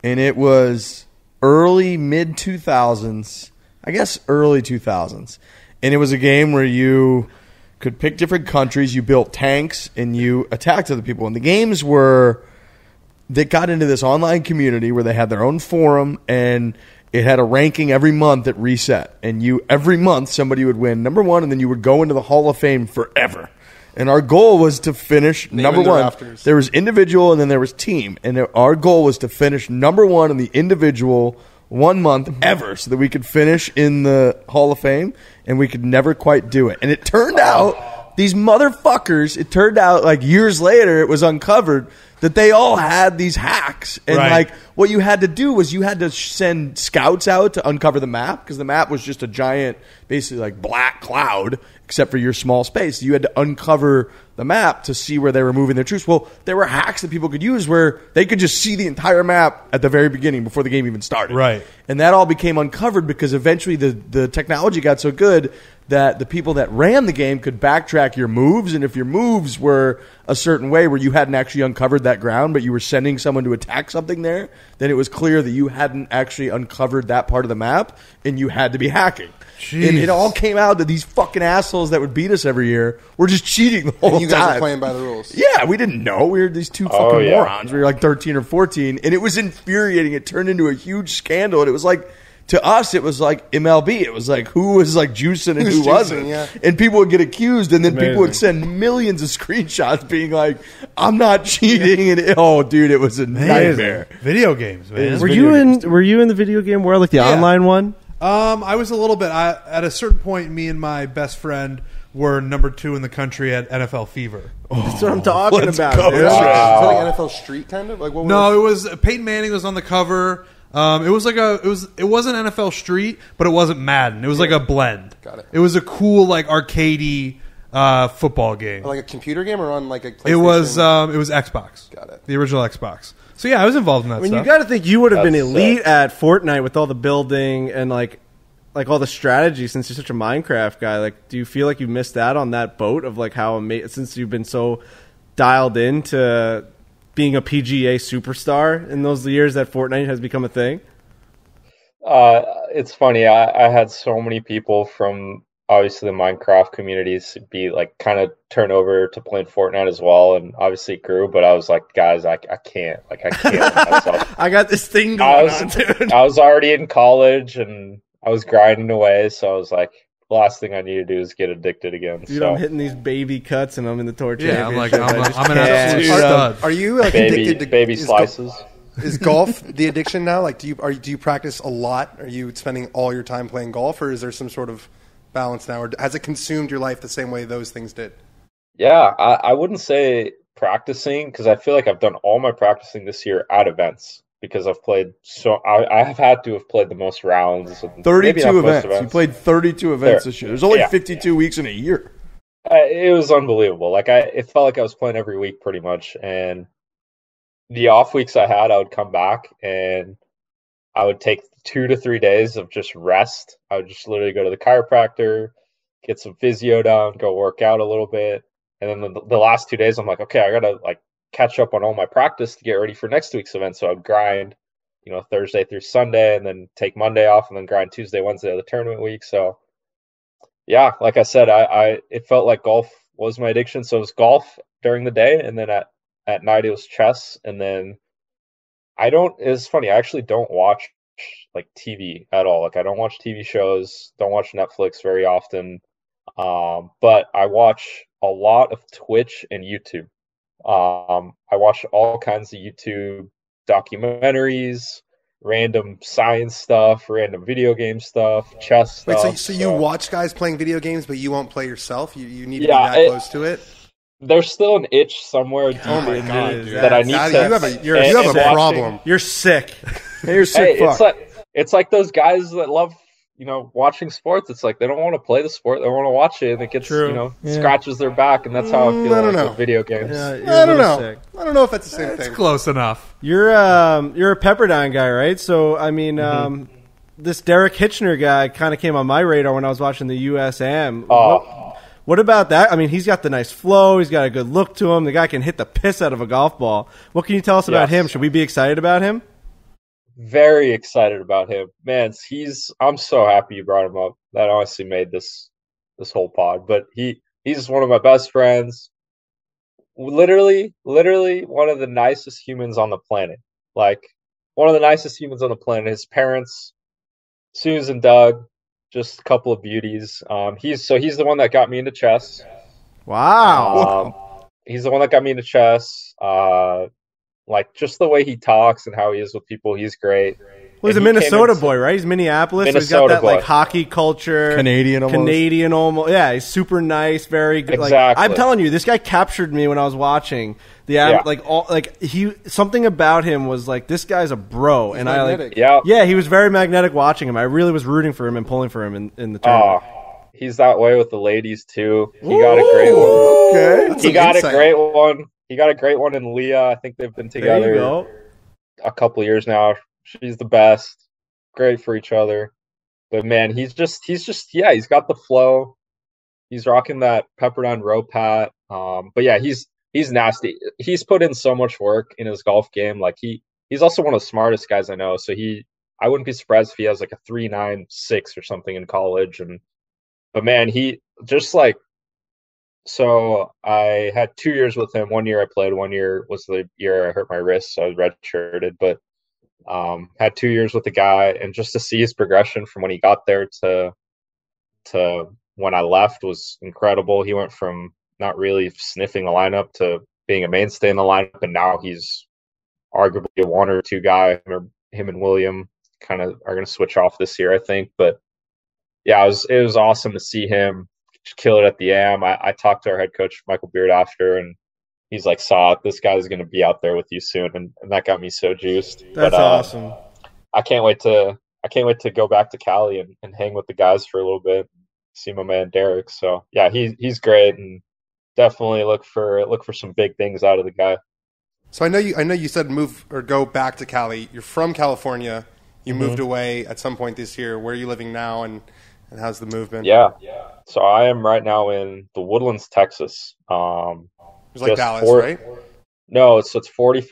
And it was early, mid-2000s, I guess early 2000s. And it was a game where you could pick different countries, you built tanks, and you attacked other people. And the games they got into this online community where they had their own forum, and it had a ranking every month that reset. And every month somebody would win number one, and then you would go into the Hall of Fame forever. And our goal was to finish number one. Rafters. There was individual and then there was team. And our goal was to finish number one in the individual 1 month ever so that we could finish in the Hall of Fame, and we could never quite do it. And it turned out, these motherfuckers, it turned out like years later it was uncovered that they all had these hacks. And like what you had to do was you had to send scouts out to uncover the map, because the map was just a giant, basically like black cloud, except for your small space. You had to uncover the map to see where they were moving their troops. Well, there were hacks that people could use where they could just see the entire map at the very beginning before the game even started. Right. And that all became uncovered because eventually the technology got so good that the people that ran the game could backtrack your moves. And if your moves were a certain way where you hadn't actually uncovered that ground, but you were sending someone to attack something there, then it was clear that you hadn't actually uncovered that part of the map and you had to be hacking. Jeez. And it all came out that these fucking assholes that would beat us every year were just cheating the whole And you guys time. were playing by the rules. Yeah, we didn't know. We were these two fucking morons. We were like 13 or 14, and it was infuriating. It turned into a huge scandal, and it was like, to us, it was like MLB. It was like who was like juicing and who wasn't. Yeah. And people would get accused, and then Amazing. people would send millions of screenshots being like, I'm not cheating. And oh, dude, it was a nightmare. Video games, man. Were you in the video game world, like the online one? I was a little bit. At a certain point, me and my best friend were number 2 in the country at NFL Fever. That's what I'm talking let's about. go. Dude. Is that like NFL Street kind of? Like what? No, it was Peyton Manning was on the cover. It wasn't NFL Street, but it wasn't Madden. It was like a blend. Got it. It was a cool like arcadey football game. Like a computer game or on like a PlayStation? It was Xbox. Got it. The original Xbox. So yeah, I was involved in that I mean, stuff. you got to think you would have been That's elite sick. at Fortnite with all the building and like all the strategy. Since you're such a Minecraft guy, like, do you feel like you missed out on that boat of like how since you've been so dialed into being a PGA superstar in those years that Fortnite has become a thing? It's funny. I had so many people from obviously the Minecraft communities be like kind of turn over to playing Fortnite as well, and obviously it grew. But I was like, guys, I can't myself. I got this thing going on, dude. I was already in college and I was grinding away, so I was like, the last thing I need to do is get addicted again. Dude, so I'm hitting these baby cuts and I'm in the tour Yeah, I'm like, championship. I'm an absolute stud. Are you like addicted to baby is slices. Is golf the addiction now? Like, do you practice a lot? Are you spending all your time playing golf, or is there some sort of balance now, or has it consumed your life the same way those things did? Yeah, I wouldn't say practicing, because I feel like I've done all my practicing this year at events, because I've played I have had to have played the most rounds. And 32 events. You played 32 events this year. There's only Yeah. 52 weeks in a year. It was unbelievable. Like it felt like I was playing every week pretty much, and the off weeks I had, I would come back and I would take 2 to 3 days of just rest. I would just literally go to the chiropractor, get some physio done, go work out a little bit. And then the last 2 days, I'm like, okay, I got to like catch up on all my practice to get ready for next week's event. So I'd grind, Thursday through Sunday, and then take Monday off, and then grind Tuesday, Wednesday of the tournament week. So yeah, like I said, it felt like golf was my addiction. So it was golf during the day, and then at night it was chess. And then it's funny, I actually don't watch like TV at all. Like I don't watch TV shows, don't watch Netflix very often. But I watch a lot of Twitch and YouTube. I watch all kinds of YouTube documentaries, random science stuff, random video game stuff, chess stuff. Wait, so you watch guys playing video games, but you won't play yourself? You need to be that close to it? there's still an itch somewhere deep Oh my in God, me dude. that I need Now to. you have a problem. You're sick. Hey, you're sick Hey, fuck. it's like those guys that love watching sports. It's like they don't want to play the sport, they want to watch it, and it gets scratches their back, and that's how I feel with video games. I don't know. Sick. I don't know if that's the same It's thing. close enough. You're a Pepperdine guy, right? So I mean, this Derek Hitchner guy kind of came on my radar when I was watching the USM. What about that? I mean, he's got the nice flow. He's got a good look to him. The guy can hit the piss out of a golf ball. What can you tell us about him? Should we be excited about him? Very excited about him, man. I'm so happy you brought him up. That honestly made this whole pod. But he's one of my best friends. Literally one of the nicest humans on the planet. Like one of the nicest humans on the planet. His parents, Susan, Doug, just a couple of beauties. He's the one that got me into chess. Wow. He's the one that got me into chess. Like just the way he talks and how he is with people, he's great. Well, he's a Minnesota boy, right? He's Minneapolis. So he's got that like hockey culture, Canadian almost. Yeah, he's super nice, very good. Exactly. Like, I'm telling you, this guy captured me when I was watching something about him was like, this guy's a bro, and magnetic. he was very magnetic watching him. I really was rooting for him and pulling for him in the tournament. He's that way with the ladies too. He got a great one. Okay, he got a great one. He got a great one in Leah. I think they've been together a couple years now. She's the best. Great for each other. But man, he's got the flow. He's rocking that Pepperdine row pat. But yeah, he's nasty. He's put in so much work in his golf game. Like he's also one of the smartest guys I know. So I wouldn't be surprised if he has like a 3.96 or something in college. But man, he just like. So I had 2 years with him. 1 year I played. 1 year was the year I hurt my wrist, so I was redshirted. But had 2 years with the guy, and just to see his progression from when he got there to when I left was incredible. He went from not really sniffing the lineup to being a mainstay in the lineup, and now he's arguably a 1 or 2 guy. Him and William kind of are going to switch off this year, I think. But yeah, it was awesome to see him kill it at the AM. I talked to our head coach Michael Beard after, and he's like, this guy's going to be out there with you soon, and that got me so juiced. That's awesome. I can't wait to go back to Cali and hang with the guys for a little bit, see my man Derek. So yeah, he's great, and definitely look for some big things out of the guy. So I know you said move or go back to Cali. You're from California. You moved away at some point this year. Where are you living now, and how's the move been? Yeah. So I am right now in the Woodlands, Texas. It's like Dallas, right? No, it's 40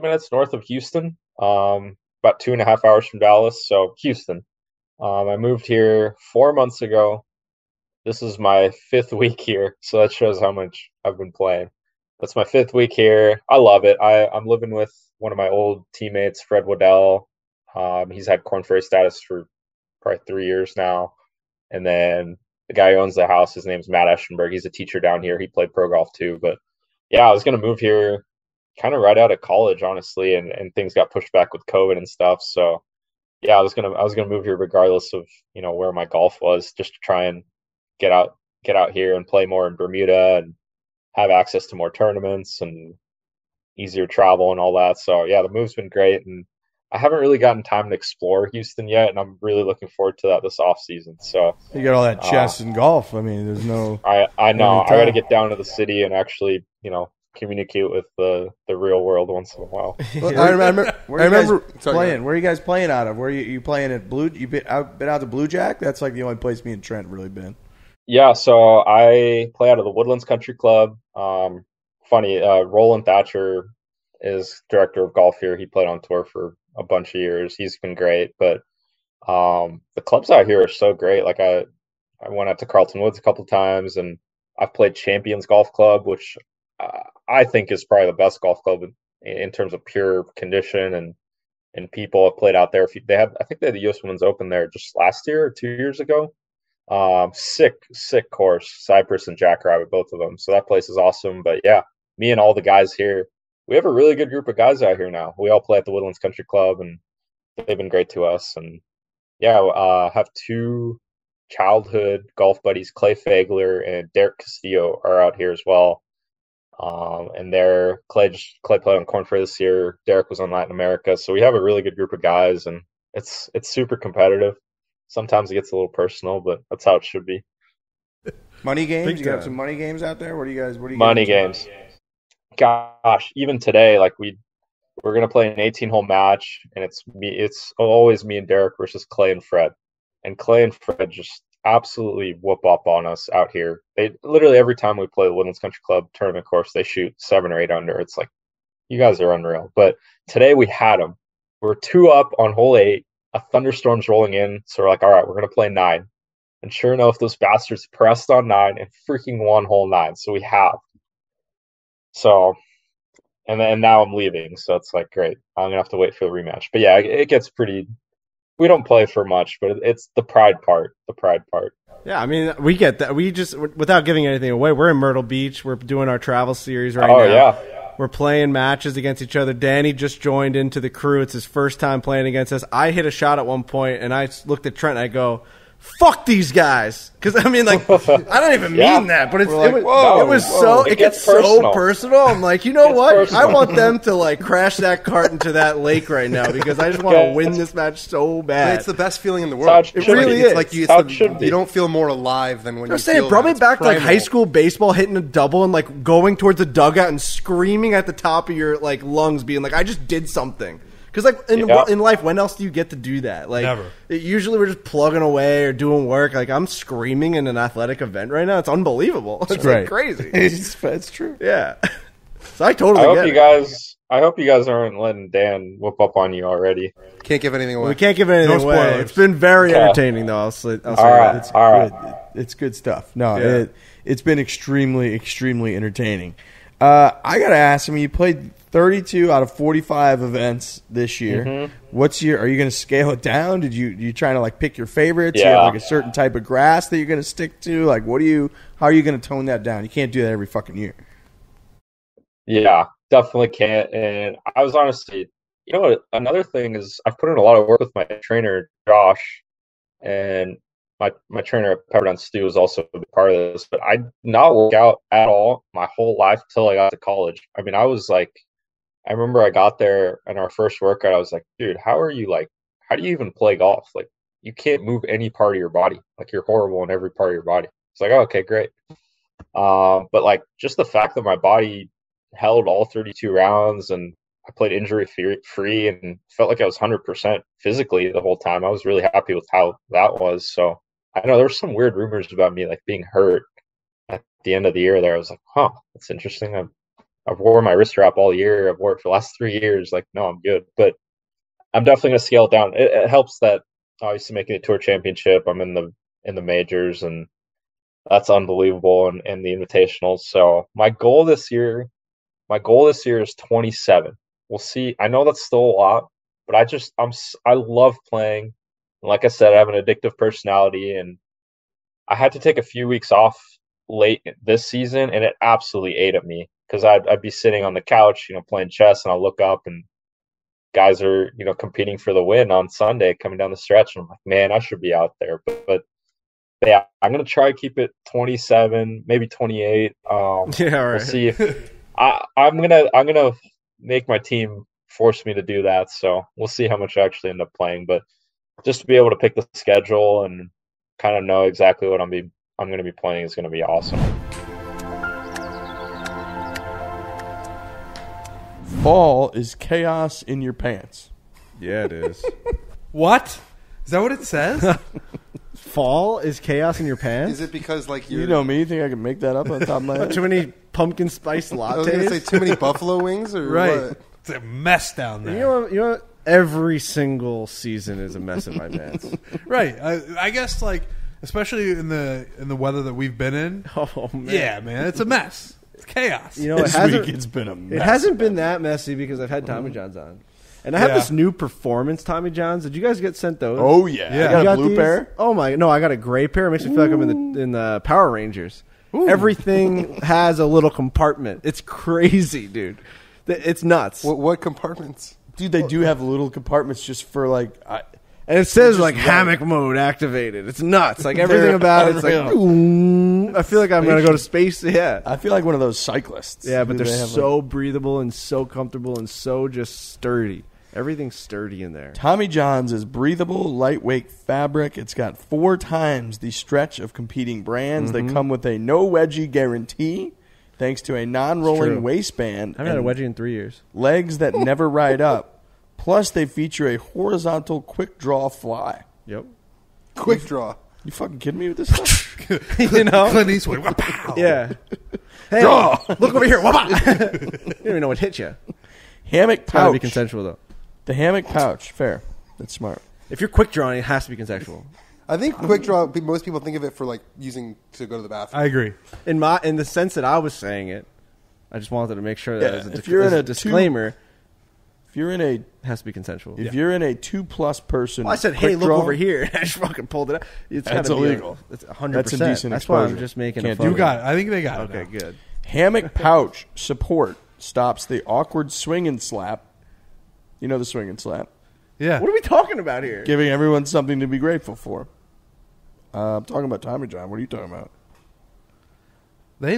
minutes north of Houston. About 2.5 hours from Dallas. So Houston. I moved here 4 months ago. This is my 5th week here, so that shows how much I've been playing. That's my 5th week here. I love it. I'm living with one of my old teammates, Fred Waddell. He's had Corn Ferry status for probably 3 years now. And then the guy who owns the house, his name's Matt Eschenberg. He's a teacher down here. He played pro golf too. But yeah, I was going to move here kind of right out of college, honestly, and things got pushed back with COVID and stuff. So yeah, I was gonna move here regardless of where my golf was, just to try and get out here and play more in Bermuda and have access to more tournaments and easier travel and all that. So yeah, the move's been great, and I haven't really gotten time to explore Houston yet, and I'm really looking forward to that this off season. So you got all that chess and golf. I mean, there's no. I know. I got to get down to the city and actually, communicate with the real world once in a while. Well, I remember playing. Where are you guys playing out of? Where you playing at Blue? You been out to Blue Jack? That's like the only place me and Trent really been. Yeah, so I play out of the Woodlands Country Club. Funny, Roland Thatcher is director of golf here. He played on tour for a bunch of years. He's been great, but the clubs out here are so great. Like I went out to Carlton Woods a couple of times, and I've played Champions Golf Club, which I think is probably the best golf club in terms of pure condition and people have played out there. I think they had the US Women's Open there just last year or 2 years ago. Sick course, Cypress and Jackrabbit, both of them. So that place is awesome. But yeah, me and all the guys here, we have a really good group of guys out here now. We all play at the Woodlands Country Club, and they've been great to us. And yeah, have 2 childhood golf buddies, Clay Fagler and Derek Castillo, are out here as well. And Clay played on Corn Ferry this year. Derek was on Latin America, so we have a really good group of guys, and it's super competitive. Sometimes it gets a little personal, but that's how it should be. Money games? You got some money games out there? What do you guys? Money games? Gosh, even today, like we're gonna play an 18-hole match, and it's always me and Derek versus Clay and Fred, and Clay and Fred just absolutely whoop up on us out here. They literally every time we play the Woodlands Country Club tournament course, they shoot 7 or 8 under. It's like, you guys are unreal. But today we had them. We're 2 up on hole 8. A thunderstorm's rolling in, so we're like, all right, we're gonna play 9. And sure enough, those bastards pressed on 9 and freaking won hole 9. So we have. So, and then now I'm leaving, so it's like, great. I'm gonna have to wait for the rematch. But yeah, it gets pretty. We don't play for much, but it's the pride part. Yeah, I mean, we get that. We just, without giving anything away, we're in Myrtle Beach. We're doing our travel series right now. Yeah. We're playing matches against each other. Danny just joined into the crew. It's his first time playing against us. I hit a shot at one point, and I looked at Trent, and I go, fuck these guys. Because, I mean, like, I don't even mean that, but it gets so personal. I'm like, you know what? Personal. I want them to, like, crash that cart into that lake right now because I just want to win this match so bad. But it's the best feeling in the world. It really is. It's like you don't feel more alive than when I'm saying, brought me back to, like, high school baseball, hitting a double and, like, going towards the dugout and screaming at the top of your, like, lungs, being like, I just did something. Because, like, in life, when else do you get to do that? Like, never. Usually we're just plugging away or doing work. Like, I'm screaming in an athletic event right now. It's unbelievable. It's great. Like crazy. It's true. Yeah. So I totally get it. I hope you guys aren't letting Dan whoop up on you already. Can't give anything away. We can't give anything away. It's been very entertaining, though. I'll say that. It's good stuff. No, it's been extremely, extremely entertaining. I got to ask, I mean, you played 32 out of 45 events this year. Mm-hmm. Are you going to scale it down? Did you trying to like pick your favorites? Yeah. You have like a certain type of grass that you're going to stick to? Like, how are you going to tone that down? You can't do that every fucking year. Yeah, definitely can't. And I was honestly, you know what, another thing is I've put in a lot of work with my trainer, Josh, and my trainer at Pepperdine Stu is also a big part of this, but I did not work out at all my whole life till I got to college. I mean, I remember I got there and our first workout, I was like, dude, how do you even play golf? Like, you can't move any part of your body. Like, you're horrible in every part of your body. It's like, oh, okay, great. But like, just the fact that my body held all 32 rounds and I played injury free and felt like I was 100% physically the whole time. I was really happy with how that was. So I know there were some weird rumors about me like being hurt at the end of the year there. I was like, huh, that's interesting. I've worn my wrist wrap all year. I've worked for the last 3 years. Like, no, I'm good. But I'm definitely going to scale it down. It helps that obviously making the tour championship, I'm in the majors, and that's unbelievable, and the invitationals. So my goal this year is 27. We'll see. I know that's still a lot, but I love playing. Like I said, I have an addictive personality, and I had to take a few weeks off late this season, and it absolutely ate at me because I'd be sitting on the couch, playing chess, and I'll look up and guys are, competing for the win on Sunday coming down the stretch, and I'm like, man, I should be out there. But yeah, I'm gonna try to keep it 27, maybe 28. Yeah, all right. We'll see if I'm gonna make my team force me to do that. So we'll see how much I actually end up playing. But just to be able to pick the schedule and kind of know exactly what I'm going to be playing is going to be awesome. Fall is chaos in your pants. Yeah, it is. What? Is that what it says? Fall is chaos in your pants? Is it because like you know me? You think I can make that up on the top of my head? Too many pumpkin spice lattes? I was going to say too many buffalo wings or right. what? It's a mess down there. You know what? Every single season is a mess in my pants. Right. I guess like especially in the weather that we've been in. Oh man. Yeah, man, it's a mess. It's chaos. It's been a mess. It hasn't been that messy because I've had Tommy Johns on. And I have this new performance Tommy Johns. Did you guys get sent those? Oh yeah. Yeah. I got a blue pair. Oh my! No, I got a gray pair. It makes me feel like I'm in the Power Rangers. Ooh. Everything has a little compartment. It's crazy, dude. It's nuts. What compartments? Dude, they do have little compartments just for like And it says like hammock mode activated. It's nuts. Like everything about it's like, I feel like I'm going to go to space. Yeah. I feel like one of those cyclists. Yeah, but they're so breathable and so comfortable and so just sturdy. Everything's sturdy in there. Tommy John's is breathable, lightweight fabric. It's got 4 times the stretch of competing brands. They come with a no wedgie guarantee, thanks to a non-rolling waistband. I haven't had a wedgie in 3 years. Legs that never ride up. Plus, they feature a horizontal quick draw fly. Yep. Quick draw. You fucking kidding me with this stuff? You know? Clint Eastwood. Wow. Yeah. Hey, Draw. look over here. You don't even know what hit you. Hammock It's gotta be pouch. consensual, though. The hammock pouch. Fair. That's smart. If you're quick drawing, it has to be consensual. I think quick draw. Most people think of it for like using to go to the bathroom. I agree. In the sense that I was saying it, I just wanted to make sure that as if you're in as a a disclaimer, If you're in a it has to be consensual. if you're in a 2+ person, Well, I said, "Hey, quick look draw, over here." And I just fucking pulled it up. It's That's gotta be illegal. It's 100%. That's indecent That's why I'm exposure. just making Can't a do You fun. got it. I think they got it. Okay, now. good. Hammock pouch support stops the awkward swing and slap. You know the swing and slap. Yeah. What are we talking about here? Giving everyone something to be grateful for. I'm talking about Tommy John. What are you talking about?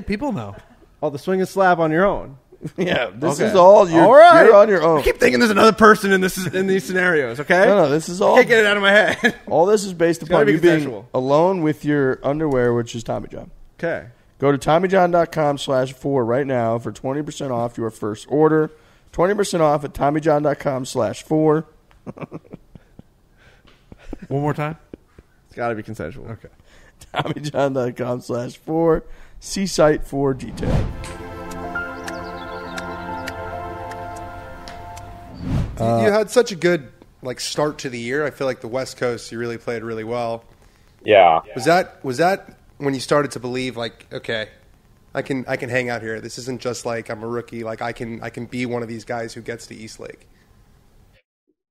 People know. Oh, the swing and slap on your own. Yeah, this Okay. is all All right. you're on your own. I keep thinking there's another person in these scenarios. Okay, No, this is all. I can't get it out of my head. All this is based gotta upon be you being consensual. alone with your underwear, which is Tommy John. Okay. Go to TommyJohn.com/4 right now for 20% off your first order. 20% off at TommyJohn.com/4. One more time. It's got to be consensual. Okay. TommyJohn.com/4. See site for detail. You had such a good like start to the year. I feel like the West Coast, you really played really well. Yeah. Was that when you started to believe like, okay, I can hang out here. This isn't just like I'm a rookie. Like I can be one of these guys who gets to East Lake.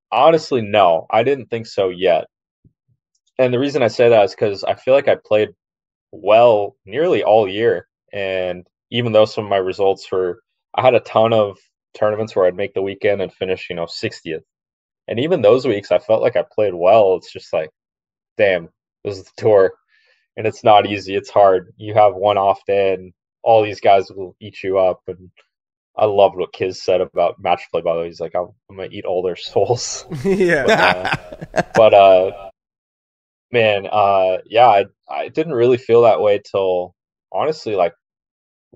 Honestly, no. I didn't think so yet. And the reason I say that is because I feel like I played well nearly all year. And even though some of my results I had a ton of tournaments where I'd make the weekend and finish, 60th. And even those weeks, I felt like I played well. It's just like, damn, this is the tour. And it's not easy. It's hard. You have one off day and all these guys will eat you up. And I loved what Kiz said about match play, by the way. He's like, I'm going to eat all their souls. Yeah. Yeah, I didn't really feel that way till honestly like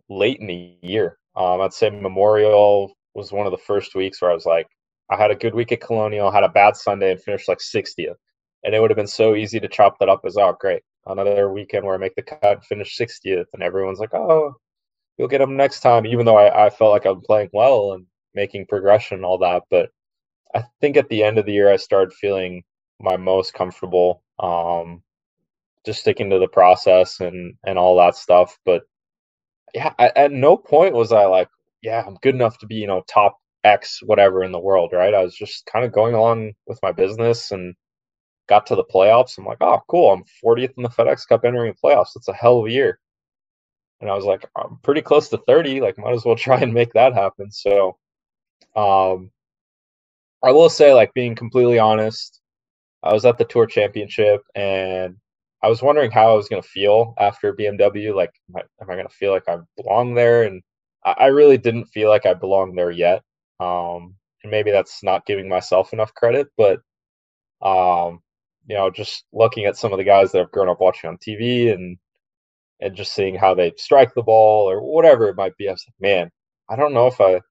late in the year. I'd say Memorial was one of the first weeks where I was like, I had a good week at Colonial, had a bad Sunday, and finished like 60th. And it would have been so easy to chop that up as, oh, great, another weekend where I make the cut and finish 60th. And everyone's like, oh, you'll get them next time, even though I felt like I'm playing well and making progression and all that. But I think at the end of the year, I started feeling my most comfortable, just sticking to the process and all that stuff. But yeah, at no point was I like, yeah, I'm good enough to be, top X whatever in the world, right? I was just kind of going along with my business and got to the playoffs. I'm like, oh, cool. I'm 40th in the FedEx Cup entering the playoffs. That's a hell of a year. And I was like, I'm pretty close to 30. Like, might as well try and make that happen. So I will say, like, being completely honest, I was at the Tour Championship and I was wondering how I was going to feel after BMW. Like, am I going to feel like I belong there? And I really didn't feel like I belonged there yet. And maybe that's not giving myself enough credit, but, just looking at some of the guys that I've grown up watching on TV and just seeing how they strike the ball or whatever it might be, I was like, man, I don't know if I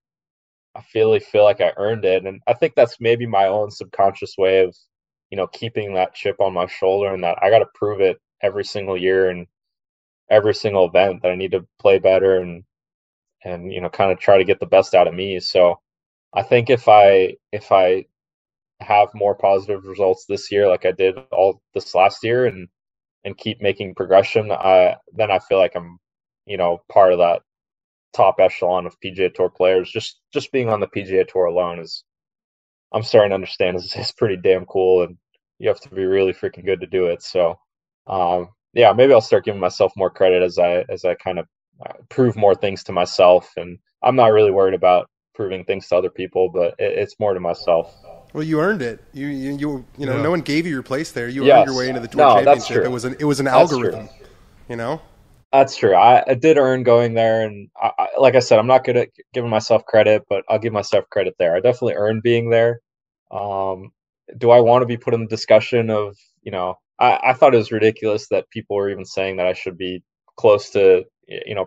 really feel like I earned it. And I think that's maybe my own subconscious way of, keeping that chip on my shoulder and that I got to prove it every single year and every single event that I need to play better and kind of try to get the best out of me. So I think if I have more positive results this year, like I did all this last year and keep making progression, then I feel like I'm, part of that top echelon of PGA Tour players. Just being on the PGA Tour alone I'm starting to understand is pretty damn cool, and you have to be really freaking good to do it. So, maybe I'll start giving myself more credit as I kind of prove more things to myself. And I'm not really worried about proving things to other people, but it's more to myself. Well, you earned it. You know, Yeah. no one gave you your place there. You Yes. earned your way into the tour No, that's championship. true. It was an That's algorithm. true. You know. That's true. I did earn going there, and like I said, I'm not good at giving myself credit, but I'll give myself credit there. I definitely earned being there. Um, do I want to be put in the discussion of, I thought it was ridiculous that people were even saying that I should be close to,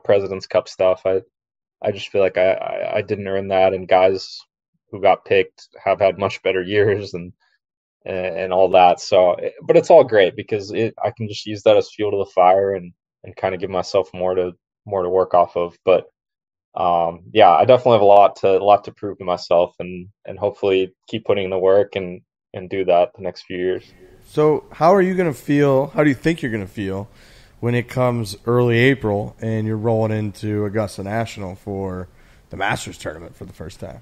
President's Cup stuff. I just feel like I didn't earn that, and guys who got picked have had much better years and all that. So, but it's all great because I can just use that as fuel to the fire and kind of give myself more to work off of. But yeah, I definitely have a lot to prove to myself, and hopefully keep putting in the work and do that the next few years. So how are you going to feel? How do you think you're going to feel when it comes early April and you're rolling into Augusta National for the Masters tournament for the first time?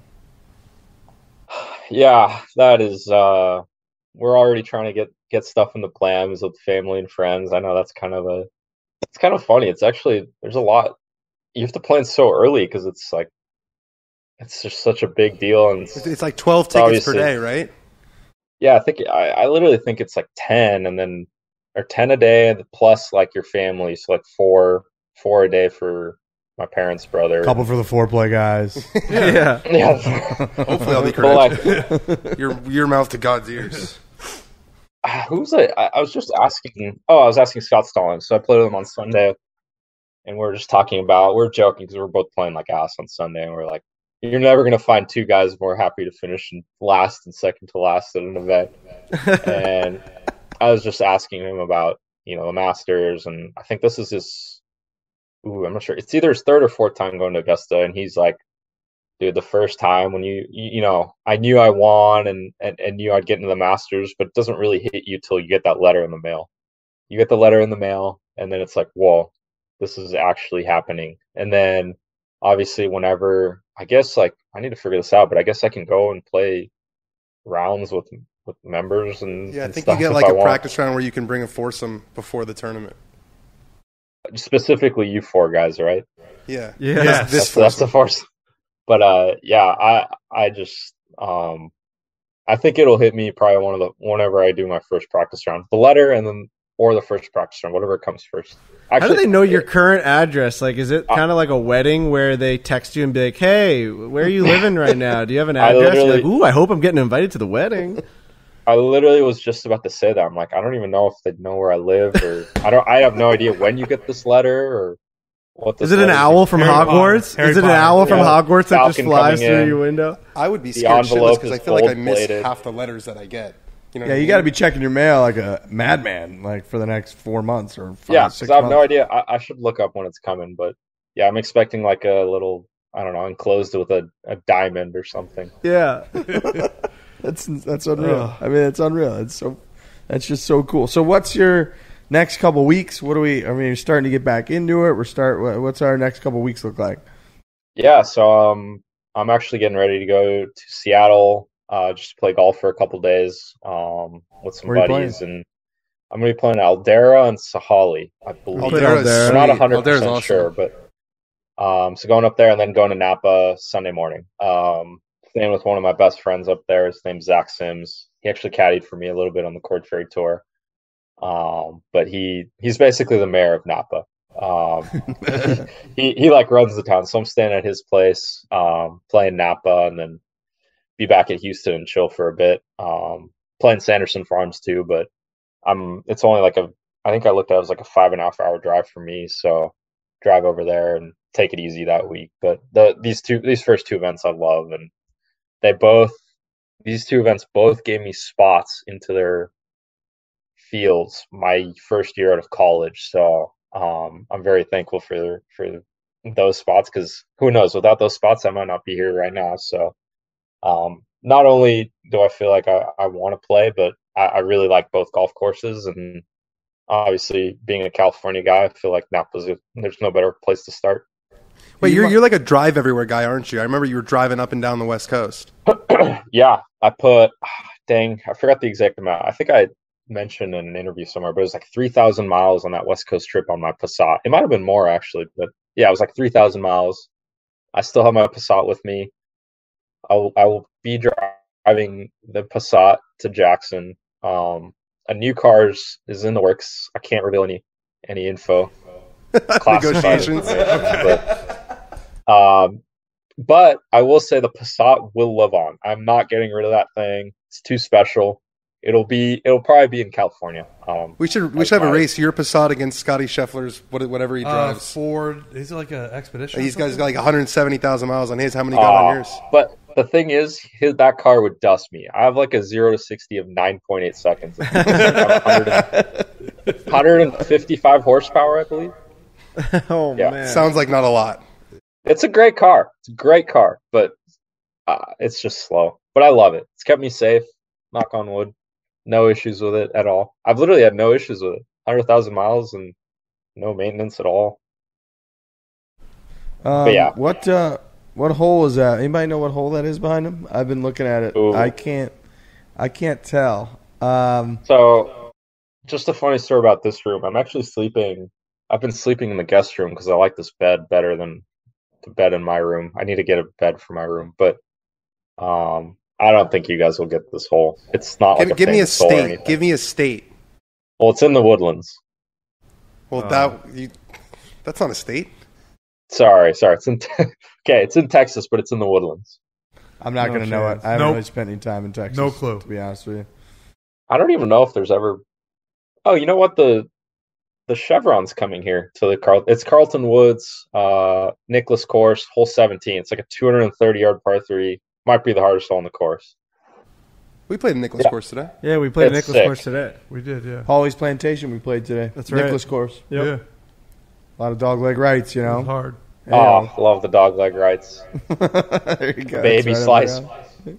Yeah, that is. We're already trying to get stuff in the plans with family and friends. I know it's kind of funny. It's actually, there's a lot. You have to plan so early because it's just such a big deal, and It's like 12 tickets per day, right? Yeah, I literally think it's like 10, and then or 10 a day plus like your family, so like four a day for my parents' brother. Couple for the foreplay guys. Yeah. Yeah. Hopefully, I'll be But, correct. Your mouth to God's ears. Who was I? I was just asking. Oh, I was asking Scott Stallings. So I played with him on Sunday, and we're just talking about. We're joking because we're both playing like ass on Sunday, and we're like, "You're never gonna find two guys more happy to finish in last and second to last at an event." And I was just asking him about the Masters, and I think this is his. Ooh, I'm not sure. It's either his third or fourth time going to Augusta, and he's like, dude, the first time when I knew I won and knew I'd get into the Masters, but it doesn't really hit you till you get that letter in the mail. You get the letter in the mail, and then it's like, whoa, this is actually happening. And then obviously whenever, I guess like I need to figure this out, but I guess I can go and play rounds with members and Yeah, I and think you stuff get if like I a want. practice round where you can bring a foursome before the tournament. Specifically you four guys, right? Yeah. Yeah. This That's the foursome. force. But yeah, I just I think it'll hit me probably whenever I do my first practice round. The letter and then or the first practice round, whatever comes first. Actually, How do they know your current address? Like, is it kind of like a wedding where they text you and be like, "Hey, where are you living right now? Do you have an address?" You're like, "Ooh, I hope I'm getting invited to the wedding." I literally was just about to say that. I'm like, I don't even know if they know where I live, or I have no idea when you get this letter or what this Is it an letter's- owl from Harry Potter. Hogwarts? Harry Is it an Potter. owl from Yeah. Hogwarts that just Falcon flies coming through in. your window? I would be The scared shitless envelope because I is feel like I miss gold-plated. half the letters that I get. You know Yeah, what I you got to mean? be checking your mail like a madman, like for the next 4 months or 5, Yeah, 6 because I have months. no idea. I should look up when it's coming, but yeah, I'm expecting like a little, I don't know, enclosed with a diamond or something. Yeah. That's unreal. I mean, it's unreal. That's just so cool. So, what's your next couple weeks? You're starting to get back into it. What's our next couple weeks look like? Yeah, so I'm actually getting ready to go to Seattle just to play golf for a couple days with some Where are you buddies, and I'm gonna be playing Aldera and Sahali, I believe. Aldera's Aldera. I'm not sweet. 100% Aldera's awesome. sure, but so going up there and then going to Napa Sunday morning. Staying with one of my best friends up there. His name's Zach Sims. He actually caddied for me a little bit on the Cord Ferry Tour. But he's basically the mayor of Napa. He like runs the town. So I'm staying at his place, playing Napa, and then be back at Houston and chill for a bit. Playing Sanderson Farms too, but it's only like I think I looked at it was like a 5.5 hour drive for me. So drive over there and take it easy that week. But these first two events I love, and these two events both gave me spots into their fields my first year out of college. So I'm very thankful for those spots, because who knows, without those spots I might not be here right now. So not only do I feel like I want to play, but I really like both golf courses, and obviously being a California guy, I feel like there's no better place to start. Wait, you're like a drive everywhere guy, aren't you? I remember you were driving up and down the West Coast. Yeah, I forgot the exact amount. I think I mentioned in an interview somewhere, but it was like 3,000 miles on that West Coast trip on my Passat. It might have been more actually, but yeah, it was like 3,000 miles. I still have my Passat with me. I will be driving driving the Passat to Jackson. A new car is in the works. I can't reveal any info. Negotiations. But I will say the Passat will live on. I'm not getting rid of that thing. It's too special. It'll probably be in California. We should have a race. Your Passat against Scotty Scheffler's whatever he drives. Ford. Is it like an expedition? He's got like 170,000 miles on his. How many got on yours? But the thing is, that car would dust me. I have like a 0 to 60 of 9.8 seconds. 155 horsepower, I believe. Oh Yeah. man, Sounds like not a lot. It's a great car. It's a great car, but it's just slow. But I love it. It's kept me safe. Knock on wood. No issues with it at all. I've literally had no issues with it. 100,000 miles and no maintenance at all. But yeah. What hole is that? Anybody know what hole that is behind him? I've been looking at it. Ooh. I can't tell. So, just a funny story about this room. I've been sleeping in the guest room because I like this bed better than the bed in my room. I need to get a bed for my room, but I don't think you guys will get this hole. It's not like Give me a state. Give me a state. Well, it's in the Woodlands. Well, that's not a state. Sorry. It's in it's in Texas, but it's in the Woodlands. I'm not going to know it. I haven't really spent any time in Texas. No clue. To be honest with you. I don't even know if there's ever. Oh, you know what? The Chevron's coming here to it's Carlton Woods, Nicholas course, hole 17. It's like a 230-yard par 3. Might be the hardest hole on the course. We played a Nicholas course today. yeah, we played It's Nicholas sick. course today. We did, yeah. Holly's Plantation we played today. That's right. Nicholas course. Yep. Yeah. A lot of dog leg rights, you It was know. hard. Oh, love the dog leg rights. There you go. Baby That's right slice. up my alley.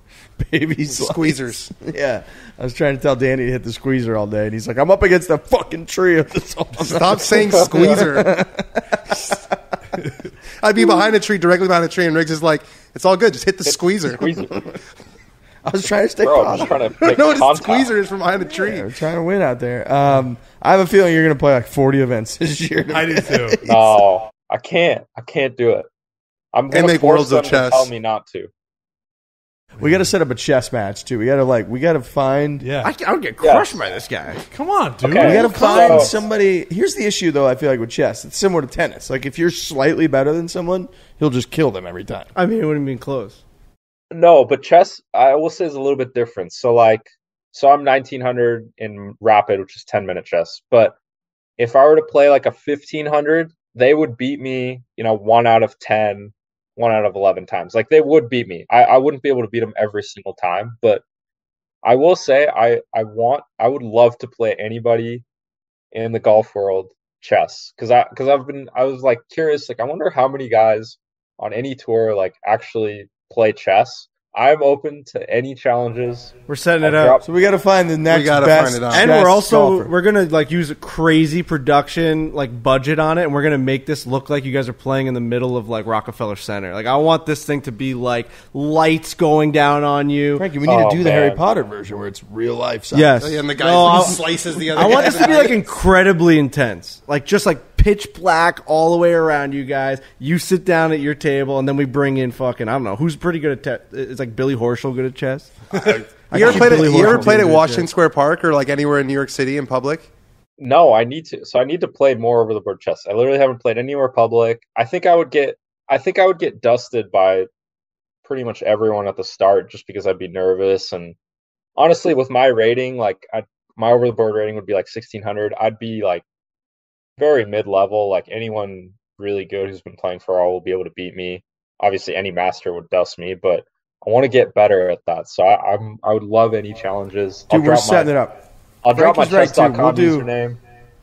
Baby slice. Squeezers. Yeah. I was trying to tell Danny to hit the squeezer all day, and he's like, I'm up against the fucking tree of this all the Stop saying squeezer. I'd be behind a tree, directly behind a tree, and Riggs is like, it's all good. Just hit the squeezer. I was trying to stay Bro, I'm positive. just trying to I make know what a contact. squeezer is from behind a tree. Yeah, we're trying to win out there. I have a feeling you're going to play like 40 events this year. I do too. No, I can't. I can't do it. I'm going to make force worlds of them chess. to tell me not to. We got to set up a chess match too. We got to find. Yeah. I would get crushed by this guy. Come on, dude. Okay. We got to find So- somebody. Here's the issue, though. I feel like with chess, it's similar to tennis. Like if you're slightly better than someone, he'll just kill them every time. I mean, it wouldn't be close. No, but chess, I will say, is a little bit different. So I'm 1900 in rapid, which is 10-minute chess. But if I were to play like a 1500, they would beat me, 1 out of 10, 1 out of 11 times. Like they would beat me. I wouldn't be able to beat them every single time. But I will say I would love to play anybody in the golf world chess because I was like curious. Like I wonder how many guys on any tour like actually play chess. I'm open to any challenges. We're setting it up. So we got to find the next gotta best. find it out. And chess we're golfer. gonna use a crazy production budget on it, and we're gonna make this look like you guys are playing in the middle of Rockefeller Center. I want this thing to be lights going down on you. Frankie, we need to Oh, do the man. Harry Potter version where it's real life size. Yes, And the guy No, slices the other I want guy. this to be incredibly intense, just pitch black all the way around you guys. You sit down at your table, and then we bring in fucking I don't know who's pretty good at it's like Billy Horschel good at chess. You ever played at Horschel. Washington Square Park or anywhere in New York City in public? No, I need to. So I need to play more over the board chess. I literally haven't played anywhere public. I think I would get dusted by pretty much everyone at the start just because I'd be nervous. And honestly, with my rating, my over the board rating would be 1600. I'd be very mid-level. Anyone really good who's been playing for a while will be able to beat me. Obviously, any master would dust me, but I want to get better at that. So I would love any challenges. Dude, we're setting it up. I'll drop my Frankie's right, too. chess.com We'll do- username.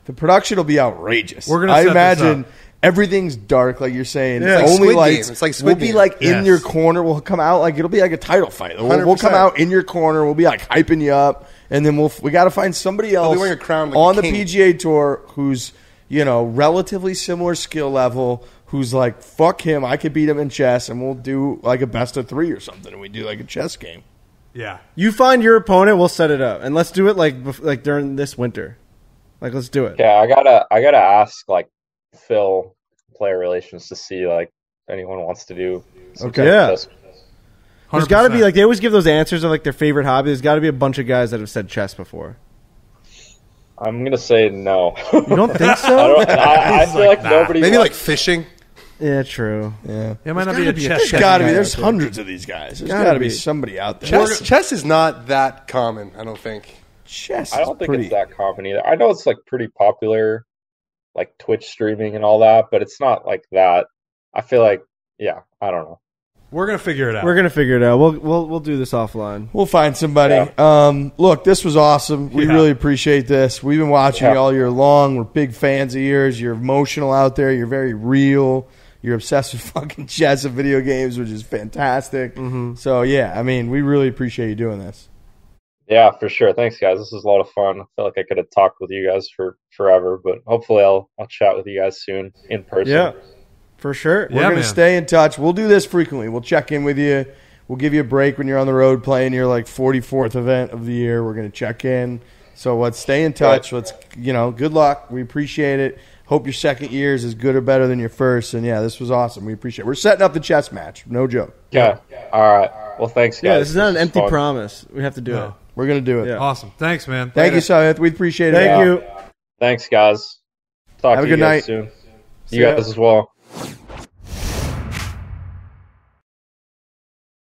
The production will be outrageous. We're gonna I set this imagine up. everything's dark, like you're saying. Yeah. It's It's like only Squid lights. Game. It's like we'll Squid be Game. in Yes. your corner. We'll come out it'll be like a title fight. We'll come 100%. out in your corner. We'll be hyping you up, and then we got to find somebody else wearing a crown like on a the king. PGA Tour who's relatively similar skill level. Who's fuck him? I could beat him in chess, and we'll do a best of 3 or something, and we do a chess game. Yeah. You find your opponent, we'll set it up, and let's do it during this winter. Let's do it. Yeah, I gotta ask Phil player relations to see if anyone wants to do some Okay. type of Yeah. chess. There's got to be 100%. like they always give those answers of like their favorite hobby. There's got to be a bunch of guys that have said chess before. I'm gonna say no. You don't think so? I feel like nobody. Maybe like fishing. Yeah, true. Yeah. It might not be a chess. There's chess got to guy be. There's out there. hundreds of these guys. There's Gotta got to be be. somebody out there. Chess is not that common, I don't think. Chess. I don't is think pretty, it's that common either. I know it's like pretty popular, like Twitch streaming and all that, but it's not like that. I feel like, yeah, I don't know. We're gonna figure it out. We're gonna figure it out. We'll do this offline. We'll find somebody. Yeah. Look, this was awesome. We Yeah. really appreciate this. We've been watching Yeah. you all year long. We're big fans of yours. You're emotional out there. You're very real. You're obsessed with fucking chess and video games, which is fantastic. So, yeah, I mean, we really appreciate you doing this. Yeah, for sure. Thanks, guys. This was a lot of fun. I feel like I could have talked with you guys for forever, but hopefully I'll chat with you guys soon in person. Yeah, for sure. We're going to stay in touch. We'll do this frequently. We'll check in with you. We'll give you a break when you're on the road playing your, 44th event of the year. We're going to check in. So let's stay in touch. Let's, good luck. We appreciate it. Hope your second year is as good or better than your first. And, yeah, this was awesome. We appreciate it. We're setting up the chess match. No joke. Yeah. All right. Well, thanks, guys. Yeah, this is not an was empty fun. promise. We have to do it. We're going to do it. Yeah. Awesome. Thanks, man. Thank you, Sahith. We appreciate it. Thank you. Thanks, guys. Talk Have to a good you guys night. soon. You guys as well.